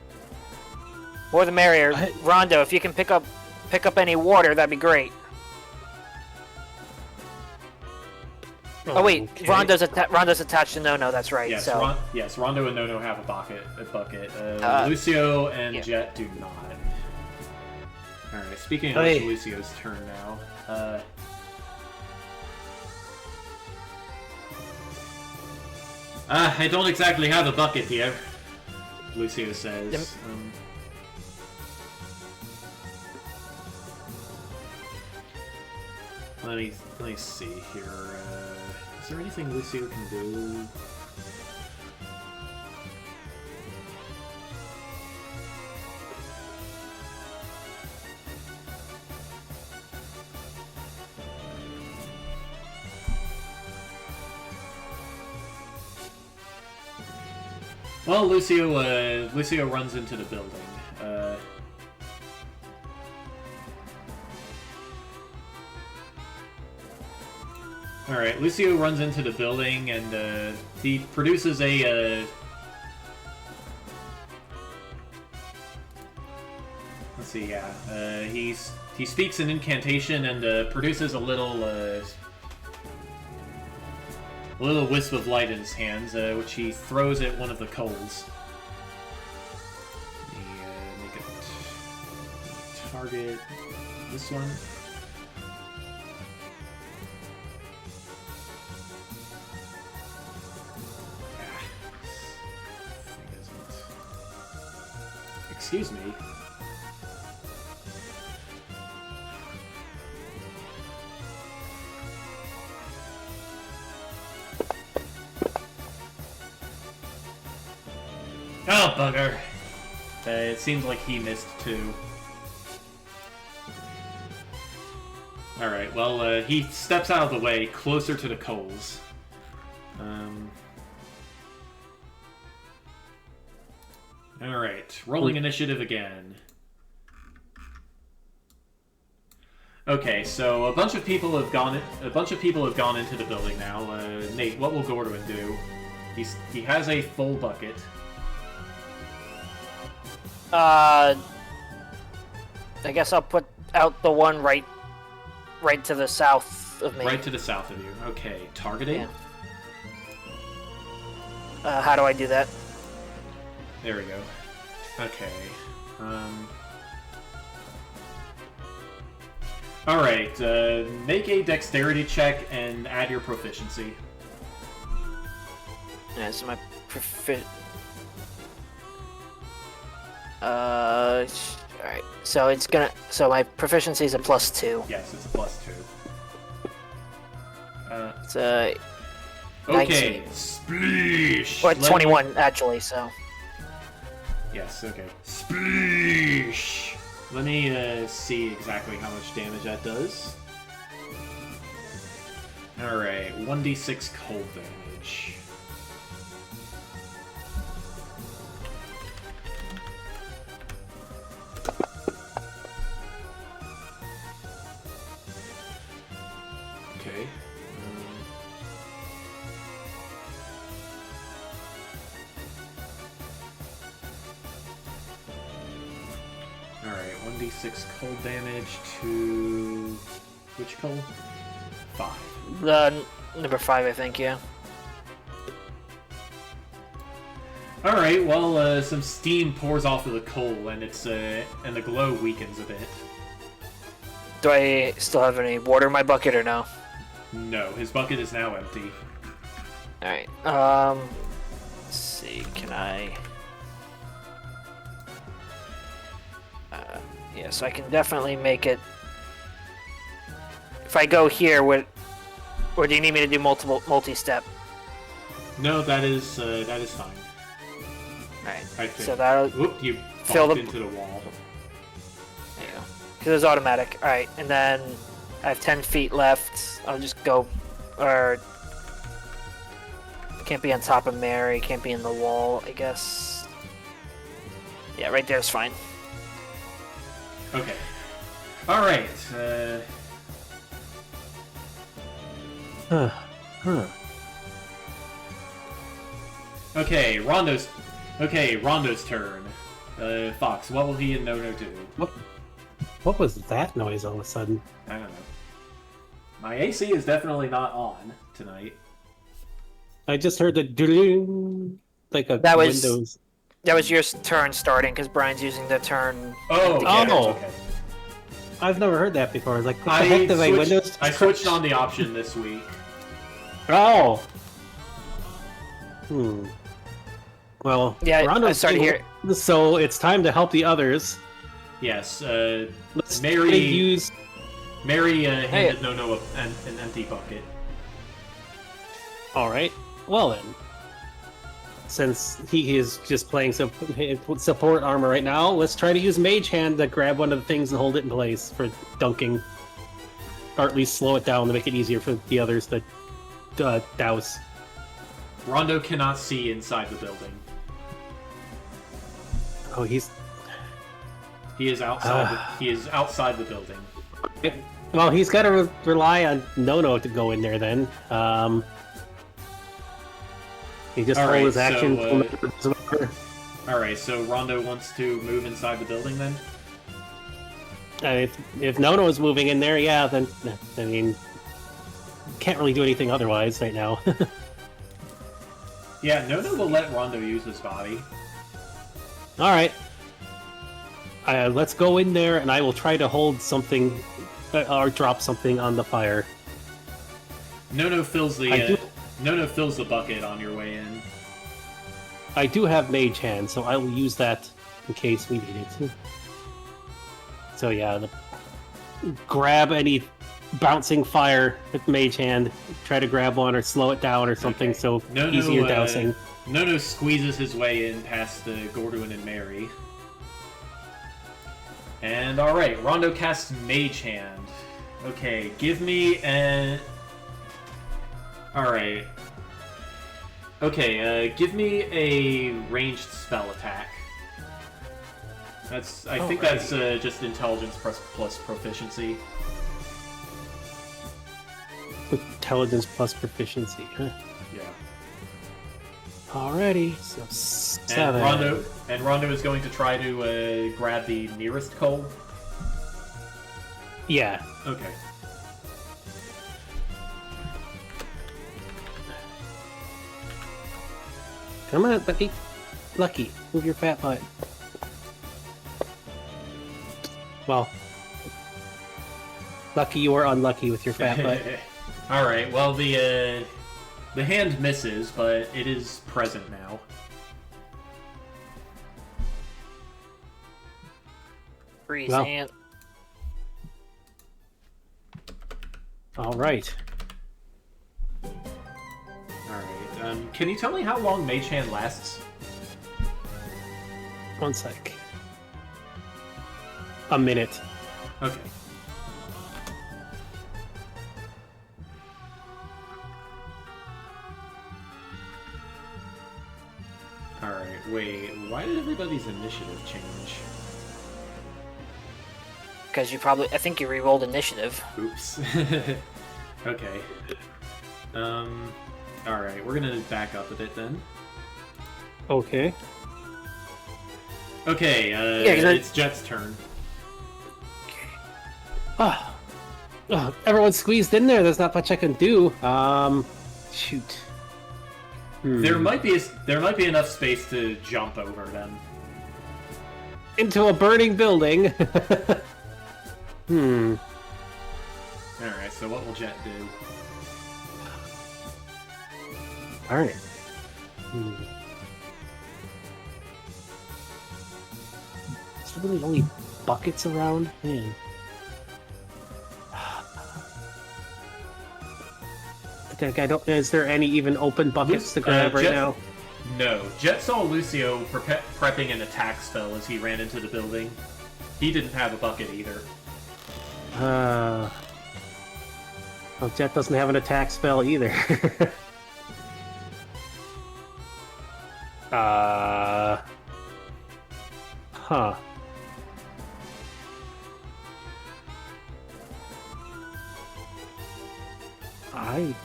More the merrier. Rondo, if you can pick up any water, that'd be great. Oh wait, Okay. Rondo's attached to No-No, that's right. Yes, so. yes, Rondo and Nono have a bucket. Lucio and Jet do not. Alright, speaking of which, Lucio's turn now. I don't exactly have a bucket here, Lucio says. Let me see here. Is there anything Lucio can do? Well, Lucio runs into the building. Alright, Lucio runs into the building and he produces a... Let's see, yeah. He speaks an incantation and produces a little wisp of light in his hands, which he throws at one of the coals. Make it target this one. Excuse me. Oh, bugger. It seems like he missed too. Alright, well, he steps out of the way, closer to the coals. Alright, rolling initiative again. Okay, so a bunch of people have gone into the building now. Nate, what will Gordon do? He has a full bucket. I guess I'll put out the one right to the south of me. Right to the south of you. Okay, targeting. Yeah. How do I do that? There we go. Okay. Alright, make a dexterity check and add your proficiency. Yeah, so my alright. So it's gonna. So my proficiency is a +2. Yes, it's a +2. It's okay, 19. spleesh! Or 21 actually. So. Yes, okay. Spleesh! Let me see exactly how much damage that does. Alright, 1d6 cold damage. Okay. Alright, 1d6 cold damage to... which cold? 5. The number 5, I think. Yeah. Alright, well, some steam pours off of the coal, and it's and the glow weakens a bit. Do I still have any water in my bucket or no? No, his bucket is now empty. Alright. Let's see. Can I? Yeah, so I can definitely make it. If I go here, or do you need me to do multi-step? No, that is fine. Alright. I think. So that'll Whoop, you fill bumped into the wall. There you go. Because it's automatic. Alright, and then I have 10 feet left. I'll just go, or can't be on top of Mary. Can't be in the wall, I guess. Yeah, right there is fine. Okay. Alright, Okay, Rondo's turn. Fox, what will he and Nono do? What was that noise all of a sudden? I don't know. My AC is definitely not on tonight. I just heard the ding, like a That was- Windows. That was your turn starting, because Brian's using the turn. Oh, yeah, Oh. okay. I've never heard that before. I was like, what the heck did my Windows? I switched on the option this week. Oh. Well, Yeah, I Rondo's started here. So it's time to help the others. Yes, Let's Mary- use. Mary handed Nono an empty bucket. All right. Well then, since he is just playing support armor right now, let's try to use Mage Hand to grab one of the things and hold it in place for dunking, or at least slow it down to make it easier for the others to douse. Rondo cannot see inside the building. Oh, He is outside. He is outside the building. Well, he's got to rely on Nono to go in there then. He just All hold right, his action. Alright, so Rondo wants to move inside the building then? If Nono is moving in there, yeah, then I mean, can't really do anything otherwise right now. Yeah, Nono will let Rondo use his body. All right, let's go in there, and I will try to hold something or drop something on the fire. Nono fills the bucket on your way in. I do have Mage Hand, so I will use that in case we need it. So yeah, grab any bouncing fire with Mage Hand, try to grab one or slow it down or something, Okay. so Nono, easier dousing. Nono squeezes his way in past Gorduin and Mary. And alright, Rondo casts Mage Hand. Okay, give me an... Alright. Okay, give me a ranged spell attack. I think that's just intelligence plus proficiency. Intelligence plus proficiency, huh? Yeah. Alrighty, so 7. And Rondo is going to try to grab the nearest coal. Yeah. Okay. Come on, buddy. Lucky, move your fat butt. Well, lucky you or unlucky with your fat butt. Alright, well the hand misses, but it is present now. Freeze Well. hand. All right. Alright, can you tell me how long Mage Hand lasts? One sec. A minute. Okay. Alright, wait, why did everybody's initiative change? Because I think you re-rolled initiative. Oops. Okay. Alright, we're gonna back up a bit then. Okay. Okay, Yeah, 'cause it's Jet's turn. Ah. Everyone's squeezed in there. There's not much I can do. Shoot. There might be enough space to jump over them. Into a burning building. Alright, so what will Jet do? All right. Is there really only buckets around? Man. I don't. Is there any even open buckets to grab right Jet- now? No. Jet saw Lucio prepping an attack spell as he ran into the building. He didn't have a bucket either. Oh, Jet doesn't have an attack spell either. Huh. I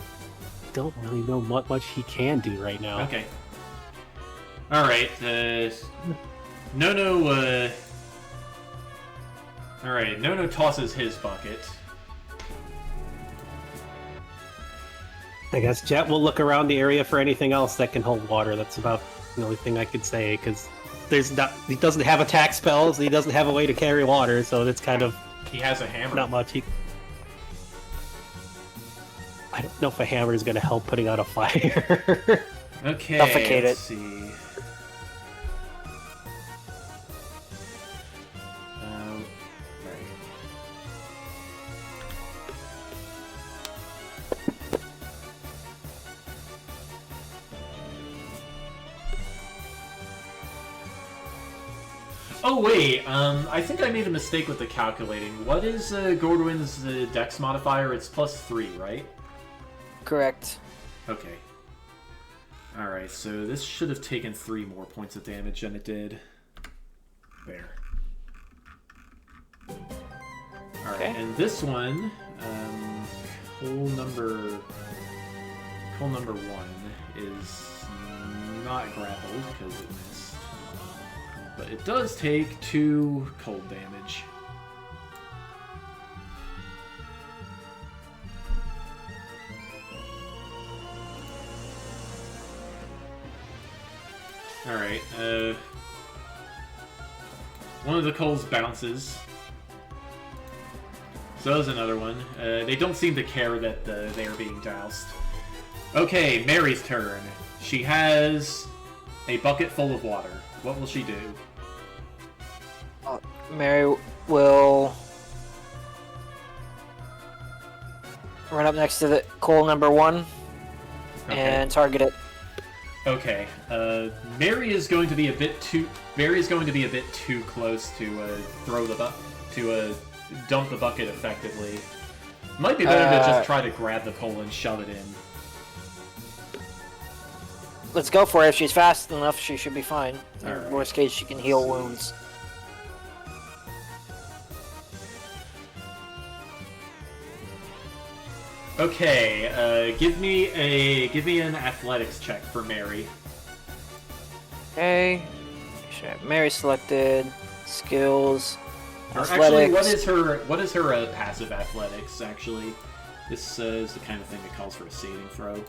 don't really know what much he can do right now. Okay. Alright, Nono, Alright, Nono tosses his bucket. I guess Jet will look around the area for anything else that can hold water. That's about the only thing I could say, because he doesn't have attack spells, he doesn't have a way to carry water, so it's kind of He has a hammer. not much. I don't know if a hammer is going to help putting out a fire. Okay, Suffocate let's it. see. Right. Oh wait, I think I made a mistake with the calculating. What is Gorduin's dex modifier? It's +3, right? Correct. Okay. Alright, so this should have taken 3 more points of damage than it did. There. All right, Okay. and this one, coal number one is not grappled because it missed, but it does take 2 cold damage. All right, one of the coals bounces. So there's another one. They don't seem to care that they are being doused. Okay, Mary's turn. She has a bucket full of water. What will she do? Mary will run up next to the coal number 1 and target it. Okay. Mary is going to be a bit too close to throw the dump the bucket effectively. Might be better to just try to grab the coal and shove it in. Let's go for it. If she's fast enough, she should be fine. In Alright. worst case, she can heal wounds. Okay, give me an athletics check for Mary. Okay. Mary selected. Skills. Or Athletics. actually, what is her passive athletics? Actually, this is the kind of thing that calls for a saving throw.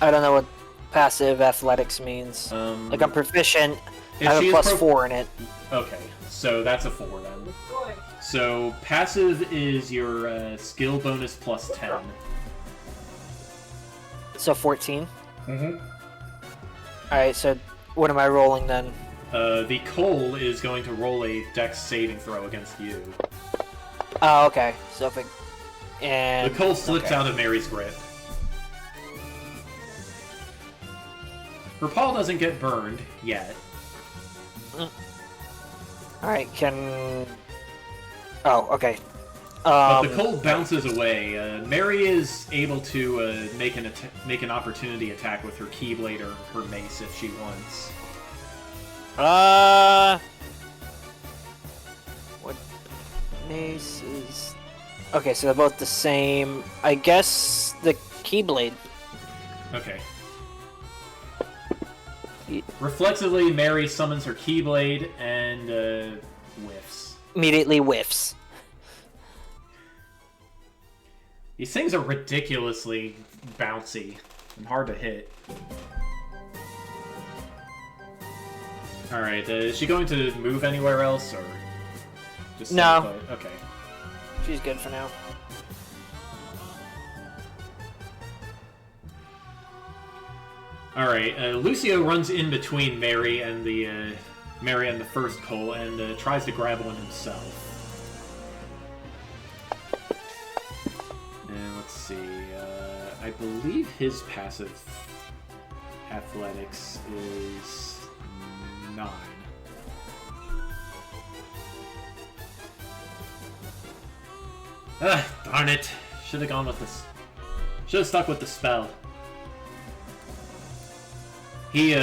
I don't know what passive athletics means. Like I'm proficient. I have a plus 4 in it. Okay, so that's a 4 then. So passive is your skill bonus plus 10. So 14. Mm-hmm. Alright, so what am I rolling then? The coal is going to roll a dex saving throw against you. Oh, okay. So if it... And... The coal slips out of Mary's grip. Her paw doesn't get burned yet. Alright, can... Oh, okay. But the coal bounces away. Mary is able to make an opportunity attack with her keyblade or her mace if she wants. What mace is... Okay, so they're both the same. I guess the keyblade. Okay. Reflexively, Mary summons her keyblade and whiffs. Immediately whiffs. These things are ridiculously bouncy and hard to hit. Alright, is she going to move anywhere else, or just No. stay put? Okay. She's good for now. Alright, Lucio runs in between Mary and the first coal and tries to grab one himself. And let's see, I believe his passive athletics is 9. Ah, darn it. Should have gone with this. Should have stuck with the spell. He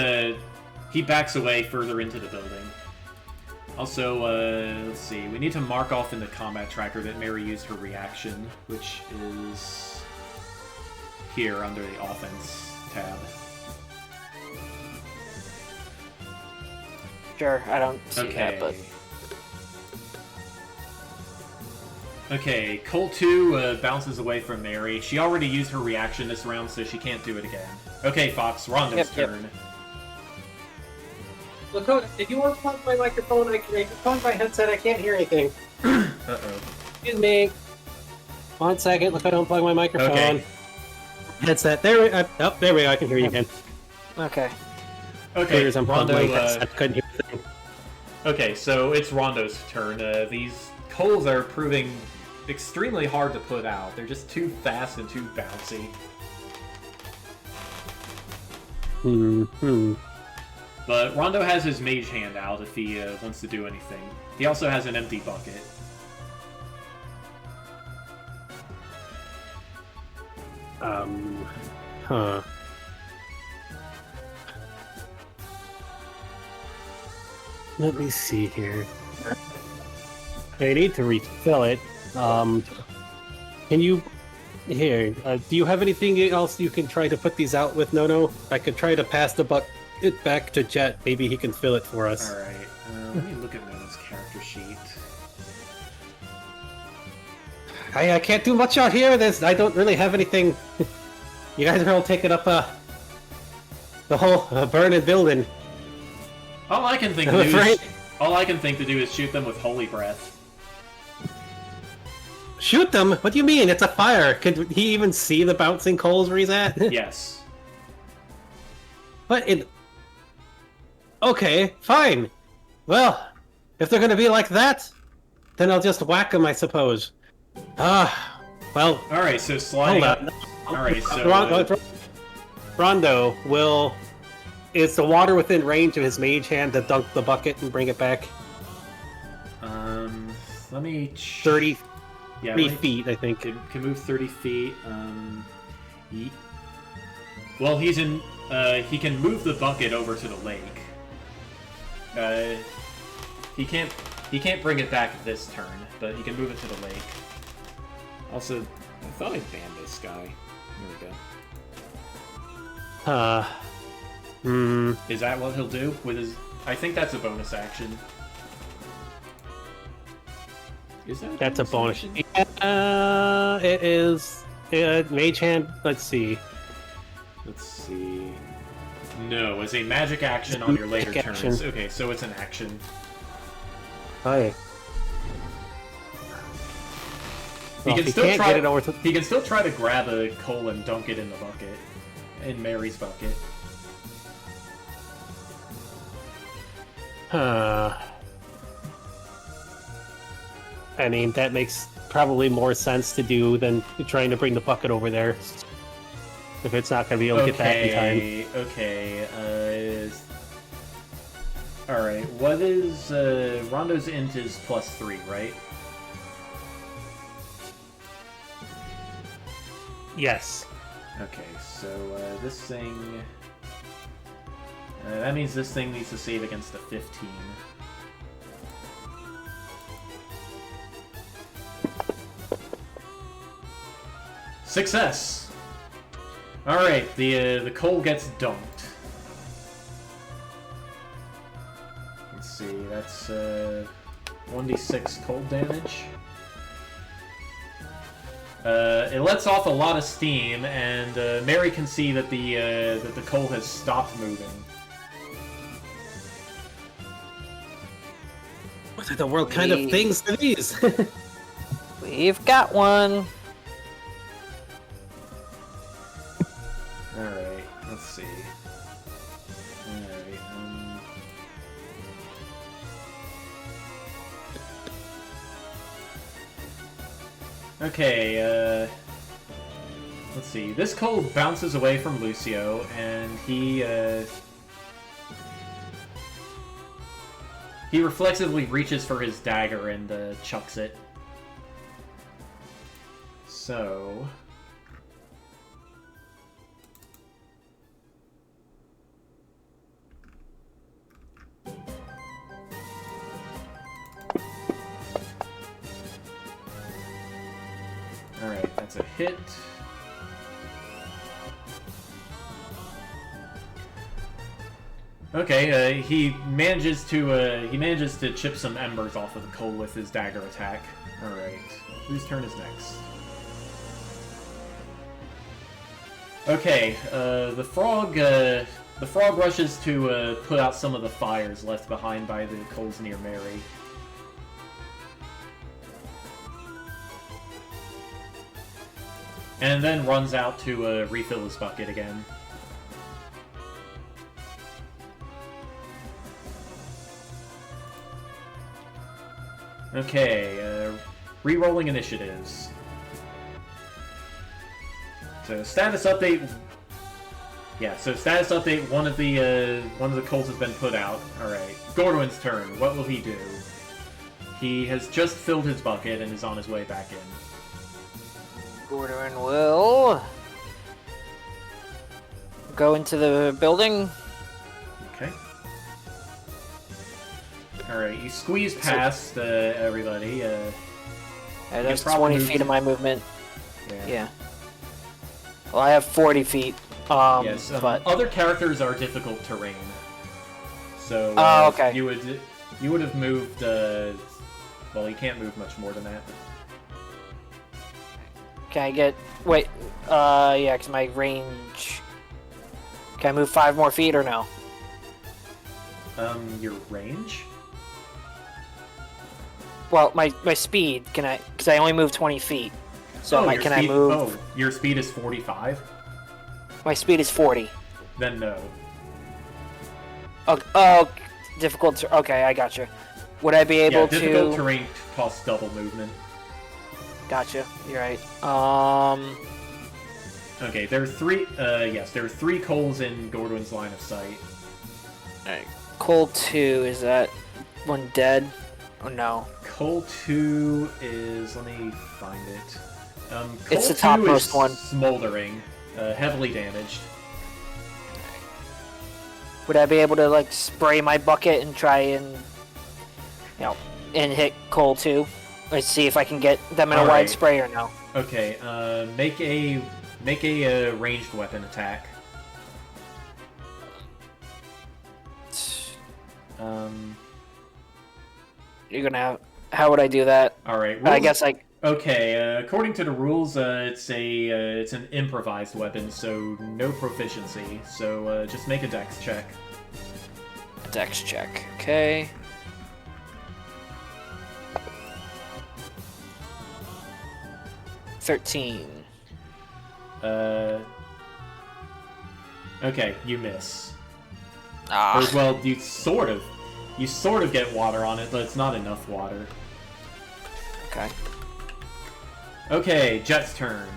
backs away further into the building. Also, let's see. We need to mark off in the combat tracker that Mary used her reaction, which is here under the offense tab. Sure, I don't see that, but... Okay, Coal 2 bounces away from Mary. She already used her reaction this round, so she can't do it again. Okay, Fox, Rondo's turn. Lakota, if you want to plug my microphone, I can plug my headset. I can't hear anything. Uh-oh. Excuse me. 1 second. Lakota, unplug my microphone. Okay. Headset. There we there we go. I can hear you again. Okay. Okay, Unplugged my Rondo, headset. Couldn't hear anything. okay, so it's Rondo's turn. These coals are proving extremely hard to put out. They're just too fast and too bouncy. But Rondo has his mage hand out if he wants to do anything. He also has an empty bucket. Huh. Let me see here. I need to refill it. Can you... Here, do you have anything else you can try to put these out with, Nono? I could try to pass the bucket back to Jet. Maybe he can fill it for us. Alright, let me look at Nono's character sheet. I can't do much out here. I don't really have anything. You guys are all taking up the whole burning building. All I can think to do is shoot them with holy breath. Shoot them? What do you mean? It's a fire. Could he even see the bouncing coals where he's at? Yes. But it... Okay, fine. Well, if they're gonna be like that, then I'll just whack them, I suppose. Well... Alright, so sliding up... Alright, so... Rondo will... Is the water within range of his mage hand to dunk the bucket and bring it back? Let me... 30 yeah, 3 feet, I think. Can move 30 feet. Well, he's in... he can move the bucket over to the lake. He can't bring it back this turn, but he can move it to the lake. Also, I thought I banned this guy. Here we go. Is that what he'll do with his... I think that's a bonus action. Is that That's a bonus. Yeah, it is. Mage hand, let's see. Let's see. No, as a magic action on your later turns. Action. Okay, so it's an action. Hi. He Well, can still can't try. get it over to... He can still try to grab a coal and dunk it in the bucket, in Mary's bucket. I mean, that makes probably more sense to do than trying to bring the bucket over there. If it's not going to be able to get back in time. Okay, alright, what is... Rondo's int is +3, right? Yes. Okay, so this thing... that means this thing needs to save against a 15. Success! Alright, the coal gets dumped. Let's see, that's 1d6 cold damage. It lets off a lot of steam, and Mary can see that the coal has stopped moving. What in the world kind of things are these? We've got one. Alright, let's see. Alright, okay, let's see. This coal bounces away from Lucio, and he reflexively reaches for his dagger and chucks it. So... Alright, that's a hit. Okay, he manages to chip some embers off of the coal with his dagger attack. Alright, whose turn is next? Okay, the frog rushes to put out some of the fires left behind by the coals near Mary. And then runs out to refill his bucket again. Okay, re-rolling initiatives. So status update. Yeah, so status update. One of the coals has been put out. All right, Gordwin's turn. What will he do? He has just filled his bucket and is on his way back in. Gordon will go into the building. Okay. Alright, you squeeze past everybody. That's probably 20 move- feet of my movement. Yeah. Well, I have 40 feet. Yes, but other characters are difficult terrain. So okay. you would have moved. Well, you can't move much more than that. Can I get... Wait, yeah, because my range... Can I move 5 more feet or no? Your range? Well, my speed, can I... Because I only move 20 feet. So your can speed, I move... Oh, your speed is 45? My speed is 40. Then no. Oh, difficult... Okay, I gotcha. Would I be able to... difficult terrain costs double movement. Gotcha, you're right. Okay, there are 3... yes, there are 3 coals in Gordwin's line of sight. Alright. Coal 2, is that one dead? Oh no. Coal 2 is... Let me find it. Coal It's the 2 topmost is one. Smoldering. Heavily damaged. Would I be able to, like, spray my bucket and try and... You know, and hit coal 2? Let's see if I can get them in a wide Alright. spray or no. Okay, make a ranged weapon attack. You're gonna have... How would I do that? Alright, I guess I... Okay, according to the rules, it's an improvised weapon, so no proficiency. So just make a dex check. Dex check. Okay. Okay, you miss. Ah. Or, well, you sort of get water on it, but it's not enough water. Okay. Okay, Jet's turn.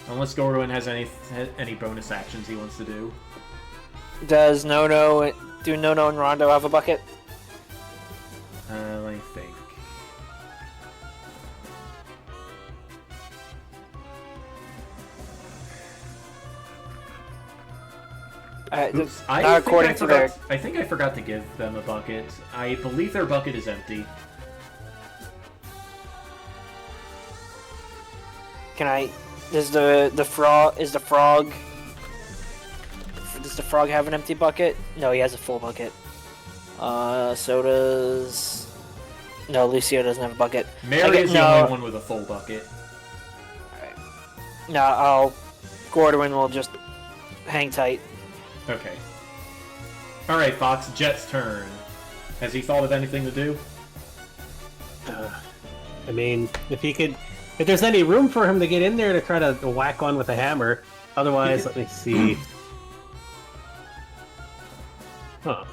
Unless Gordwin has any bonus actions he wants to do. Does Nono and Rondo have a bucket? Let me think. Oops, not according to their... I think I forgot to give them a bucket. I believe their bucket is empty. Can I... Does the frog... Does the frog have an empty bucket? No, he has a full bucket. So does... No, Lucio doesn't have a bucket. Mary is the only one with a full bucket. Alright. No, Gordwin will just hang tight. Okay. Alright, Fox, Jet's turn. Has he thought of anything to do? I mean, if there's any room for him to get in there to try to whack one with a hammer. Otherwise, let me see. Huh.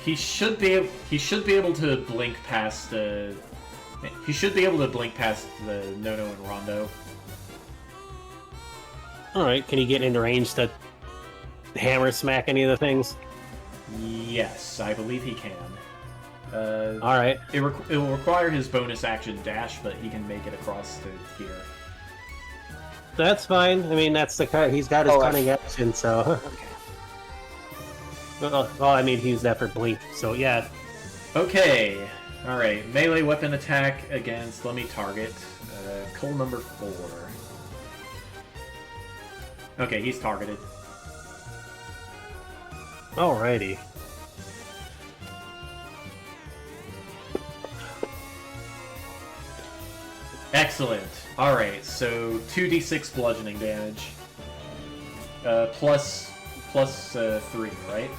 He should be able to blink past the. He should be able to blink past the Nono and Rondo. Alright, can he get into range to hammer smack any of the things? Yes, I believe he can. Alright. It will require his bonus action dash, but he can make it across to here. That's fine. I mean, that's the he's got his cunning action, so. Okay. Well, I mean, he used that for blink, so yeah. Okay. Alright, melee weapon attack against, let me target, Cole number 4. Okay, he's targeted. Alrighty. Excellent. Alright, so 2d6 bludgeoning damage. Plus 3, right?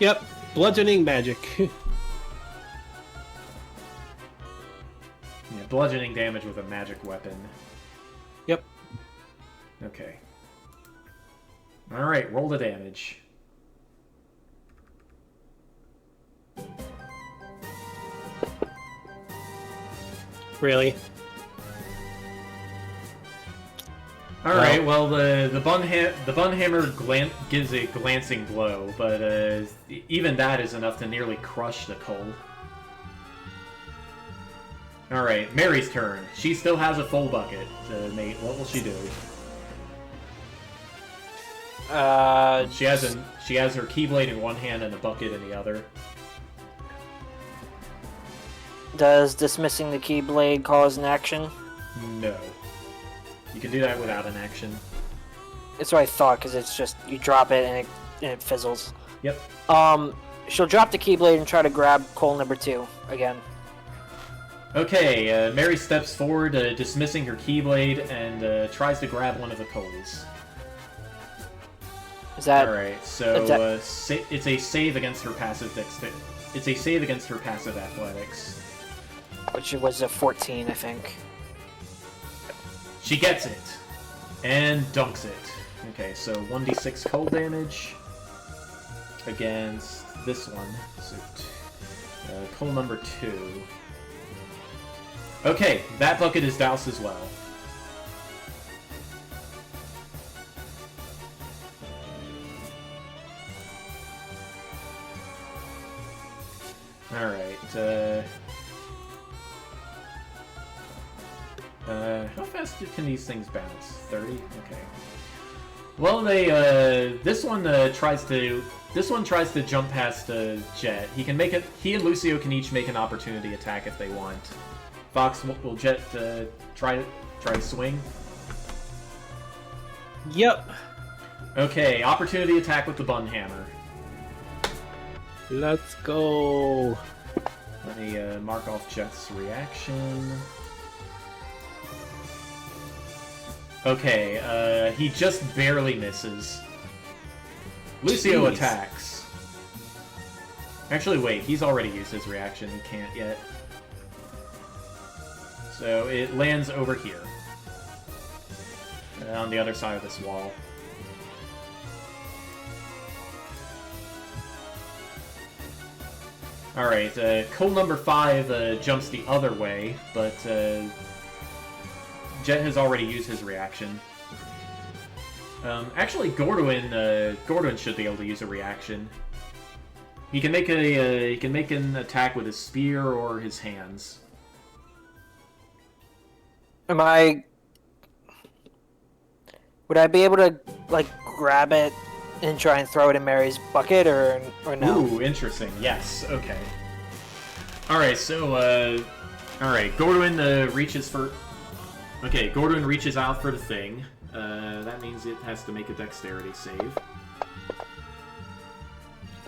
Yep, bludgeoning magic. Yeah, bludgeoning damage with a magic weapon. Yep. Okay. Alright, roll the damage. Really? Alright, well, the bun hammer gives a glancing blow, but even that is enough to nearly crush the coal. Alright, Mary's turn. She still has a full bucket. Nate, what will she do? She has her Keyblade in one hand and a bucket in the other. Does dismissing the Keyblade cause an action? No. You can do that without an action. That's what I thought, because it's just you drop it and it fizzles. Yep. She'll drop the Keyblade and try to grab coal number 2 again. Okay, Mary steps forward, dismissing her Keyblade, and tries to grab one of the coals. Is that alright? So it's a save against her passive It's a save against her passive athletics, which was a 14, I think. She gets it and dunks it. Okay, so 1d6 cold damage against this one. So, coal number 2. Okay, that bucket is doused as well. Alright, how fast can these things bounce? 30? Okay. Well, this one tries to jump past Jet. He and Lucio can each make an opportunity attack if they want. Fox, will Jet try to swing? Yep. Okay, opportunity attack with the bun hammer. Let's go. Let me mark off Jet's reaction. Okay, he just barely misses. Lucio attacks. Actually, wait, he's already used his reaction. He can't yet. So it lands over here. On the other side of this wall. Alright, coal number 5 jumps the other way, but Jet has already used his reaction. Actually, Gordon should be able to use a reaction. He can make an attack with his spear or his hands. Would I be able to, like, grab it and try and throw it in Mary's bucket, or no? Ooh, interesting. Yes. Okay. All right. So, all right. Gordon reaches for. Okay, Gordon reaches out for the thing. That means it has to make a dexterity save.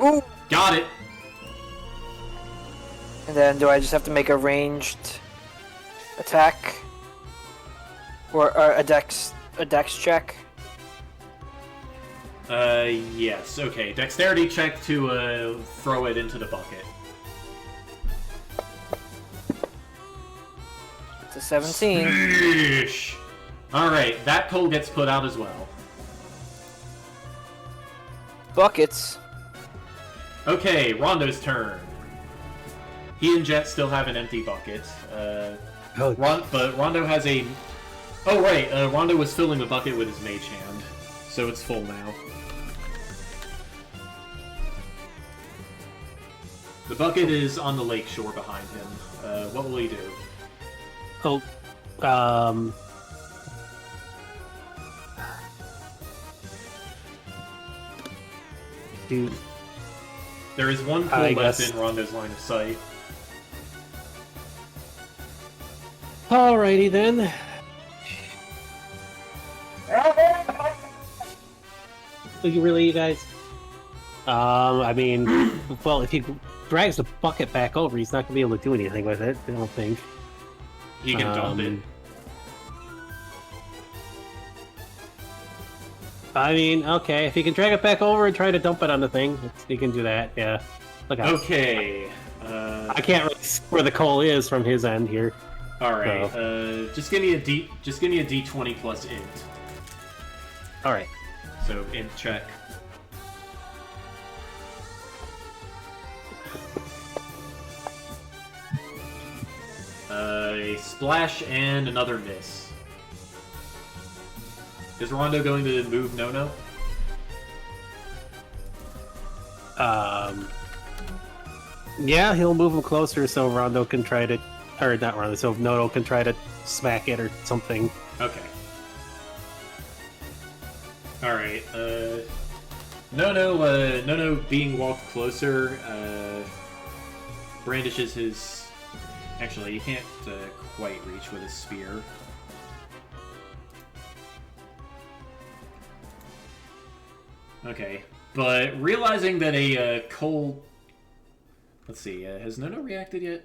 Ooh. Got it. And then, do I just have to make a ranged attack, or a dex check? Yes. Okay. Dexterity check to throw it into the bucket. It's a 17. Sheesh. All right, that coal gets put out as well. Buckets. Okay, Rondo's turn. He and Jet still have an empty bucket. But Rondo has a. Oh right, Rondo was filling the bucket with his mage hand, so it's full now. The bucket is on the lake shore behind him. What will he do? Dude. There is one coal left in Rondo's line of sight. Alrighty then. Really, you guys? I mean, well, if he drags the bucket back over, he's not gonna be able to do anything with it. I don't think. He can dump it. I mean, okay, if he can drag it back over and try to dump it on the thing, he can do that. Yeah. Look out. Okay. I can't really see where the coal is from his end here. All right. So. Just give me a D20 plus int. All right. So int check. A splash and another miss. Is Rondo going to move No-No? Yeah, he'll move him closer so Rondo can try to, or not Rondo, so No-No can try to smack it or something. Okay. Alright, Nono being walked closer, brandishes his... Actually, he can't quite reach with his spear. Okay, but realizing that a coal... Let's see, has Nono reacted yet?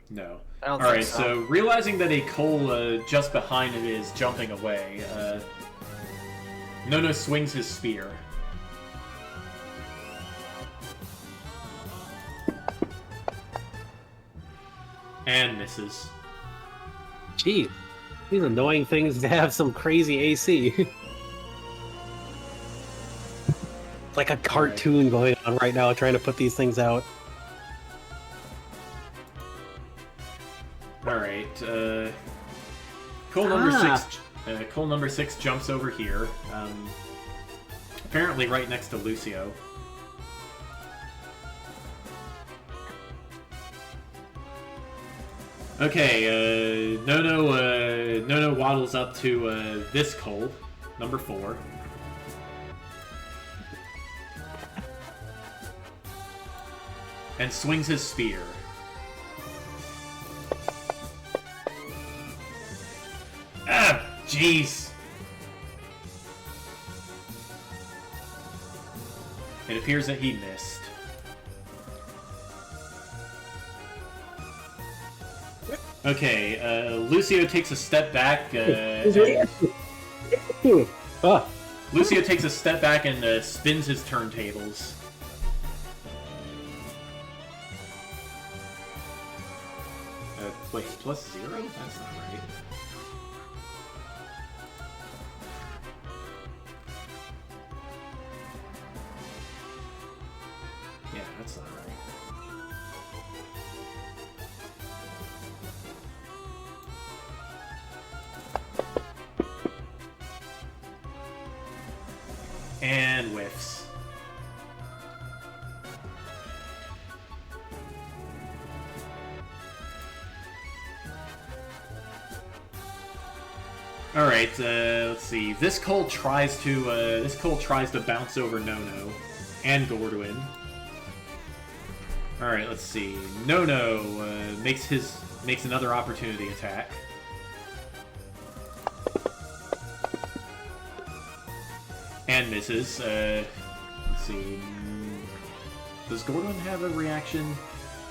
No. Alright, so realizing that a coal just behind it is jumping away, Nono swings his spear. And misses. Gee, these annoying things have some crazy AC. It's like a cartoon going on right now, trying to put these things out. Alright, coal number 6... coal number 6 jumps over here. Apparently right next to Lucio. Okay, Nono waddles up to this coal, number 4. And swings his spear. Ah, jeez. It appears that he missed. Okay, Lucio takes a step back. Lucio takes a step back and spins his turntables. Wait, +0? That's not right. Yeah, that's not right. And whiffs. All right, let's see. This coal tries to bounce over Nono and Gordwin. All right, let's see. Nono makes another opportunity attack. And misses. Let's see. Does Gordwin have a reaction?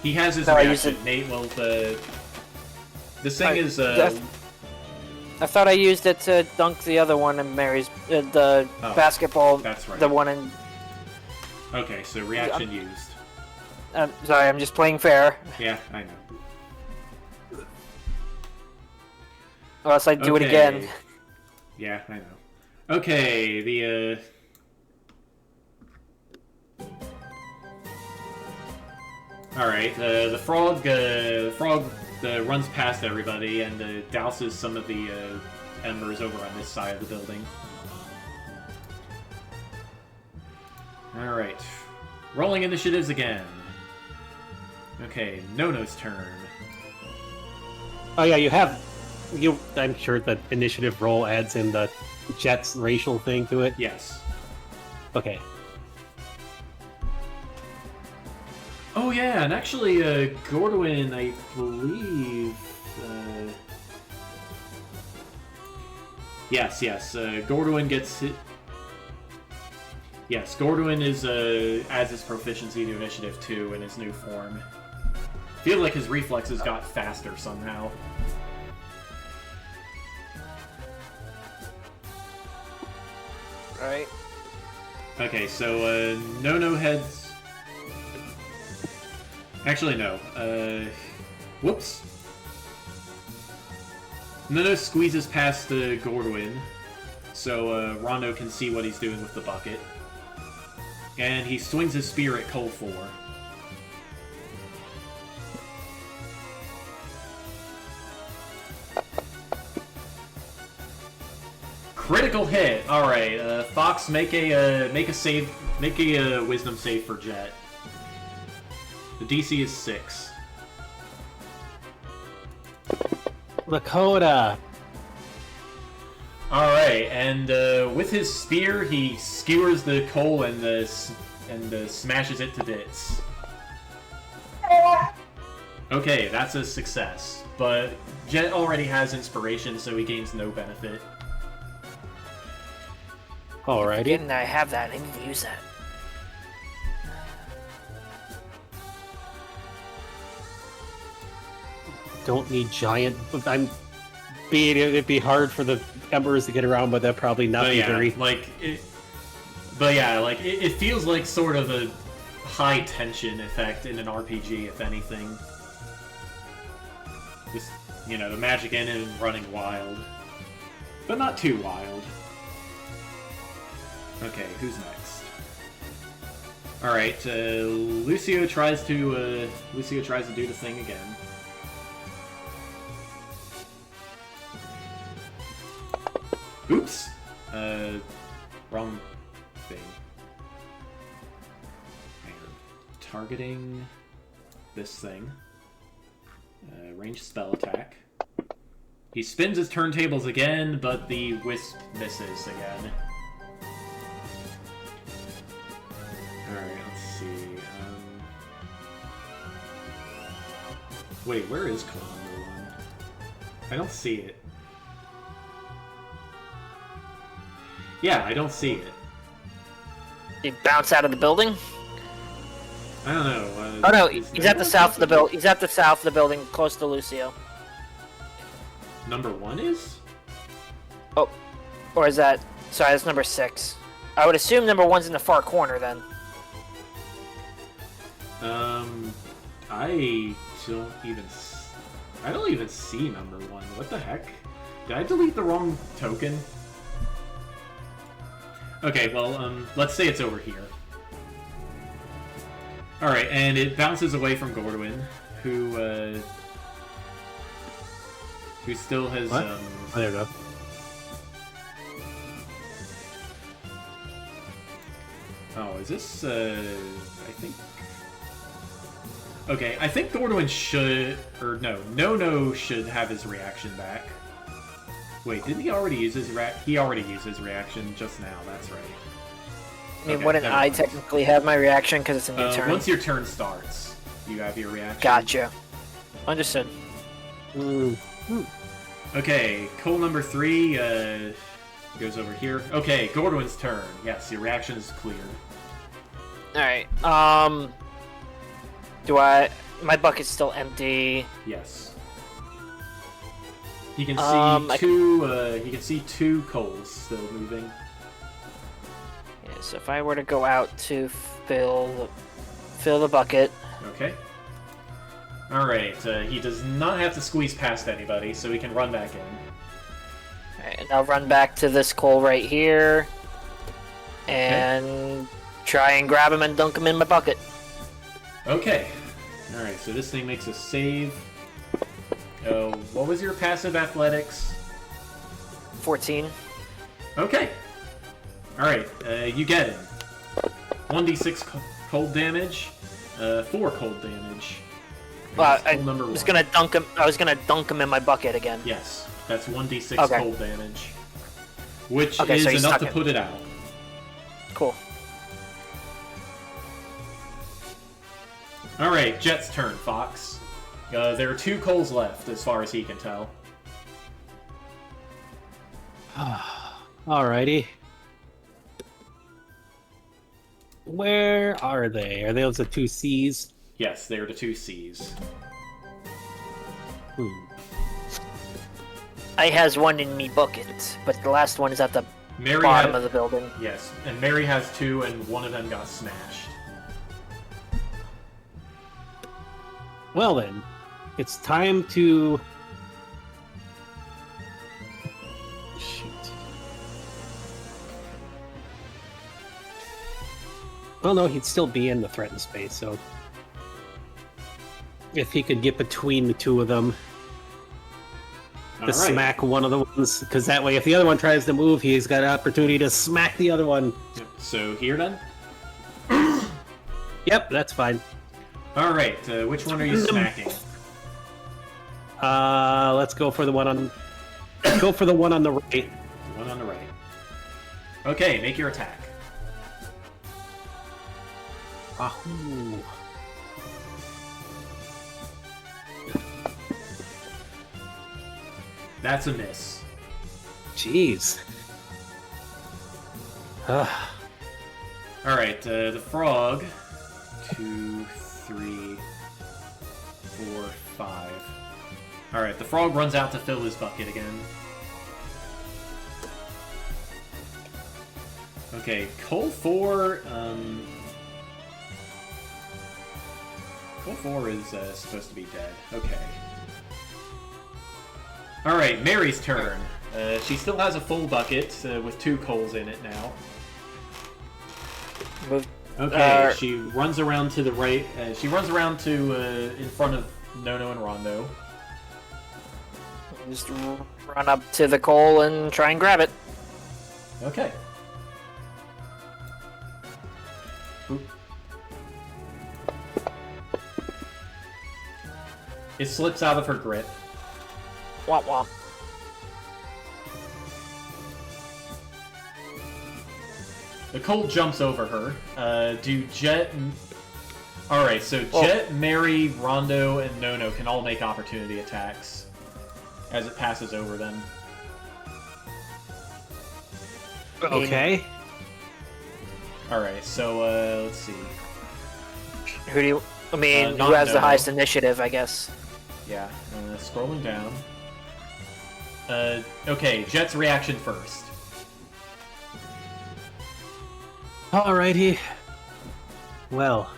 He has his reaction. Nate, well, this thing is. I thought I used it to dunk the other one in Mary's basketball. That's right. The one in. Okay, so reaction used. I'm sorry, I'm just playing fair. Yeah, I know. Or else I'd do it again. Yeah, I know. Okay, the Alright, the frog runs past everybody and douses some of the embers over on this side of the building. Alright. Rolling initiatives again. Okay, Nono's turn. Oh yeah, I'm sure the initiative roll adds in the Jet's racial thing to it. Yes. Okay. Oh yeah, and actually, Gordwin, I believe... Yes, Gordwin gets hit... Yes, Gordwin adds his proficiency to Initiative 2 in his new form. I feel like his reflexes got faster somehow. Right. Okay, so Nono heads... Actually, no. Whoops. Nono squeezes past Gordwin, so Rondo can see what he's doing with the bucket. And he swings his spear at Cole 4. Critical hit. All right, Fox, make a wisdom save for Jet. The DC is 6. Lakota. Alright, and with his spear, he skewers the coal and smashes it to bits. Okay, that's a success. But Jet already has inspiration, so he gains no benefit. Alrighty. Didn't I have that? I need to use that. Don't need giant. It'd be hard for the embers to get around, but that probably not But be yeah, very. it feels like sort of a high tension effect in an RPG, if anything. Just, the magic in it and running wild. But not too wild. Okay, who's next? Alright, Lucio tries to do the thing again. Oops! Wrong thing. Hang on. Targeting this thing. Ranged spell attack. He spins his turntables again, but the wisp misses again. Alright, let's see. Wait, where is Call number 1? I don't see it. Yeah, I don't see it. He bounce out of the building? I don't know. Oh no, he's at the south of the building. He's at the south of the building, close to Lucio. Number 1 is? Oh, or is that? Sorry, that's number 6. I would assume number 1's in the far corner then. I don't even see number 1. What the heck? Did I delete the wrong token? Okay, well, let's say it's over here. Alright, and it bounces away from Gordwin, who still has, What? Oh, there we go. Oh, is this, I think... Okay, I think Gordwin should... Or, no should have his reaction back. Wait, didn't he already use his He already used his reaction just now, that's right. I mean, Okay, wouldn't never I mind. technically have my reaction because it's a new turn? Once your turn starts, you have your reaction. Gotcha. Understood. Okay, Cole number 3 goes over here. Okay, Gordwin's turn. Yes, your reaction is cleared. Alright, my bucket's still empty. Yes. He can see two. He can see 2 coals still moving. Yeah, so if I were to go out to fill the bucket. Okay. All right. He does not have to squeeze past anybody, so he can run back in. Alright, and I'll run back to this coal right here, and try and grab him and dunk him in my bucket. Okay. All right. So this thing makes a save. Oh, what was your passive athletics? 14. Okay. Alright, you get him. 1d6 cold damage, 4 cold damage. Well, I number was 1. gonna dunk him. I was gonna dunk him in my bucket again. Yes, that's 1d6 Okay. cold damage. Which Okay, is so he's enough to stuck put it out. Cool. Alright, Jet's turn, Fox. There are 2 coals left, as far as he can tell. Alrighty. Where are they? Are those the 2 C's? Yes, they are the 2 C's. I has one in me bucket, but the last one is at the Mary bottom had- of the building. Yes, and Mary has 2, and one of them got smashed. Well then, it's time to... Shoot. Well, no, he'd still be in the threatened space, so... If he could get between the 2 of them to Alright. smack one of the ones, because that way if the other one tries to move, he's got an opportunity to smack the other one. Yep, so here then? Yep, that's fine. Alright, which one are you smacking? Let's go for the one on... Go for the one on the right. one on the right. Okay, make your attack. Ahoo. That's a miss. Jeez. Alright, the frog. 2, 3, 4, 5. Alright, the frog runs out to fill his bucket again. Okay, Coal 4, Coal 4 is supposed to be dead. Okay. Alright, Mary's turn. She still has a full bucket with 2 coals in it now. Move. Okay, she runs around to the right. She runs around to in front of Nono and Rondo. Just run up to the coal and try and grab it. Okay. Oop. It slips out of her grip. Womp womp. The coal jumps over her. Do Jet... Alright, so Jet, Mary, Rondo, and Nono can all make opportunity attacks as it passes over them. Okay. Alright, so, let's see. Who do you... I mean, not who has the Nono. highest initiative, I guess? Yeah, scrolling down. Okay, Jet's reaction first. Alrighty. Well,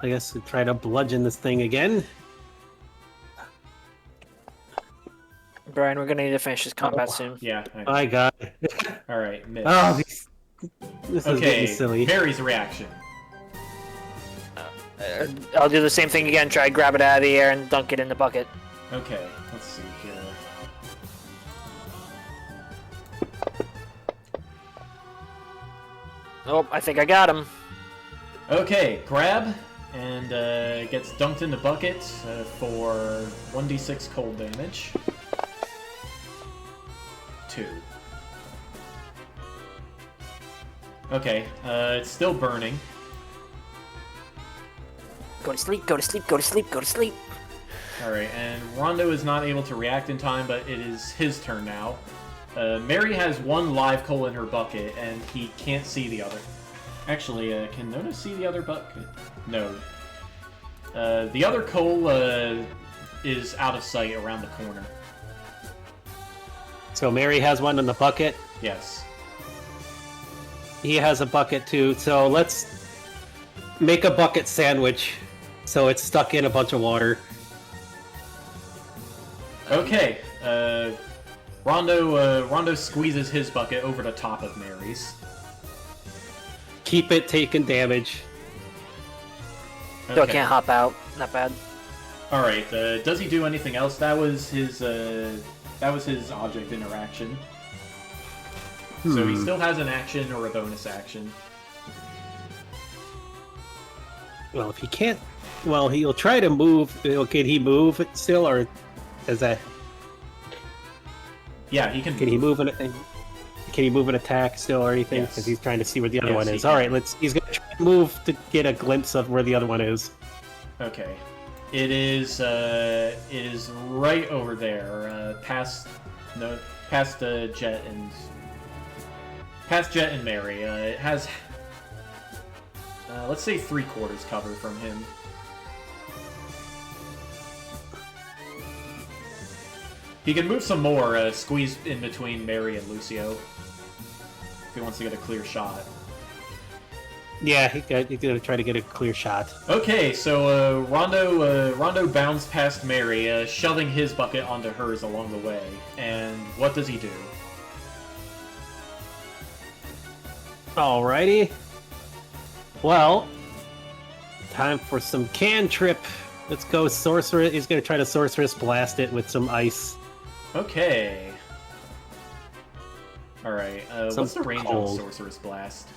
I guess we'll try to bludgeon this thing again. Brian, we're gonna need to finish this combat soon. Yeah. My God. Alright, miss. Oh, this is Okay, getting silly. Mary's reaction. I'll do the same thing again, try to grab it out of the air and dunk it in the bucket. Okay, let's see here. Oh, I think I got him. Okay, grab, and gets dunked in the bucket for 1d6 cold damage. 2. Okay, it's still burning. Go to sleep, go to sleep, go to sleep, go to sleep. Alright, and Rondo is not able to react in time, but it is his turn now. Mary has 1 live coal in her bucket, and he can't see the other. Actually, can Nono see the other bucket? No. The other coal is out of sight around the corner. So Mary has one in the bucket. Yes. He has a bucket too. So let's make a bucket sandwich. So it's stuck in a bunch of water. Okay. Rondo squeezes his bucket over the top of Mary's. Keep it taking damage. Still can't hop out. Not bad. All right. Does he do anything else? That was his object interaction. So he still has an action or a bonus action. Well, if he can't, well, he'll try to move. Can he move it still, or is that? Yeah, he can. Can he move an? Can he move an attack still or anything? Yes. Because he's trying to see where the other Yes, one he is. can. All right, he's gonna try to move to get a glimpse of where the other one is. Okay. It is right over there, past Jet and Mary. It has, let's say 3/4 cover from him. He can move some more, squeeze in between Mary and Lucio, if he wants to get a clear shot. Yeah, he's gonna try to get a clear shot. Okay, so Rondo bounds past Mary, shoving his bucket onto hers along the way. And what does he do? Alrighty. Well, time for some cantrip. Let's go sorcerer. He's gonna try to sorceress blast it with some ice. Okay. Alright, what's the range cold. on Sorcerer's Blast?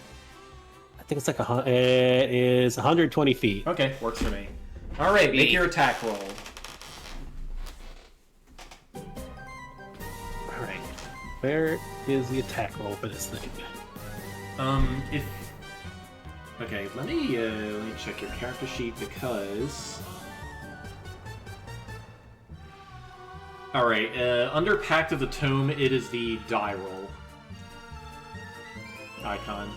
I think it's like it is 120 feet. Okay, works for me. Alright, make your attack roll. Alright. Where is the attack roll for this thing? If okay, let me check your character sheet because. All right, under Pact of the Tome, it is the die roll icon.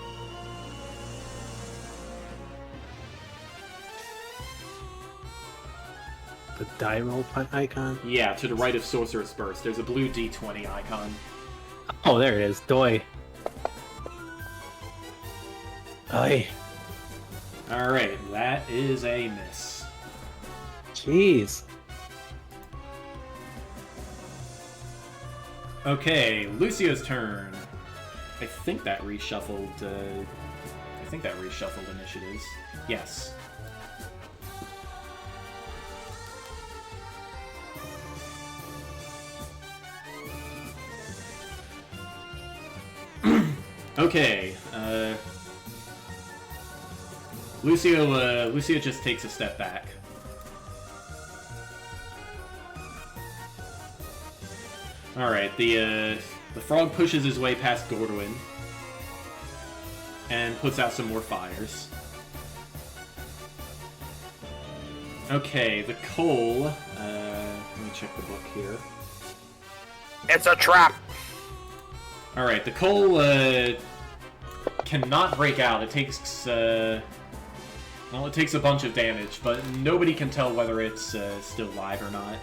The die roll icon? Yeah, to the right of Sorcerer's Burst, there's a blue D20 icon. Oh, there it is. Doi. Aye. Alright, that is a miss. Jeez. Okay, Lucio's turn. I think that reshuffled initiatives. Yes. Okay, Lucio just takes a step back. Alright, the frog pushes his way past Gordwin and puts out some more fires. Okay, the coal, let me check the book here. It's a trap! Alright, the coal, cannot break out. It takes, well, it takes a bunch of damage, but nobody can tell whether it's, still live or not.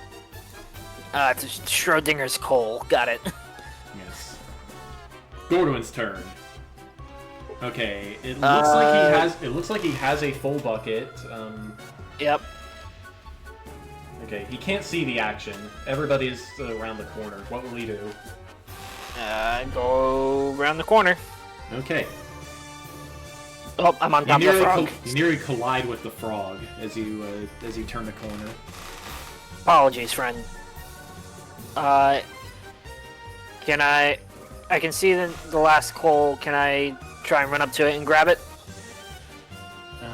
It's Schrodinger's coal. Got it. Yes. Gordwin's turn. Okay, it looks like he has a full bucket. Yep. Okay, he can't see the action. Everybody's around the corner. What will he do? Go around the corner. Okay. Oh, I'm on top of the frog. You nearly collide with the frog as you turn the corner. Apologies, friend. Can I can see the last coal. Can I try and run up to it and grab it?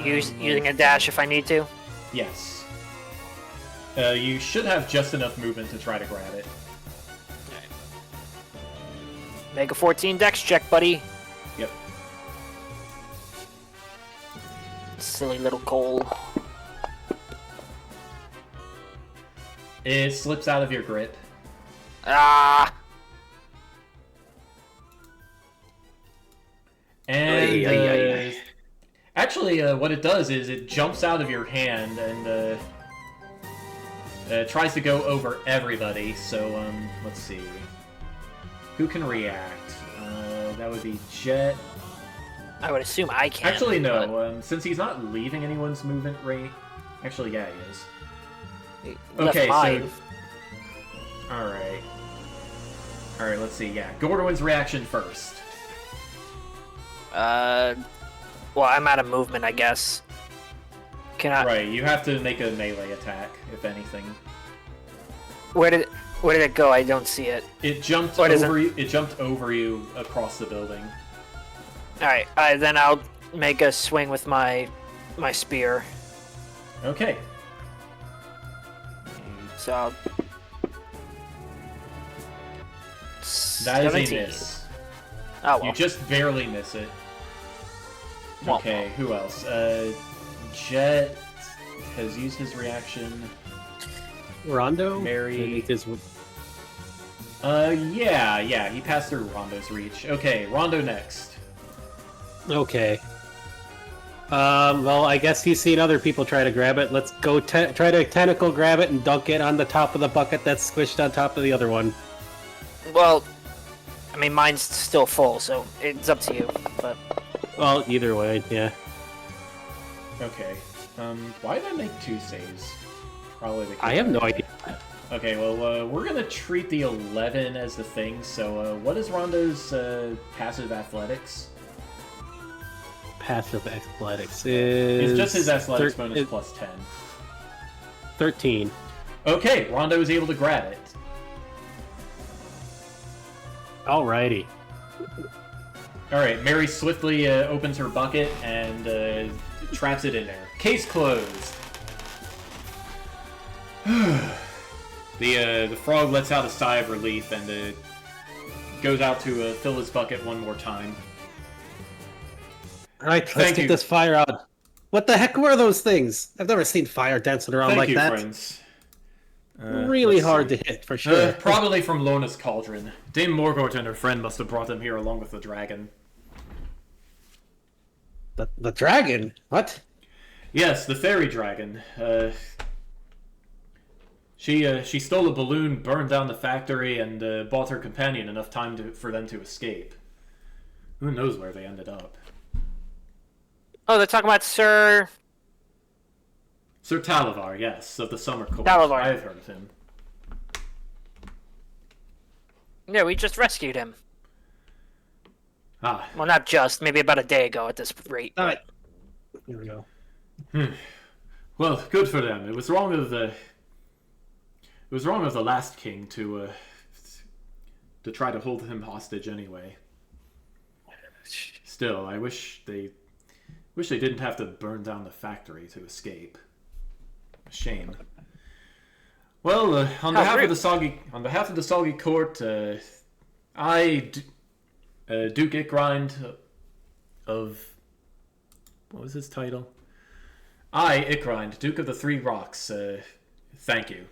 Using a dash if I need to? Yes. You should have just enough movement to try to grab it. Make a 14 dex check, buddy. Yep. Silly little coal. It slips out of your grip. Ah! And actually, what it does is it jumps out of your hand and tries to go over everybody. So let's see, who can react? That would be Jet. I would assume I can. Actually, no. but- Since he's not leaving anyone's movement rate. Actually, yeah, he is. Left Okay, mine. so all right. Let's see. Yeah, Gordwin's reaction first. Well, I'm out of movement, I guess. Can I? Right, you have to make a melee attack, if anything. Where did it go? I don't see it. It jumped What is over you. It jumped over you across the building. All right. Then I'll make a swing with my spear. Okay. So I'll... That is 17. a miss. Oh well. You just barely miss it. Well. Okay, who else? Jet has used his reaction. Rondo? Mary. His... Yeah, he passed through Rondo's reach. Okay, Rondo next. Okay. Well, I guess he's seen other people try to grab it. Let's go try to tentacle grab it and dunk it on the top of the bucket that's squished on top of the other one. Well, I mean, mine's still full, so it's up to you. But Well, either way, yeah. Okay. Why did I make 2 saves? Probably the I have no idea. Okay, well, we're gonna treat the 11 as the thing, so, what is Rondo's, passive athletics? Passive athletics is... It's just his athletics bonus it's plus 10. 13. Okay, Rondo is able to grab it. Alrighty. Alright, Mary swiftly opens her bucket and traps it in there. Case closed. The frog lets out a sigh of relief and goes out to fill his bucket one more time. All right, let's Thank get you. this fire out. What the heck were those things? I've never seen fire dancing around Thank like you, that. friends. Really Let's hard see. to hit, for sure. Probably from Lona's cauldron. Dame Morgort and her friend must have brought them here along with the dragon. The dragon? What? Yes, the fairy dragon. She stole a balloon, burned down the factory, and bought her companion enough time for them to escape. Who knows where they ended up? Oh, they're talking about Sir Talavar, yes, of the Summer Court. Talavar. I've heard of him. Yeah, we just rescued him. Ah, Well, not just. Maybe about a day ago at this rate. All right. Here we go. well, good for them. It was wrong of the last king to try to hold him hostage anyway. Still, I wish they didn't have to burn down the factory to escape. A shame. Well, on behalf of the Soggy Court, Duke Ickrind of what was his title? Ickrind, Duke of the Three Rocks. Thank you.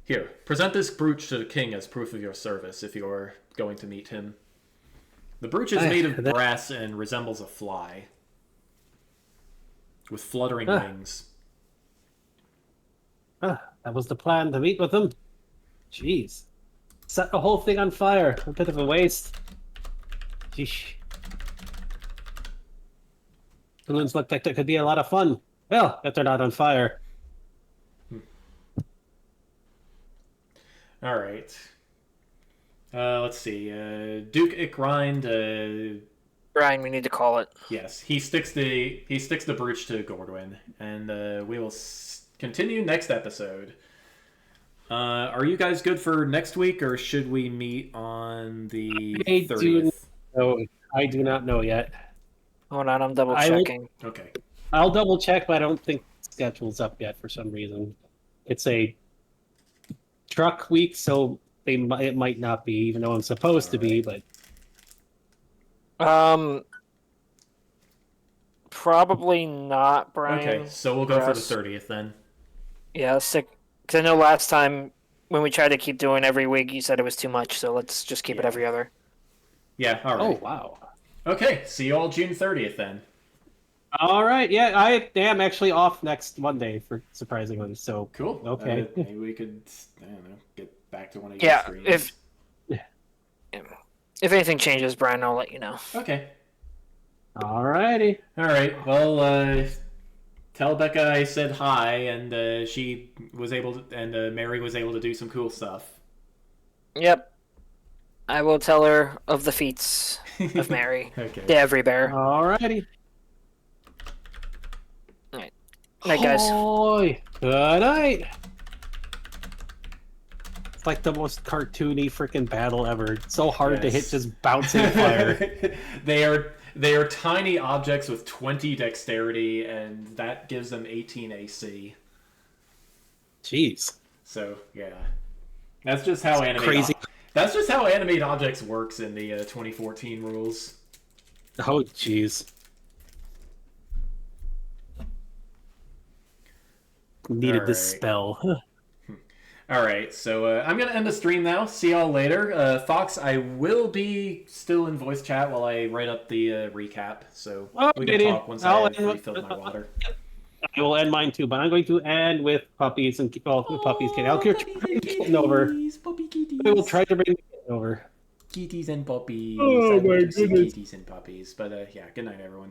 Here, present this brooch to the king as proof of your service if you're going to meet him. The brooch is made of brass and resembles a fly with fluttering wings. That was the plan, to meet with them. Jeez. Set the whole thing on fire. A bit of a waste. Sheesh. Balloons look like they could be a lot of fun. Well, if they're not on fire. All right. Let's see. Duke Ickrind. Brian, we need to call it. Yes, he sticks the brooch to Gordwin, and we will continue next episode. Are you guys good for next week, or should we meet on the 30th? I do not know yet. Hold on, I'm double checking. Okay. I'll double check, but I don't think the schedule's up yet for some reason. It's a truck week, so it might not be, even though I'm supposed to be, but probably not, Brian. Okay, so we'll go for the 30th then. Yeah, sick. Because I know last time when we tried to keep doing every week, you said it was too much, so let's just keep it every other. Yeah, all right. Oh, wow. Okay, see you all June 30th then. All right, yeah, I am actually off next Monday, surprisingly, so... Cool. Okay. Maybe we could, I don't know, get back to one of your streams. If anything changes, Brian, I'll let you know. Okay. All righty. All right, well, tell Becca I said hi, and she was able to, and Mary was able to do some cool stuff. Yep. I will tell her of the feats of Mary. Okay. The Every Bear. All righty. Night, guys. Good night. It's like the most cartoony freaking battle ever. It's so hard to hit just bouncing fire. They are tiny objects with 20 dexterity, and that gives them 18 AC. Jeez. So yeah, that's just how That's just how animate objects works in the 2014 rules. Oh, jeez. Needed this spell. All right, so I'm going to end the stream now. See y'all later. Fox, I will be still in voice chat while I write up the recap, so we can talk once I have refilled my water. I will end mine too, but I'm going to end with puppies and puppies. I'll try to bring the kitten over. We will try to bring the kitten over. Kitties and puppies. Oh my goodness. Kitties and puppies. But yeah, good night, everyone.